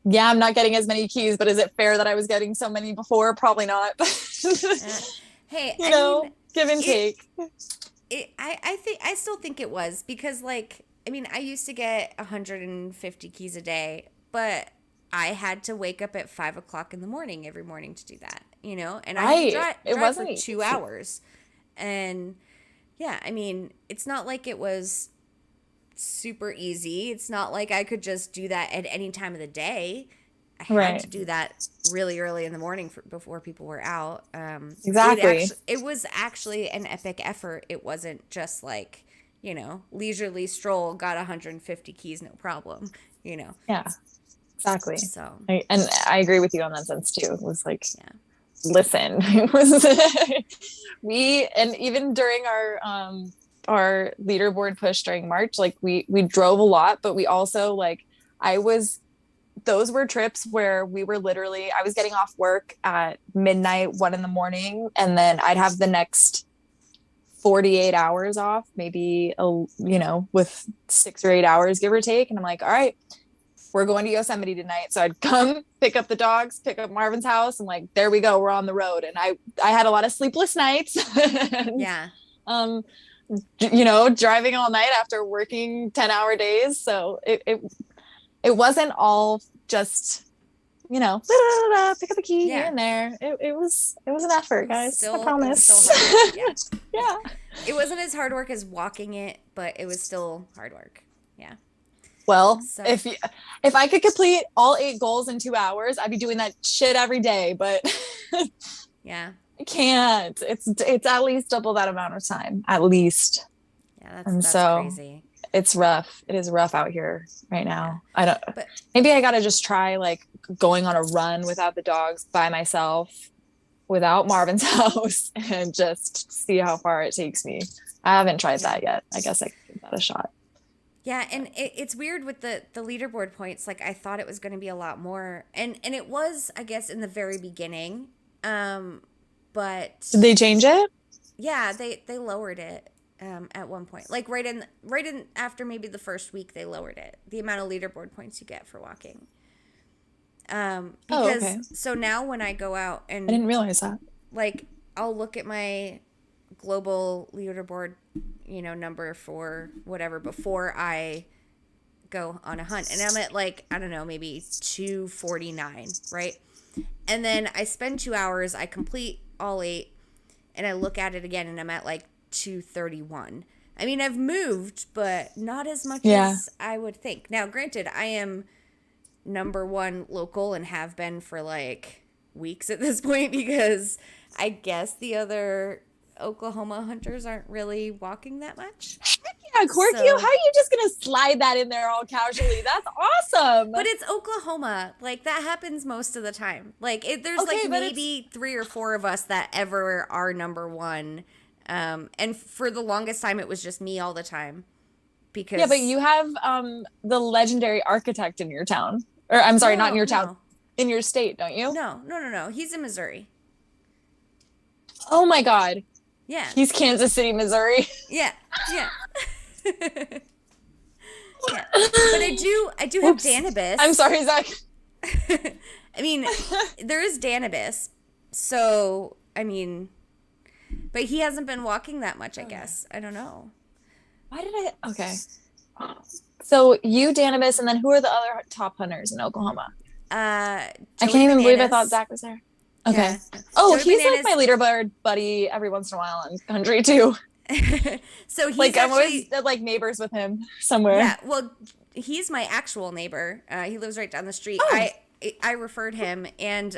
yeah, I'm not getting as many keys, but is it fair that I was getting so many before? Probably not. Uh, hey, You I mean, know, give and it, take. I think, I still think it was because, like, I mean, I used to get 150 keys a day, but I had to wake up at 5 o'clock in the morning every morning to do that, and I had to Right. It drive for wasn't two easy. hours. And yeah, I mean, it's not like it was super easy. It's not like I could just do that at any time of the day. I had Right. to do that really early in the morning before people were out. Exactly. It was actually an epic effort. It wasn't just like, leisurely stroll, got 150 keys, no problem, you know. Yeah, exactly. So, And I agree with you on that sense too. It was like, yeah. listen, it was and even during our leaderboard push during March, like we drove a lot, but we also like I was those were trips where we were literally I was getting off work at midnight, 1 in the morning, and then I'd have the next 48 hours off, maybe with 6 or 8 hours, give or take. And I'm like, all right, we're going to Yosemite tonight. So I'd come pick up the dogs, pick up Marvin's house, and like, there we go, we're on the road. And I had a lot of sleepless nights. And Yeah. um, driving all night after working 10-hour days. So it wasn't all just, pick up a key here Yeah. and there. It was an effort, guys. I It was still promise. hard work. Yeah. Yeah. It wasn't as hard work as walking it, but it was still hard work. Yeah. Well, So, if I could complete all 8 goals in 2 hours, I'd be doing that shit every day. But yeah. I can't. It's at least double that amount of time, at least. Yeah, And that's so crazy. it's rough. It is rough out here right Yeah. now. I don't. But Maybe I gotta just try like going on a run without the dogs by myself, without Marvin's house, and just see how far it takes me. I haven't tried yeah. that yet. I guess I could give that a shot. Yeah, and it's weird with the leaderboard points. Like, I thought it was going to be a lot more, and it was, I guess, in the very beginning. But Did they change it? yeah, they lowered it at one point. Like, right in after maybe the first week, they lowered it. The amount of leaderboard points you get for walking. Oh, okay. Because so now when I go out I and, didn't realize that. like, I'll look at my global leaderboard, number for whatever before I go on a hunt, and I'm at, like, I don't know, maybe 249, right? And then I spend 2 hours, I complete all 8, and I look at it again, and I'm at like 231. I mean, I've moved, but not as much as I would think. Now, granted, I am number 1 local and have been for like weeks at this point, because I guess the other Oklahoma hunters aren't really walking that much. Yeah, Korkio, So- how are you just gonna slide that in there all casually? That's awesome. But it's Oklahoma. Like, that happens most of the time. Like, there's Okay, like but maybe 3 or 4 of us that ever are number 1. And for the longest time, it was just me all the time. Because yeah, but you have the legendary architect in your town. Or I'm sorry, not in your town. In your state, don't you? No. He's in Missouri. Oh my God. Yeah. He's Kansas City, Missouri. Yeah. Yeah. Yeah. But I do have Danibus. I'm sorry, Zach. I mean, there is Danibus. So, I mean, but he hasn't been walking that much, I guess. I don't know. Why did I? Okay. So you, Danibus, and then who are the other top hunters in Oklahoma? I can't even believe I thought Zach was there. Okay. Yeah. Oh, Joey he's like my leaderboard buddy every once in a while in country too. So he's like actually, I'm always like neighbors with him somewhere. Yeah, well, he's my actual neighbor. He lives right down the street. Oh. I referred him, and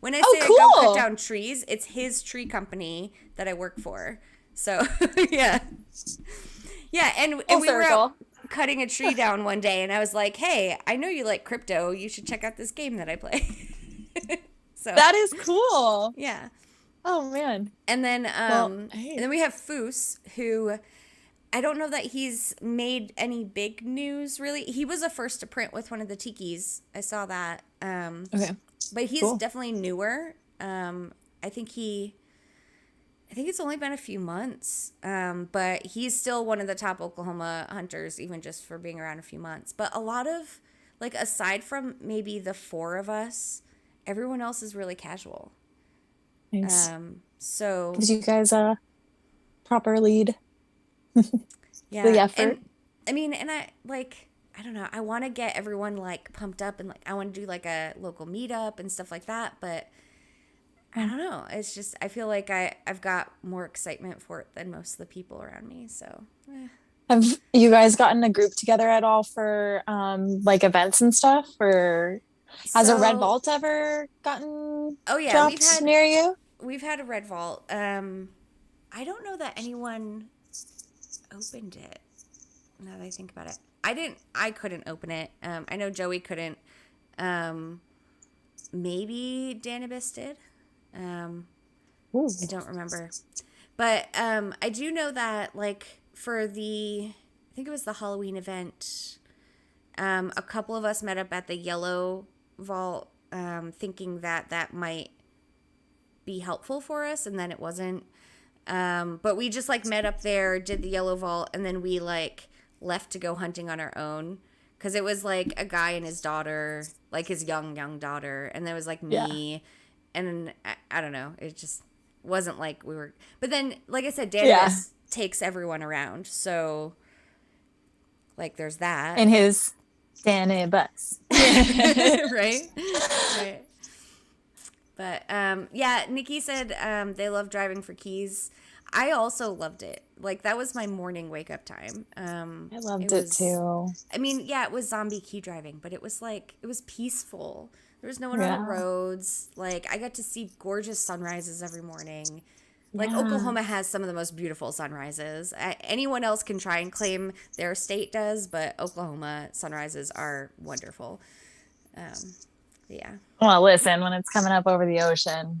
when I say cool. I go cut down trees, it's his tree company that I work for. So yeah, and we were out cutting a tree down one day, and I was like, "Hey, I know you like crypto. You should check out this game that I play." So that is cool. Yeah. Oh man. And then hey. and then we have Foos, who I don't know that he's made any big news really. He was the first to print with one of the tikis. I saw that. Okay. But he's definitely newer. I think it's only been a few months. But he's still one of the top Oklahoma hunters, even just for being around a few months. But a lot of, like, aside from maybe the 4 of us, everyone else is really casual. Nice. So gives you guys a proper lead. Yeah. The effort. And, I mean, and I don't know. I want to get everyone like pumped up, and like I want to do like a local meetup and stuff like that. But I don't know. It's just I feel like I've got more excitement for it than most of the people around me. So. Have you guys gotten a group together at all for like events and stuff? Or has a red vault ever gotten dropped near you? We've had a red vault. I don't know that anyone opened it. Now that I think about it, I couldn't open it. I know Joey couldn't. Maybe Danibus did. I don't remember. But I do know that, like, for I think it was the Halloween event, a couple of us met up at the yellow vault, thinking that might be helpful for us, and then it wasn't. But we just like met up there, did the yellow vault, and then we like left to go hunting on our own, because it was like a guy and his daughter, like his young daughter, and there was like me, and I don't know, it just wasn't like we were. But then, like I said, Danibus takes everyone around, so like there's that in his Danibus. right. But yeah, Nikki said they love driving for keys. I also loved it. Like, that was my morning wake up time. I loved it too. I mean, yeah, it was zombie key driving, but it was like, it was peaceful. There was no one on the roads. Like, I got to see gorgeous sunrises every morning. Like, Oklahoma has some of the most beautiful sunrises. Anyone else can try and claim their state does, but Oklahoma sunrises are wonderful. Yeah. Well, listen, when it's coming up over the ocean,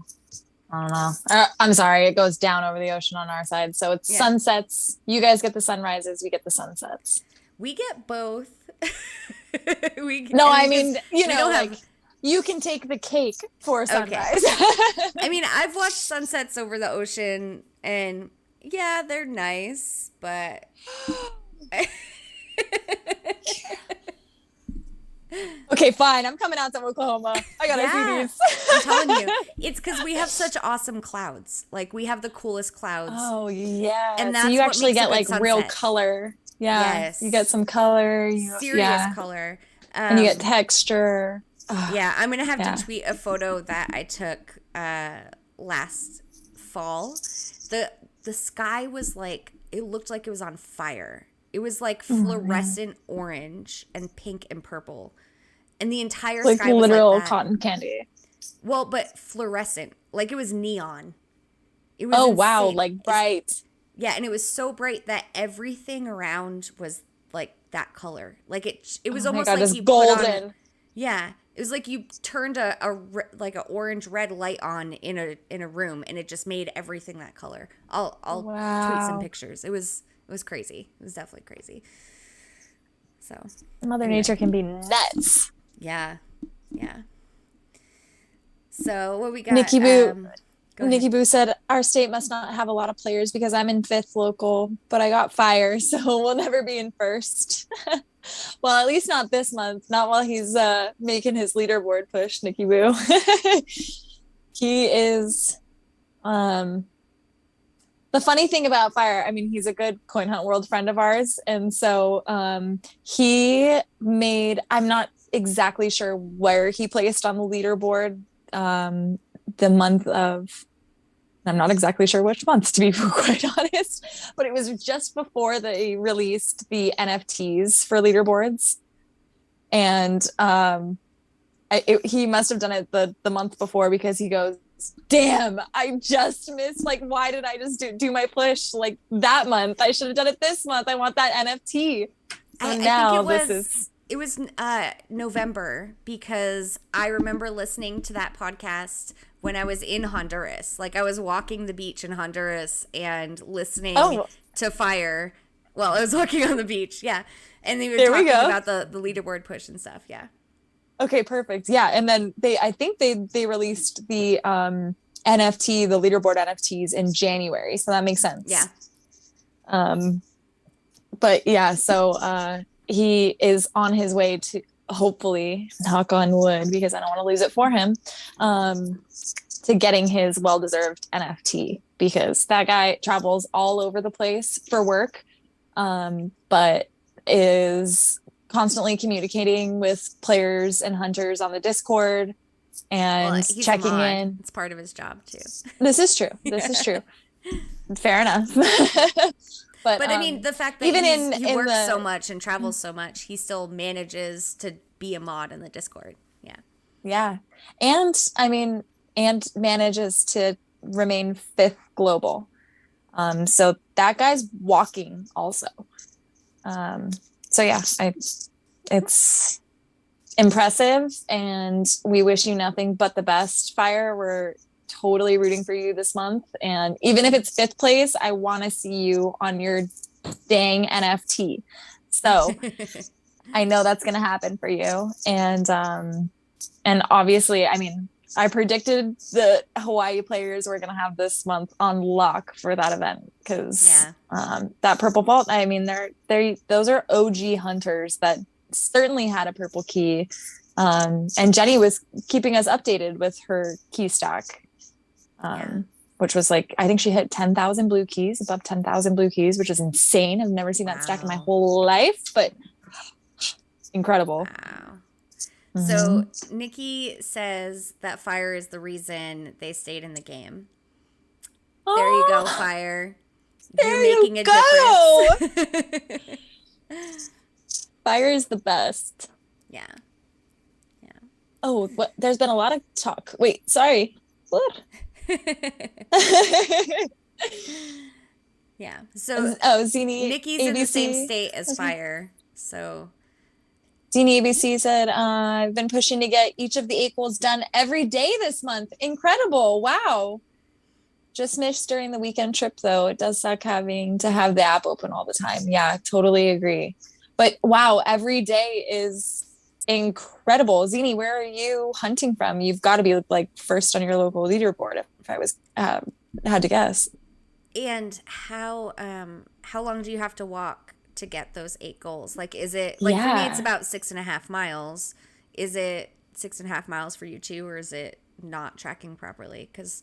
I don't know. I'm sorry, it goes down over the ocean on our side. So it's sunsets. You guys get the sunrises, we get the sunsets. We get both. I mean, you know, like, you can take the cake for sunrise. Okay. I mean, I've watched sunsets over the ocean, and yeah, they're nice, but okay, fine. I'm coming out to Oklahoma. I gotta see these. I'm telling you, it's because we have such awesome clouds. Like, we have the coolest clouds. Oh yeah, and that's so you what actually makes get like sunset. real color. Yeah, Yes, you get some color. Serious color, and you get texture. Yeah, I'm gonna have Yeah. to tweet a photo that I took last fall. The sky was like, it looked like it was on fire. It was like Oh, man. fluorescent orange and pink and purple, and the entire Like sky was like literal that. cotton candy. Well, but fluorescent, like it was neon. It was Oh, wow. insane. Like bright. Yeah, and it was so bright that everything around was like that color. Like it was Oh my almost God, like just you put on. golden. Yeah, it was like you turned like a orange red light on in a room, and it just made everything that color. I'll tweet some Wow. pictures. It was crazy. It was definitely crazy. So Mother anyway, Nature can be nuts. yeah, yeah. So what we got? Nikki Boo. Go ahead. Nikki Boo said, our state must not have a lot of players because I'm in 5th local, but I got fire, so we'll never be in 1st. Well, at least not this month. Not while he's making his leaderboard push, Nikki Boo. He is the funny thing about fire, I mean, he's a good Coin Hunt World friend of ours. And so he made, I'm not exactly sure where he placed on the leaderboard the month of, I'm not exactly sure which month, to be quite honest, but it was just before they released the NFTs for leaderboards. And he must have done it the month before, because he goes, damn, I just missed, like, why did I just do my push like that month? I should have done it this month. I want that NFT. So I now think it was November, because I remember listening to that podcast when I was in Honduras. Like, I was walking the beach in Honduras and listening to Fire while I was walking on the beach. Yeah. And they were talking about the leaderboard push and stuff. Yeah. Okay, perfect. Yeah. And then I think they released the NFT, the leaderboard NFTs in January. So that makes sense. Yeah. But yeah, so he is on his way to, hopefully, knock on wood, because I don't want to lose it for him, to getting his well-deserved NFT, because that guy travels all over the place for work, but is constantly communicating with players and hunters on the Discord and checking in. It's part of his job too. This is true. This is true. Fair enough. But I mean, the fact that even he works so much and travels so much, he still manages to be a mod in the Discord. Yeah. Yeah. And I mean, and manages to remain 5th global. So that guy's walking also. So yeah, it's impressive, and we wish you nothing but the best, Fire. We're totally rooting for you this month, and even if it's 5th place, I want to see you on your dang NFT. So I know that's going to happen for you, and obviously, I mean, I predicted the Hawaii players were going to have this month on lock for that event, because that purple vault, I mean, those are OG hunters that certainly had a purple key. And Jenny was keeping us updated with her key stack, which was like, I think she hit 10,000 blue keys, above 10,000 blue keys, which is insane. I've never seen that stack in my whole life, but incredible. Wow. So Nikki says that Fire is the reason they stayed in the game. There you go, Fire. You're making a difference. Fire is the best. Yeah. Oh, what? There's been a lot of talk. Wait, sorry. What? Yeah. So Zini Nikki's ABC. in the same state as Fire. So Zini ABC said, I've been pushing to get each of the 8 goals done every day this month. Incredible. Wow. Just missed during the weekend trip, though. It does suck having to have the app open all the time. Yeah, totally agree. But wow, every day is incredible. Zini, where are you hunting from? You've got to be like first on your local leaderboard, if I was had to guess. And how long do you have to walk to get those 8 goals? Like, is it like, for me it's about 6.5 miles. Is it 6.5 miles for you too, or is it not tracking properly? Because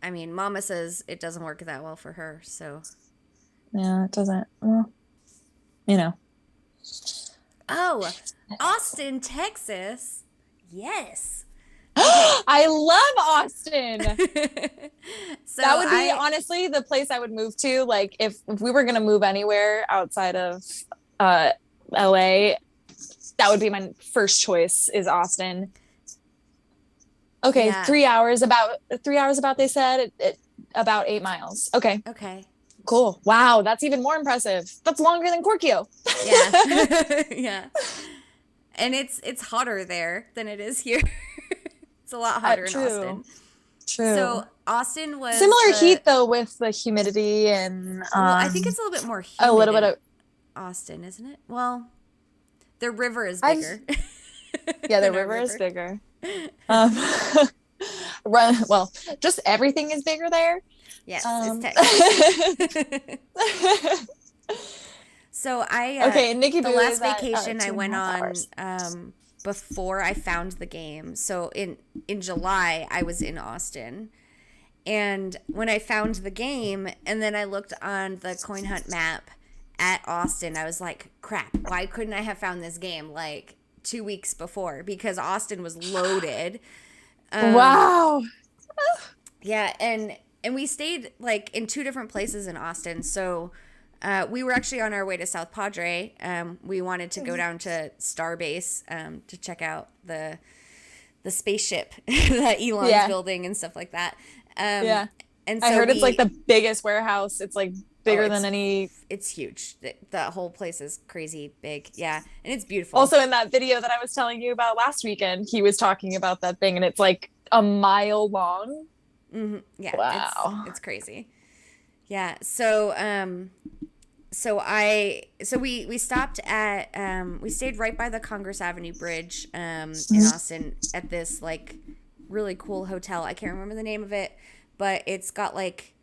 I mean, Mama says it doesn't work that well for her, so yeah, it doesn't. Well, you know. Oh, Austin, Texas. Yes. Okay. I love Austin. So That would be I honestly the place I would move to. Like if we were gonna move anywhere outside of uh LA, that would be my first choice is Austin. Okay, yeah. 3 hours about 3 hours about they said about 8 miles. Okay, Okay. cool. Wow, that's even more impressive. That's longer than Korkio. Yeah. Yeah. And it's hotter there than it is here. It's a lot hotter in True, Austin. true. So Austin was Similar the heat though with the humidity and well, I think it's a little bit more a humid little bit in of Austin, isn't it? Well, the river is I've bigger yeah, the than our river is river. bigger. Um, well, just everything is bigger there. Yes, it's Um, Texas. So okay, Nikki the Boo last is at vacation I two and a went half on hours. before I found the game. So in July I was in Austin, and when I found the game, and then I looked on the Coin Hunt map at Austin, I was like, crap, why couldn't I have found this game like 2 weeks before? Because Austin was loaded. Um, Wow. yeah, and we stayed like in two different places in Austin. So we were actually on our way to South Padre. We wanted to go down to Starbase to check out the spaceship that Elon's Yeah, building and stuff like that. Um, yeah. and I so heard it's like we the biggest warehouse. It's like oh, bigger than any. it's huge. The whole place is crazy big. Yeah, and it's beautiful. Also, in that video that I was telling you about last weekend, he was talking about that thing, and it's like a mile long. Yeah, Wow. it's crazy. Yeah. So we stopped at we stayed right by the Congress Avenue Bridge in Austin at this like really cool hotel. I can't remember the name of it, but it's like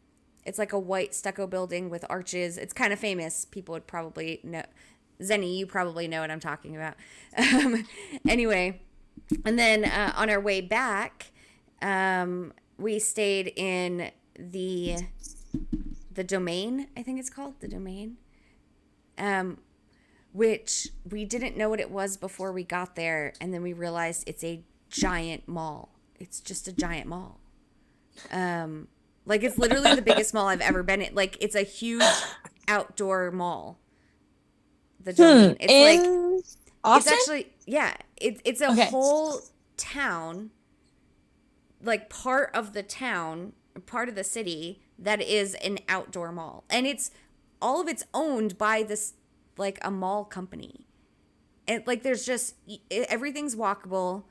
a white stucco building with arches. It's kind of famous. People would probably know. Zenny, you probably know what I'm talking about. Anyway, and then on our way back, we stayed in the Domain. I think it's called the Domain, which we didn't know what it was before we got there, and then we realized it's a giant mall. It's just a giant mall. Like it's literally the biggest mall I've ever been in. Like it's a huge outdoor mall. The Domain. It's like In it's Austin? actually yeah. It's a Okay. whole town, like part of the town, part of the city that is an outdoor mall, and it's all of it's owned by this like a mall company, and like there's just everything's walkable.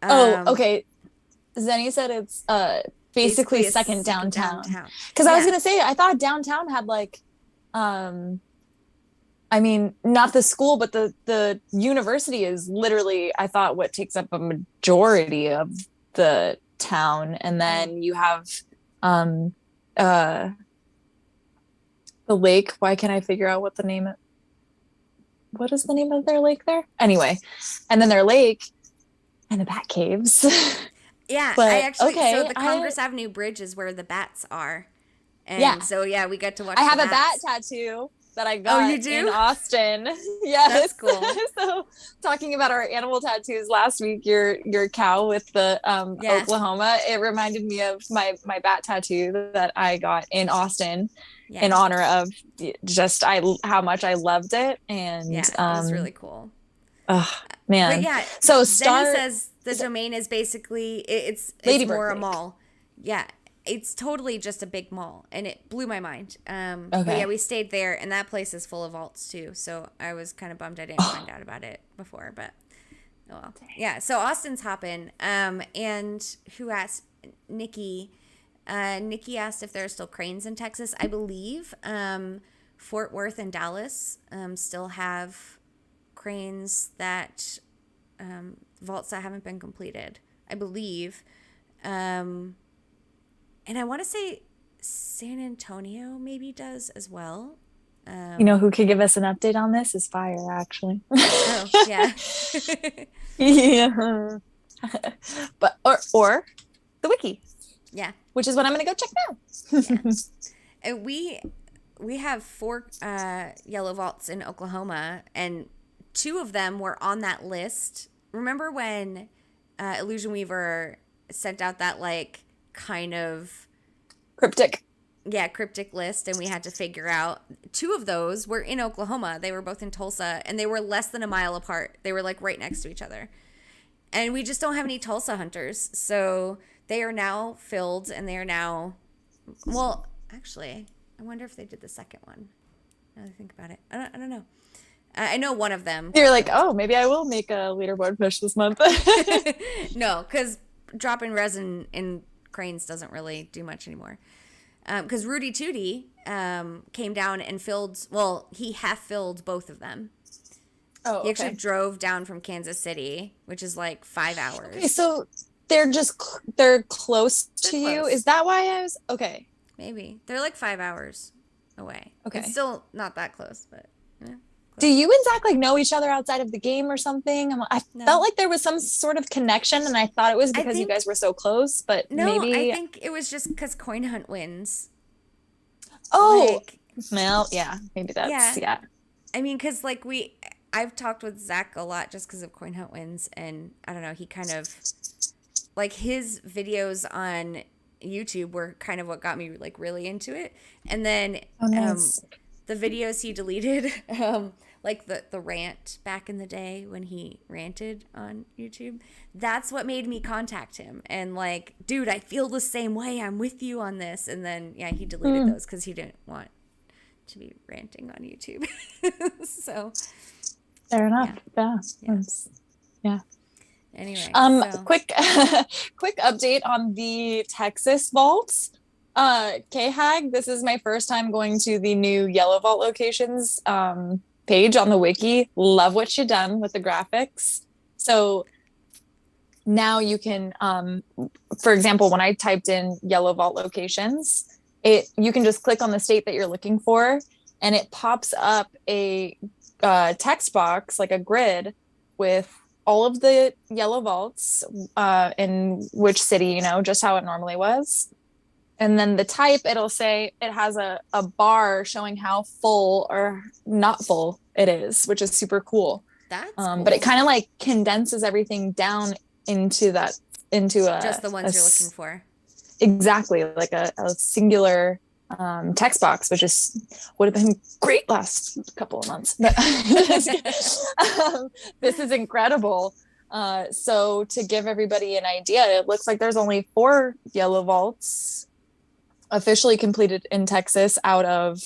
Oh, Um, okay. Zenny said it's basically Basically a second second downtown. downtown. Because I was Yeah. gonna say I thought downtown had like um I mean not the school but the university is literally I thought what takes up a majority of the town and Oh. then you have um uh the lake. Why can't I figure out what the name of what is the name of their lake there? Anyway, and then their lake and the bat caves. Yeah, I But actually so okay, the Congress Avenue Bridge is where the bats are. yeah, And so yeah, we got to watch I the have a bat bats. tattoo that I Oh, you got in do? Austin. That's Yes. cool. So talking about our animal tattoos last week, your cow with the Yeah. Oklahoma, it reminded me of my bat tattoo that I got in Austin in Yeah. honor of just I how much I loved it and Yeah, it was really cool. oh But man. yeah, So Zenny start says the Domain is basically it's Ladybird more a Lake. mall. Yeah, it's totally just a big mall, and it blew my mind. But yeah, Okay. we stayed there, and that place is full of vaults too. So I was kind of bummed I didn't find out about it before, but oh well. Yeah, so Austin's hopping. And who asked Nikki? Nikki asked if there are still cranes in Texas. I believe Fort Worth and Dallas still have cranes that vaults that haven't been completed, I believe. And I want to say San Antonio maybe does as well. You know who could give us an update on this is Fire, actually. Oh, yeah. Yeah. But or the wiki, Yeah. which is what I'm gonna go check Yeah. now. And we have 4 yellow vaults in Oklahoma, and 2 of them were on that list. Remember when Illusion Weaver sent out that like kind of Cryptic. cryptic list, and we had to figure out. Two of those were in Oklahoma. They were both in Tulsa, and they were less than a mile apart. They were like right next to each other. And we just don't have any Tulsa hunters. So they are now filled, and they are now, well, actually, I wonder if they did the second one. Now that I think about it. I don't know. I know one of them. You're like, oh, maybe I will make a leaderboard push this month. No, because dropping resin in cranes doesn't really do much anymore. Because Rudy Tooty came down and filled, well, he half filled both of them. Oh, okay. He actually drove down from Kansas City, which is like 5 hours. Okay, so they're close to you. Is that why I was okay? Maybe they're like 5 hours away. Okay, it's still not that close, but yeah. Do you and Zach like know each other outside of the game or something? I felt like there was some sort of connection, and I thought it was because you guys were so close. But no, maybe I think it was just because Coin Hunt wins. Oh, well, yeah, maybe that's yeah. I mean, because like I've talked with Zach a lot just because of Coin Hunt wins, and I don't know, he kind of like his videos on YouTube were kind of what got me like really into it, and then the videos he deleted, like the rant back in the day when he ranted on YouTube, that's what made me contact him and like, dude, I feel the same way, I'm with you on this. And then he deleted those because he didn't want to be ranting on YouTube. So fair enough. Yeah. Anyway, quick update on the Texas vaults. K-Hag, this is my first time going to the new Yellow Vault locations page on the wiki. Love what you've done with the graphics. So now you can, for example, when I typed in Yellow Vault locations, you can just click on the state that you're looking for, and it pops up a text box, like a grid, with all of the Yellow Vaults in which city, just how it normally was. And then the type, it'll say it has a bar showing how full or not full it is, which is super cool. That's cool. But it kind of like condenses everything down into just the ones you're looking for. Exactly, like a singular text box, which would have been great last couple of months. But this is incredible. So to give everybody an idea, it looks like there's only 4 Yellow Vaults officially completed in Texas out of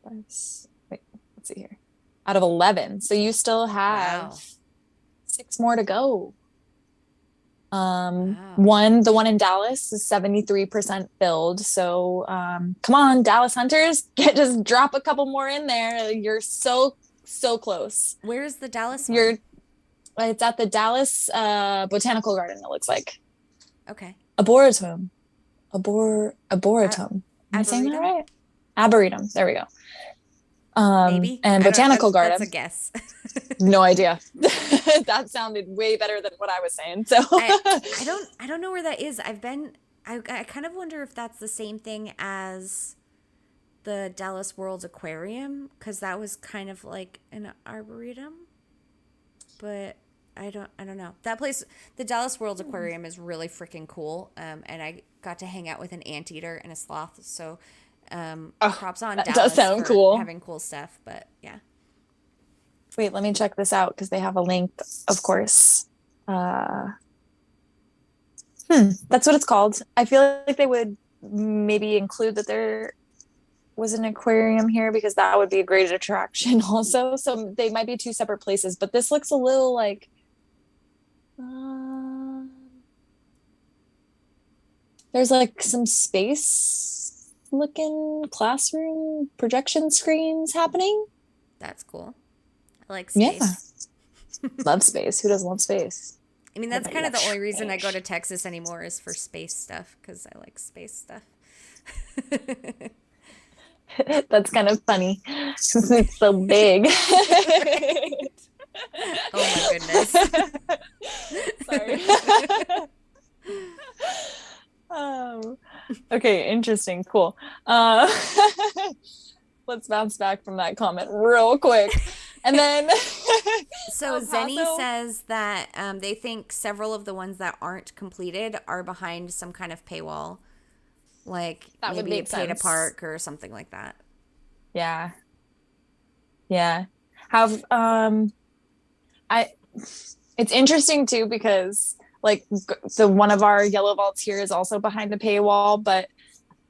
let's see here, out of 11. So you still have 6 more to go. The one in Dallas is 73% filled. So come on, Dallas hunters, just drop a couple more in there. You're so close. Where's the Dallas one? It's at the Dallas Botanical Garden, it looks like. Okay. Arboretum. Am I saying that right? Arboretum. There we go. Maybe. And Botanical Garden. That's a guess. No idea. That sounded way better than what I was saying. So I don't know where that is. I kind of wonder if that's the same thing as the Dallas World's Aquarium, because that was kind of like an arboretum. But I don't know. That place, the Dallas World's Aquarium, is really freaking cool. And I got to hang out with an anteater and a sloth. So props on Dallas does sound for cool. having cool stuff. But yeah. Wait, let me check this out because they have a link, of course. That's what it's called. I feel like they would maybe include that there was an aquarium here because that would be a great attraction also. So they might be 2 separate places, but this looks a little like there's like some space looking classroom projection screens happening. That's cool. I like space. Yeah. Love space. Who doesn't love space? I mean, that's kind of the only reason I go to Texas anymore is for space stuff, because I like space stuff. That's kind of funny since it's so big. Oh my goodness. Sorry. Okay, interesting. Cool. Let's bounce back from that comment real quick. And then So El Zenny Paso. says that they think several of the ones that aren't completed are behind some kind of paywall, like That would maybe a make pay to sense. park or something like that. Yeah. Yeah. Have I it's interesting too because like the one of our yellow vaults here is also behind a paywall, but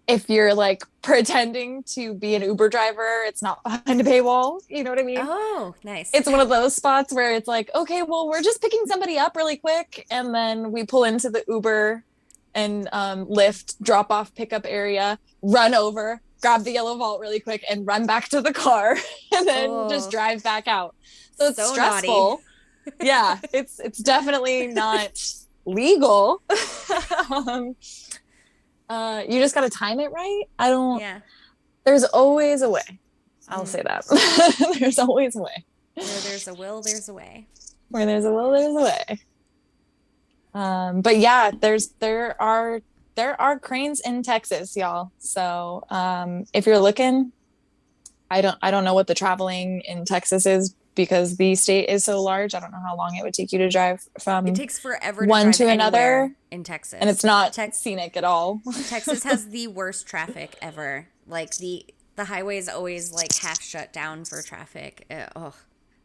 if you're like pretending to be an Uber driver, it's not behind a paywall. You know what I mean? Oh, nice. It's one of those spots where it's like, okay, well, we're just picking somebody up really quick, and then we pull into the Uber and Lyft drop off pickup area, run over, grab the yellow vault really quick, and run back to the car, and then just Oh, drive back out. So it's so naughty. stressful. Yeah, it's definitely not legal. um, you just got to time it right. I don't. Yeah. There's always a way. I'll Mm. say that. There's always a way. Where there's a will, there's a way. Where there's a will, there's a way. But yeah, there are cranes in Texas, y'all. So if you're looking, I don't know what the traveling in Texas is because the state is so large. I don't know how long it would take you to drive It from takes forever to one drive to another, anywhere in Texas. and it's not scenic at all. Texas has the worst traffic ever. Like the highway is always like half shut down for traffic. Oh,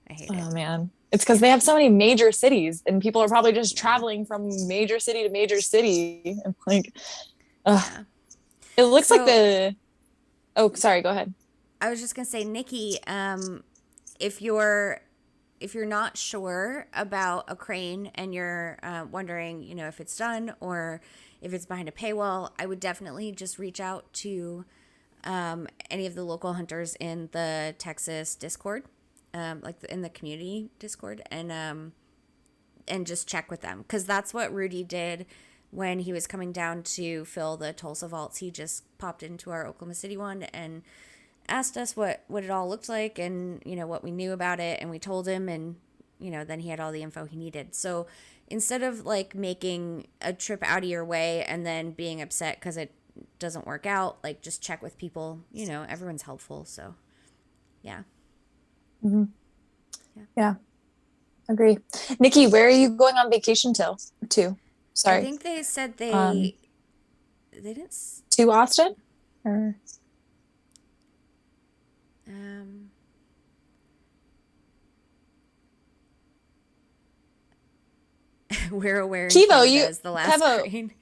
I hate it. Oh man. It's because they have so many major cities and people are probably just traveling from major city to major city. And like, Yeah. it looks like So oh, sorry, go ahead. I was just gonna say, Nikki, if you're not sure about a crane and you're wondering, if it's done or if it's behind a paywall, I would definitely just reach out to any of the local hunters in the Texas Discord, in the community Discord, and just check with them, because that's what Rudy did when he was coming down to fill the Tulsa vaults. He just popped into our Oklahoma City one and asked us what it all looked like and what we knew about it, and we told him, and then he had all the info he needed. So instead of like making a trip out of your way and then being upset because it doesn't work out, like just check with people. Everyone's helpful. So yeah. Mm-hmm. Yeah, agree. Nikki, where are you going on vacation to? I Sorry. think they said they didn't To Austin? Or we're aware in Kivo, Canada is the last Kevo, crane.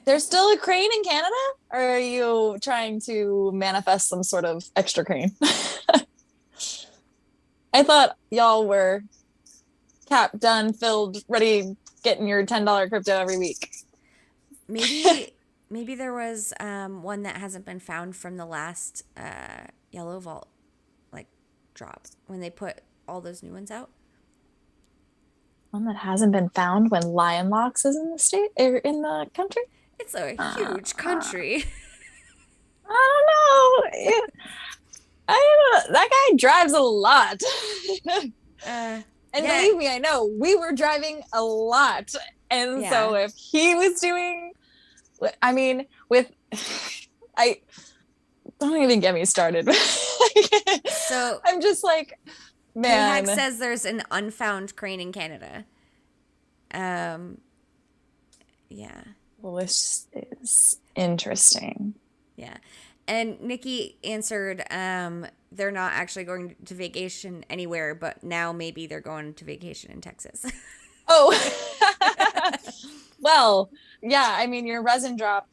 there's still a crane in Canada? Or are you trying to manifest some sort of extra crane? I thought y'all were capped, done, filled, ready, getting your $10 crypto every week. Maybe there was one that hasn't been found from the last yellow vault like drop when they put all those new ones out. One that hasn't been found when Lion Locks is in the state or in the country? It's a huge country. I don't know. I don't know. That guy drives a lot. And believe me, I know we were driving a lot. And so if he was doing, I mean, don't even get me started. So I'm just like, man. K-Hack says there's an unfound crane in Canada. Yeah. Well, this is interesting. Yeah. And Nikki answered, they're not actually going to vacation anywhere, but now maybe they're going to vacation in Texas. Oh, well, yeah. I mean, your resin drop,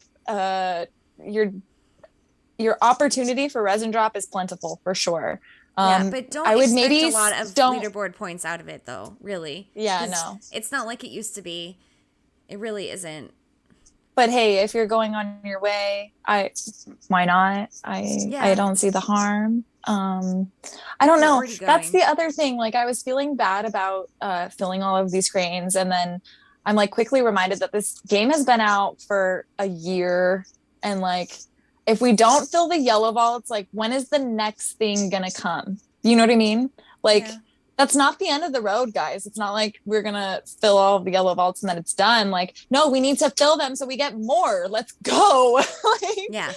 your opportunity for resin drop is plentiful for sure. Yeah, but don't I would expect maybe a lot of leaderboard points out of it, though. Really. Yeah, no. It's not like it used to be. It really isn't. But hey, if you're going on your way, why not? I don't see the harm. I don't know. That's the other thing. Like, I was feeling bad about filling all of these cranes, and then I'm like quickly reminded that this game has been out for a year, and like, if we don't fill the yellow vaults, like, when is the next thing gonna come? You know what I mean? Like, that's not the end of the road, guys. It's not like we're gonna fill all of the yellow vaults and then it's done. Like, no, we need to fill them so we get more. Let's go. Like, yeah.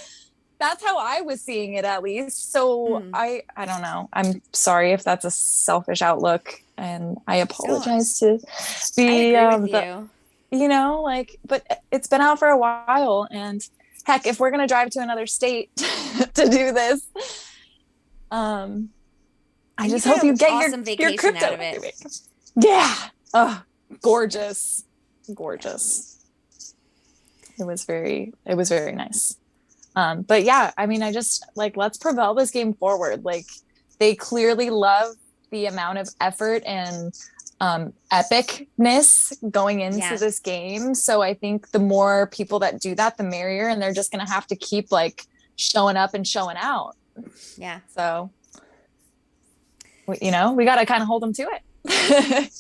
that's how I was seeing it, at least. So Mm. I don't know. I'm sorry if that's a selfish outlook, and I No, apologize to I the agree with the you. like, but it's been out for a while, and heck, if we're gonna drive to another state to do this, um, I And you just got hope you an get awesome your vacation out crypto. of it. Yeah. Oh, Yeah. gorgeous. Yeah. Gorgeous. It was very nice. But yeah, I mean, I just like, let's propel this game forward. Like, they clearly love the amount of effort and epicness going into Yeah. this game. So I think the more people that do that, the merrier, and they're just gonna have to keep like showing up and showing out. Yeah. So we got to kind of hold them to it.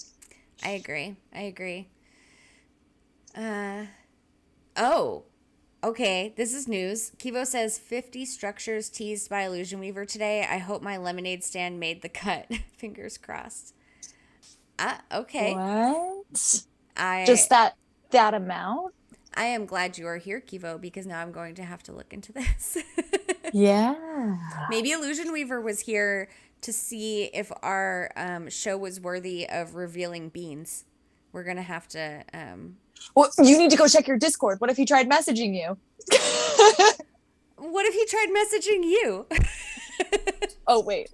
I agree. I agree. Uh, oh, okay. This is news. Kivo says 50 structures teased by Illusion Weaver today. I hope my lemonade stand made the cut. Fingers crossed. Okay. What? I Just that amount? I am glad you are here, Kivo, because now I'm going to have to look into this. Yeah. Maybe Illusion Weaver was here to see if our show was worthy of revealing beans. We're gonna have to. Well, you need to go check your Discord. What if he tried messaging you? What if he tried messaging you? Oh, wait.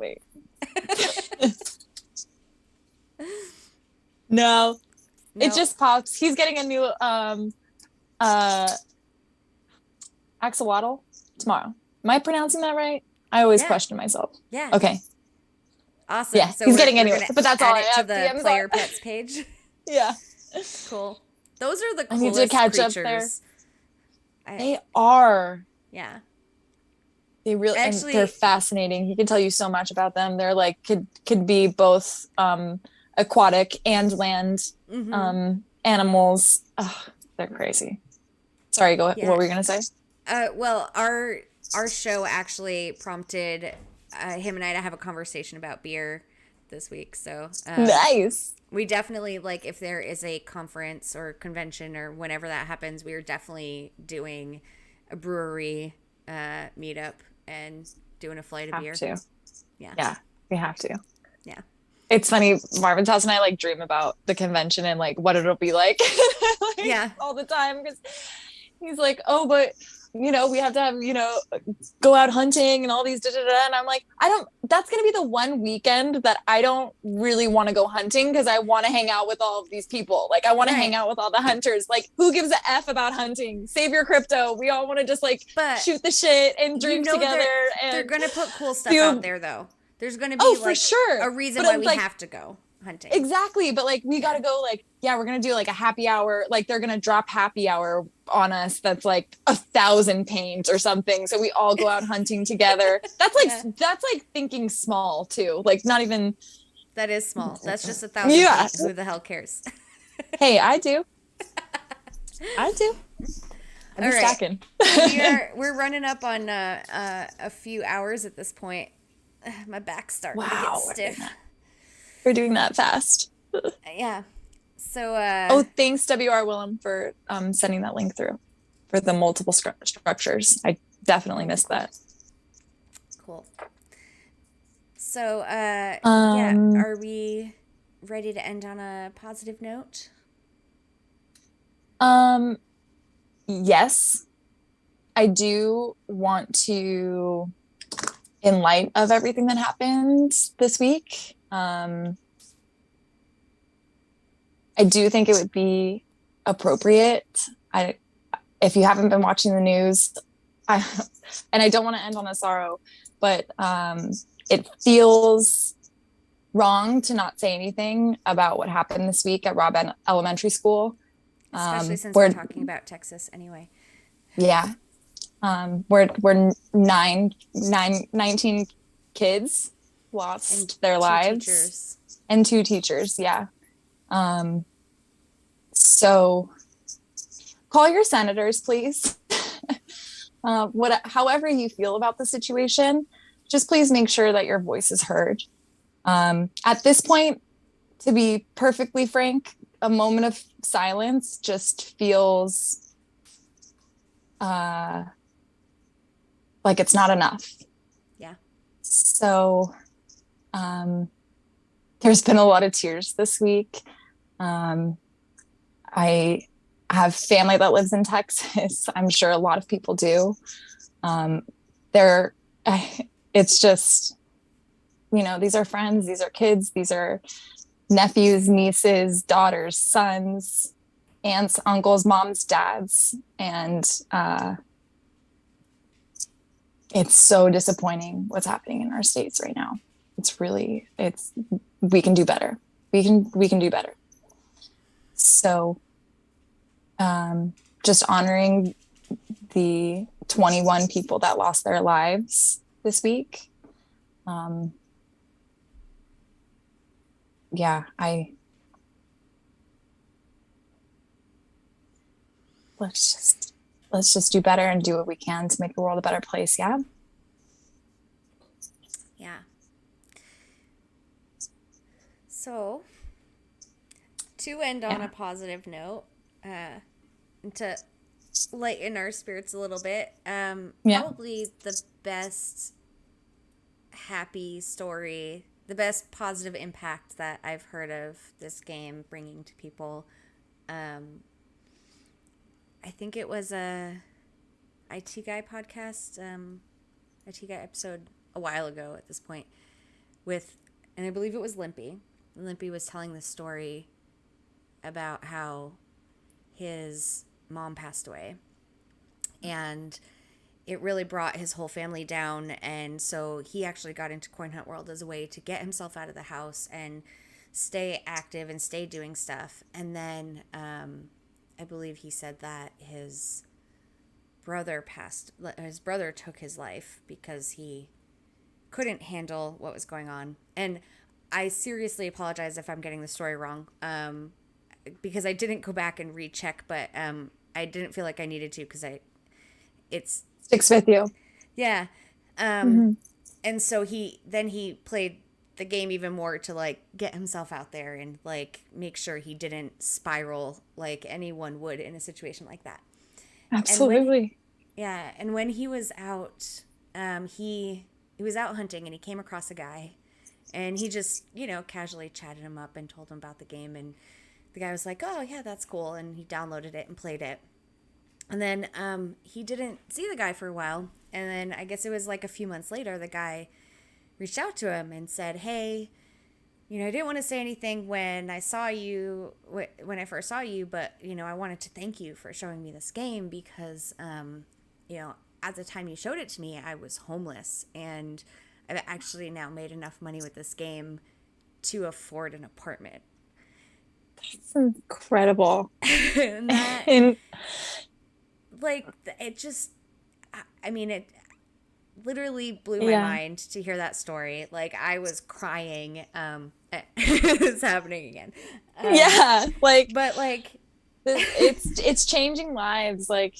No. It No. just pops. He's getting a new axolotl tomorrow. Am I pronouncing that right? I always Yeah. question myself. Yeah. Okay. Awesome. Yeah, So he's we're getting anyway. gonna But that's all add I it to have. the DMs player on. pets page. Yeah. Cool. Those are the I need coolest to catch creatures. up there. I, They are. yeah. They really, and Actually, they're fascinating. He can tell you so much about them. They're like could be both aquatic and land animals. Oh, they're crazy. Sorry, go ahead. yeah. What were you gonna say? Well, our show actually prompted him and I to have a conversation about beer this week. So Nice. we definitely, like, if there is a conference or convention or whenever that happens, we are definitely doing a brewery meetup and doing a flight of beer. To. Yeah. Yeah, we have to. Yeah. It's funny. Marvin's house and I like dream about the convention and like what it'll be like, Yeah. all the time, because he's like, oh, but we have to have, go out hunting and all these and I'm like, that's going to be the one weekend that I don't really want to go hunting, because I want to hang out with all of these people. Like, I want to hang out with all the hunters. Like, who gives a F about hunting? Save your crypto. We all want to just like shoot the shit and drink together. They're going to put cool stuff out there though. There's going to be for sure a reason why we have to go hunting. Exactly. But like, we got to go, like, yeah, we're going to do like a happy hour. Like, they're going to drop happy hour on us. That's like 1,000 paint or something. So we all go out hunting together. That's like, that's like thinking small too. Like, not even. That is small. That's just 1,000 paint. Who the hell cares? Hey, I do. I do. I'm all stacking. We're running up on a few hours at this point. My back's starting to get stiff. We're doing that fast. Yeah. So thanks WR Willem for sending that link through for the multiple structures. I definitely missed that. Cool. So are we ready to end on a positive note? Yes. I do want to, in light of everything that happened this week, I do think it would be appropriate. If you haven't been watching the news, and I don't want to end on a sorrow, but it feels wrong to not say anything about what happened this week at Robb Elementary School. Especially since we're talking about Texas anyway. Yeah. We're 19 kids lost their lives. Teachers. And 2 teachers. Yeah. So call your senators, please. However you feel about the situation, just please make sure that your voice is heard. At this point, to be perfectly frank, a moment of silence just feels like it's not enough. Yeah. So there's been a lot of tears this week. I have family that lives in Texas. I'm sure a lot of people do. There, it's just, these are friends, these are kids, these are nephews, nieces, daughters, sons, aunts, uncles, moms, dads. And it's so disappointing what's happening in our states right now. We can do better. We can do better. So just honoring the 21 people that lost their lives this week. Yeah, let's just do better and do what we can to make the world a better place. Yeah. Yeah. So, to end on Yeah. a positive note, to lighten our spirits a little bit, Yeah. probably the best happy story, the best positive impact that I've heard of this game bringing to people. I think it was a IT Guy podcast, IT Guy episode a while ago at this point, and I believe it was Limpy. Limpy was telling the story about how his mom passed away, and it really brought his whole family down. And so he actually got into Coin Hunt World as a way to get himself out of the house and stay active and stay doing stuff. And then I believe he said that his brother took his life because he couldn't handle what was going on. And I seriously apologize if I'm getting the story wrong, because I didn't go back and recheck, but I didn't feel like I needed to because it's Sticks with you. yeah. Mm-hmm. And so he played the game even more to like get himself out there and like make sure he didn't spiral like anyone would in a situation like that. And Absolutely. when he was out, he was out hunting and he came across a guy, and he just casually chatted him up and told him about the game, and the guy was like, "Oh yeah, that's cool," and he downloaded it and played it. And then he didn't see the guy for a while, and then I guess it was like a few months later, the guy reached out to him and said, "Hey, I didn't want to say anything when I saw you, when I first saw you, but, I wanted to thank you for showing me this game because, at the time you showed it to me, I was homeless, and I've actually now made enough money with this game to afford an apartment." It's incredible. And that, And like, it just, I mean, it literally blew my yeah. mind to hear that story. Like, I was crying. It's happening again. Yeah. Like But like, it's changing lives. Like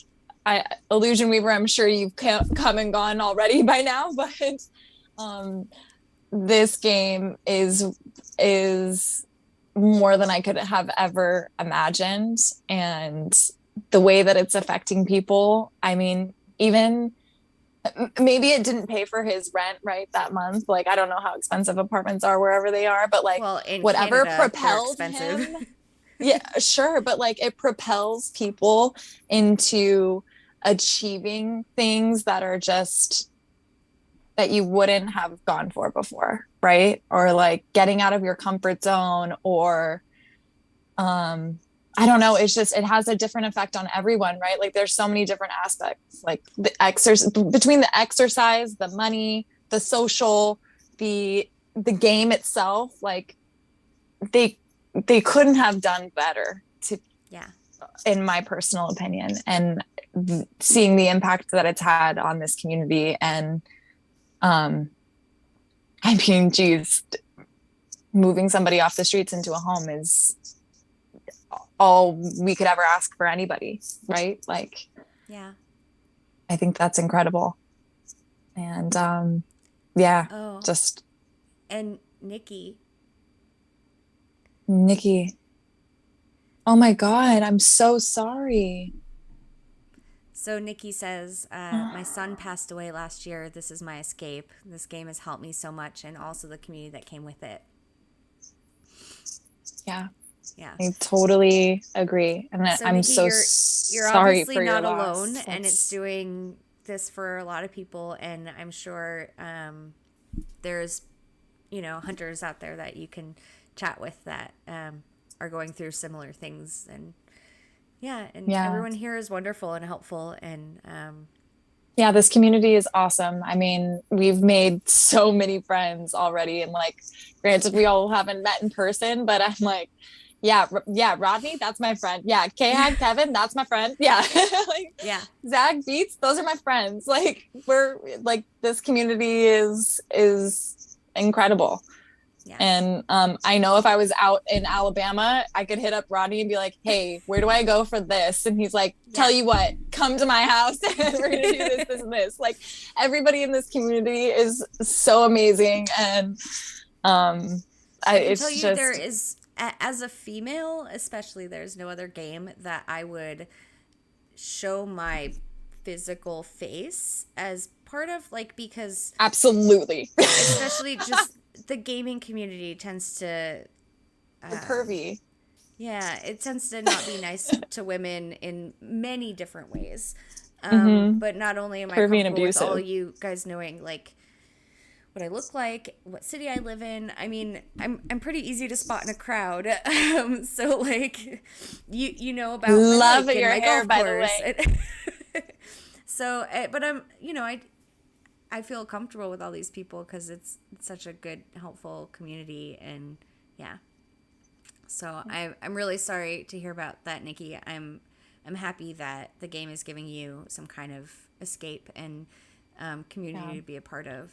Illusion Weaver, I'm sure you've come and gone already by now, but um this game is more than I could have ever imagined. And the way that it's affecting people, I mean, even maybe it didn't pay for his rent right that month. Like, I don't know how expensive apartments are wherever they are, but like well, in whatever Canada, they're propelled expensive. him. Yeah, sure. But like it propels people into achieving things that are just that you wouldn't have gone for before, right? Or like getting out of your comfort zone, or I don't know, it's just it has a different effect on everyone, right? Like there's so many different aspects, like the exercise, between the exercise, the money, the social, the game itself. Like they they couldn't have done better, to Yeah. in my personal opinion. And seeing the impact that it's had on this community, and um I mean, geez, moving somebody off the streets into a home is all we could ever ask for anybody, right? Like, Yeah. I think that's incredible. And yeah, Oh, just and Nikki. Nikki. Oh my God, I'm so sorry. So Nikki says, my son passed away last year. This is my escape. This game has helped me so much, and also the community that came with it. Yeah. Yeah. I totally agree. And So I'm Nikki, so you're sorry obviously for your not loss. alone, and it's doing this for a lot of people. And I'm sure there's, hunters out there that you can chat with that are going through similar things. And everyone here is wonderful and helpful. And yeah, this community is awesome. I mean, we've made so many friends already. And like, granted, we all haven't met in person, but I'm like, yeah, Rodney, that's my friend. Yeah, K-Hag, Kevin, that's my friend. Yeah. Like, yeah. Zach, Beats, those are my friends. Like, we're like, this community is incredible. Yeah. And I know if I was out in Alabama, I could hit up Rodney and be like, hey, where do I go for this? And he's like, tell you what, come to my house and we're going to do this, and this. Like, everybody in this community is so amazing. And I can tell you just... there is, as a female, especially, there's no other game that I would show my physical face as part of, like, because absolutely, especially just the gaming community tends to pervy. Yeah, it tends to not be nice to women in many different ways. But not only am I comfortable with all you guys knowing like what I look like, what city I live in. I mean, I'm pretty easy to spot in a crowd. So like you know about love my your hair, by the way. So, but I'm I feel comfortable with all these people because it's such a good, helpful community, and yeah. So I'm really sorry to hear about that, Nikki. I'm happy that the game is giving you some kind of escape and community to be a part of.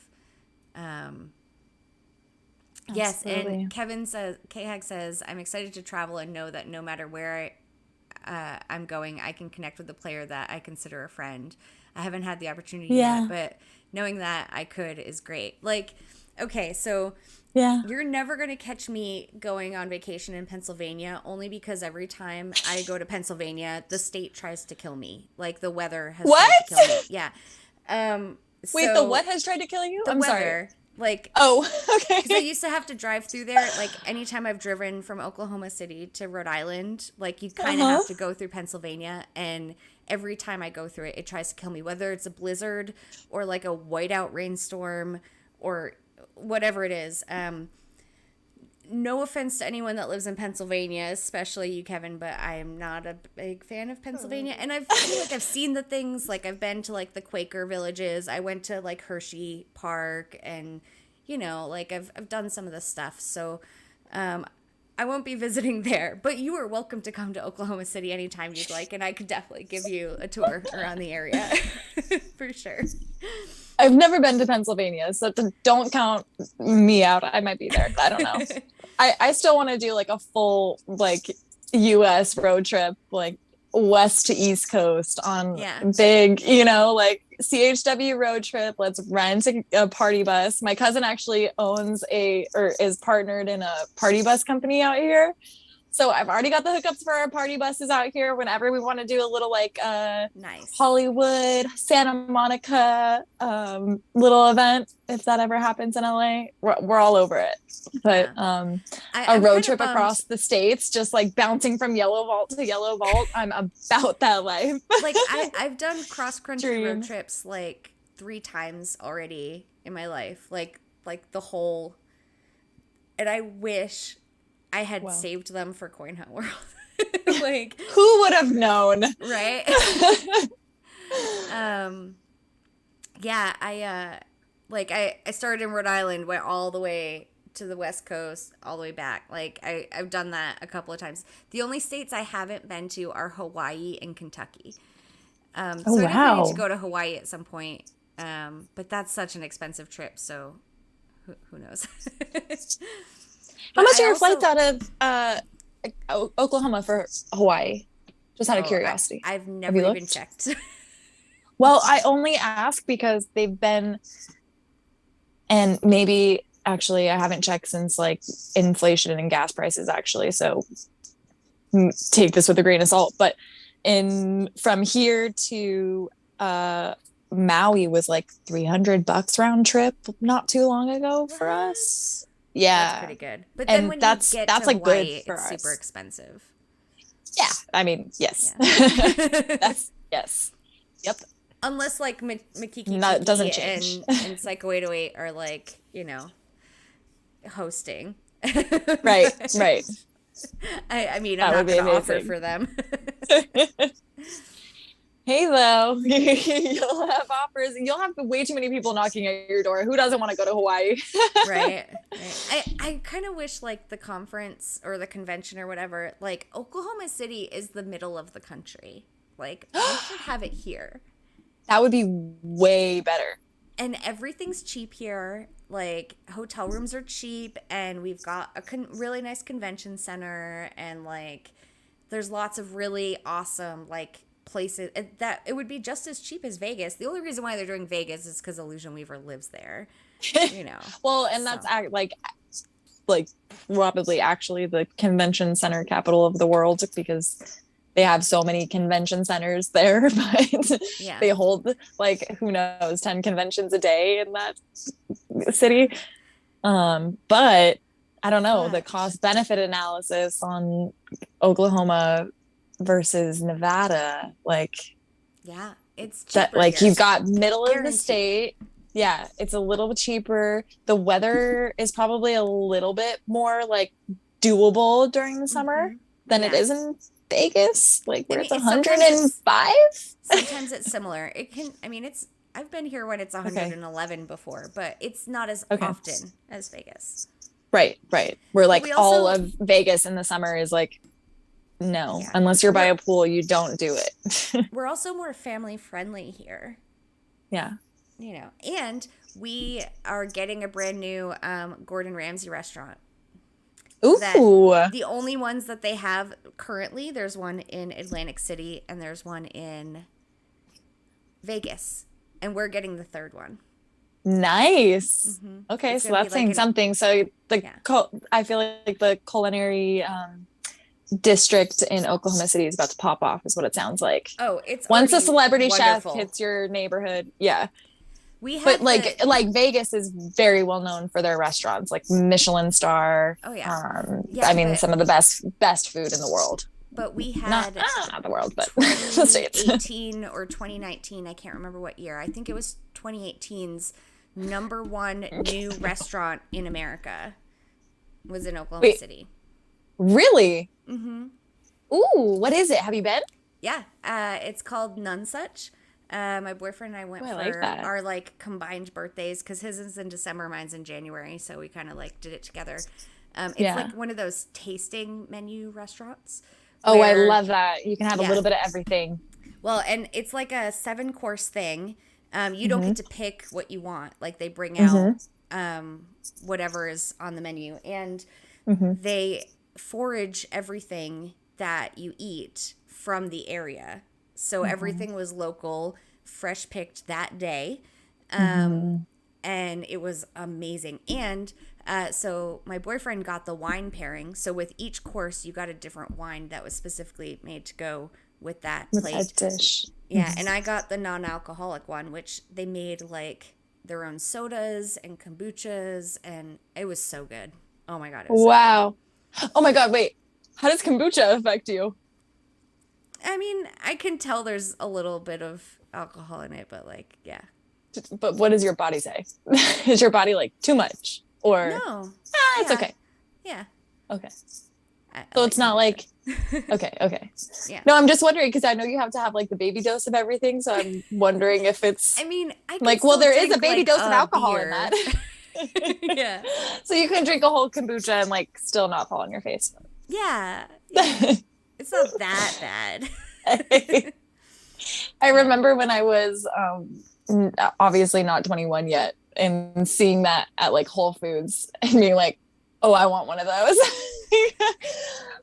Yes, and Kevin says, K-Hag says, I'm excited to travel and know that no matter where I'm going, I can connect with a player that I consider a friend. I haven't had the opportunity yet, but knowing that I could is great. Like, okay, so you're never going to catch me going on vacation in Pennsylvania only because every time I go to Pennsylvania, the state tries to kill me. Like, the weather has tried to kill me. Yeah. Wait, the what has tried to kill you? The I'm weather. Sorry. Like, oh, okay. Because I used to have to drive through there. Like, anytime I've driven from Oklahoma City to Rhode Island, like, you kind of have to go through Pennsylvania. And every time I go through it, it tries to kill me. Whether it's a blizzard or, like, a whiteout rainstorm or whatever it is. No offense to anyone that lives in Pennsylvania, especially you, Kevin, but I am not a big fan of Pennsylvania. And I feel like I've seen the things, like I've been to like the Quaker villages. I went to like Hershey Park and, you know, like I've done some of the stuff. So I won't be visiting there, but you are welcome to come to Oklahoma City anytime you'd like. And I could definitely give you a tour around the area for sure. I've never been to Pennsylvania, so don't count me out. I might be there. I don't know. I still want to do like a full like US road trip, like west to east coast on big, you know, like CHW road trip. Let's rent a party bus. My cousin actually owns or is partnered in a party bus company out here. So I've already got the hookups for our party buses out here whenever we want to do a little like nice Hollywood, Santa Monica little event. If that ever happens in LA, we're all over it. But a road trip across the states, just like bouncing from yellow vault to yellow vault. I'm about that life. Like I've done cross country road trips like 3 times already in my life. Like the whole, and I wish I had saved them for Coin Hunt World. Like, who would have known? Right? Yeah, I started in Rhode Island, went all the way to the West Coast, all the way back. Like, I've done that a couple of times. The only states I haven't been to are Hawaii and Kentucky. So I definitely need to go to Hawaii at some point. But that's such an expensive trip, so who knows? How much are your flights out of Oklahoma for Hawaii? Just out of curiosity. I've never even checked. Well, I only ask because they've been, and maybe actually I haven't checked since like inflation and gas prices actually. So take this with a grain of salt, but in from here to Maui was like $300 round trip not too long ago for What? us. That's Yeah. pretty good. But then And when you that's get to that's like good Hawaii, for it's super us. expensive. Yeah. I mean, yes. Yeah. That's yes. Yep. Unless like Makiki That doesn't Tiki change. and Psycho 808 are like, hosting. Right, right. I mean, I'm That would not be going to offer amazing. for them. Hey, though, you'll have offers. You'll have way too many people knocking at your door. Who doesn't want to go to Hawaii? Right. Right. I kind of wish like the conference or the convention or whatever, like Oklahoma City is the middle of the country. Like we should have it here. That would be way better. And everything's cheap here. Like hotel rooms are cheap, and we've got a really nice convention center, and like there's lots of really awesome like places that it would be just as cheap as Vegas. The only reason why they're doing Vegas is because Illusion Weaver lives there, you know. Well, and So that's like probably actually the convention center capital of the world because they have so many convention centers there, but yeah, they hold like who knows 10 conventions a day in that city. But I don't know the but cost benefit analysis on Oklahoma versus Nevada, like yeah, it's that, cheaper like here, you've got middle of the guaranteed. state. Yeah, it's a little bit cheaper. The weather is probably a little bit more like doable during the summer than it Yeah, is in Vegas, like I where mean, it's sometimes it's 105. similar. It can. I mean, it's. I've been here when it's Okay. 111 before, but it's not as Okay. often as Vegas. Right, right. Where But like we all also, of Vegas in the summer is like, no, yeah, unless you're by we're a pool, you don't do it. we're also more family friendly here, Yeah. and we are getting a brand new Gordon Ramsay restaurant. That Ooh, the only ones that they have currently, there's one in Atlantic City and there's one in Vegas, and we're getting the third one. nice. Okay, It's so gonna be that's like saying something. So yeah. I feel like the culinary district in Oklahoma City is about to pop off, is what it sounds like. Oh, it's Once a already celebrity chef wonderful. hits your neighborhood, yeah. We But had the like Vegas is very well known for their restaurants, like Michelin star. oh yeah, I yeah, mean, some of the best food in the world. but we Not had not the world, but the states. 2018 or 2019. I can't remember what year. I think it was 2018's number one new restaurant in America was in Oklahoma Wait, City. really? Ooh, what is it? Have you been? Yeah, it's called None Such. My boyfriend and I went Oh, I for like that. our like combined birthdays because his is in December, mine's in January, so we kind of like did it together. It's Yeah. like one of those tasting menu restaurants. Oh, I Where, love that. You can have a yeah, little bit of everything. well, and it's like a 7-course thing. You don't Mm-hmm. get to pick what you want. Like they bring out Mm-hmm. whatever is on the menu, and Mm-hmm. they forage everything that you eat from the area. So everything was local, fresh picked that day. Mm-hmm. And it was amazing. And so my boyfriend got the wine pairing. So with each course, you got a different wine that was specifically made to go with that With plate. that dish. Yeah, and I got the non-alcoholic one, which they made like their own sodas and kombuchas, and it was so good. Oh my god, it was so good. Wow. Oh my God, wait. How does kombucha affect you? I mean, I can tell there's a little bit of alcohol in it, but like, yeah. But what does your body say? Is your body like too much? Or No. it's Yeah. okay. Yeah. Okay. I So like it's not kombucha. like okay. Yeah. No, I'm just wondering because I know you have to have like the baby dose of everything. So I'm wondering if it's I mean, I can like, well, still there is a drink, baby like, dose of a alcohol in beer. that. Yeah. So you can drink a whole kombucha and like still not fall on your face. Yeah. Yeah. It's not that bad. I remember when I was obviously not 21 yet and seeing that at like Whole Foods and being like, oh, I want one of those.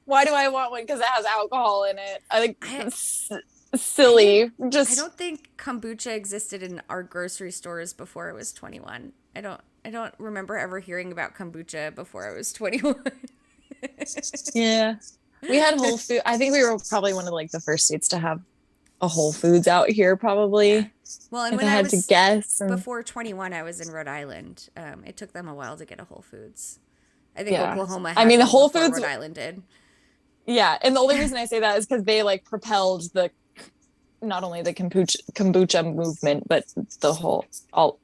Why do I want one? Because it has alcohol in it. I think it's silly. I Just don't think kombucha existed in our grocery stores before I was 21. I don't remember ever hearing about kombucha before I was 21. yeah. We had Whole Foods. I think we were probably one of like the first states to have a Whole Foods out here, probably. Yeah. Well, and if when I I had was to guess, before 21, I was in Rhode Island. It took them a while to get a Whole Foods. I think Oklahoma had the one Whole before Foods, Rhode Island did. yeah. And the only reason I say that is because they like propelled the not only the kombucha movement, but the whole all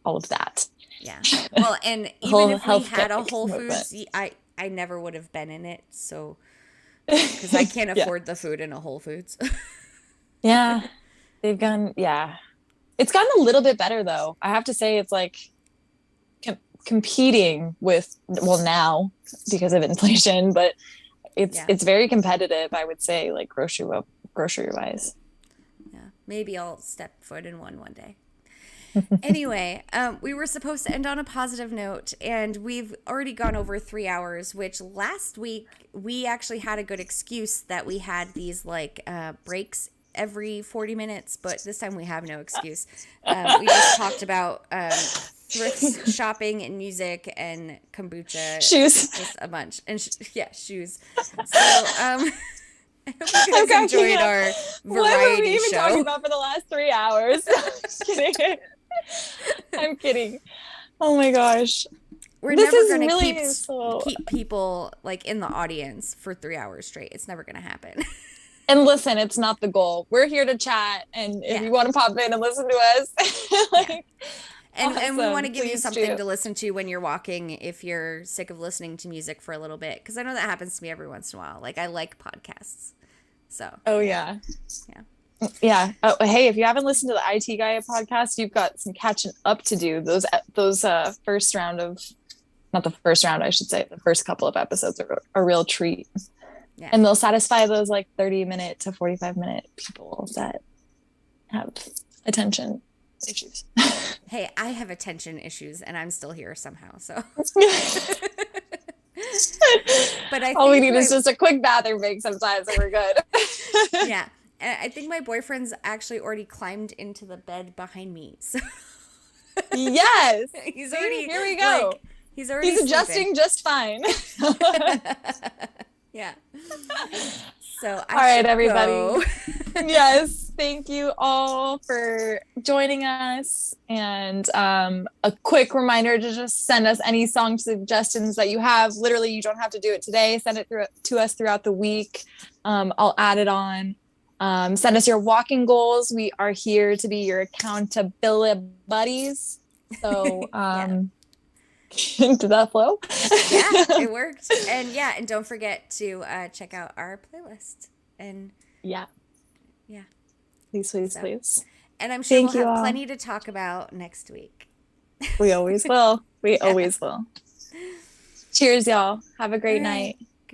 of that. Yeah. Well, and even if we had a Whole Foods, I never would have been in it. So because I can't afford the food in a Whole Foods. Yeah, they've gone. Yeah, it's gotten a little bit better though. I have to say, it's like competing with now because of inflation, but it's very competitive. I would say, like grocery wise. Yeah, maybe I'll step foot in one day. Anyway, we were supposed to end on a positive note, and we've already gone over 3 hours, which last week we actually had a good excuse that we had these like breaks every 40 minutes, but this time we have no excuse. We just talked about thrift shopping and music and kombucha. Shoes. Just a bunch. And shoes. So, I hope you guys enjoyed our variety what were we even show. talking about for the last 3 hours? Just kidding. I'm kidding. Oh my gosh. We're never going to keep people like in the audience for 3 hours straight. It's never going to happen. And listen, it's not the goal. We're here to chat, and if you want to pop in and listen to us, and we want to give you something to listen to when you're walking if you're sick of listening to music for a little bit, because I know that happens to me every once in a while. Like I like podcasts. So. Oh yeah. Oh, hey, if you haven't listened to the IT Guy podcast, you've got some catching up to do. Those first round of, not the first round, I should say, the first couple of episodes are a real treat. Yeah. And they'll satisfy those like 30-minute to 45-minute people that have attention issues. Hey, I have attention issues and I'm still here somehow. So, but I think all we need is just a quick bathroom break sometimes, and we're good. Yeah. And I think my boyfriend's actually already climbed into the bed behind me. So yes, he's already here. We go. Like, he's adjusting just fine. Yeah. So all right, everybody. Yes, thank you all for joining us. And a quick reminder to just send us any song suggestions that you have. Literally, you don't have to do it today. Send it to us throughout the week. I'll add it on. Send us your walking goals. We are here to be your accountability buddies. So did that flow? Yeah, it worked. And don't forget to check out our playlist. And yeah. Please. And I'm sure we'll have plenty to talk about next week. We always will. Always will. Cheers, y'all. Have a great night.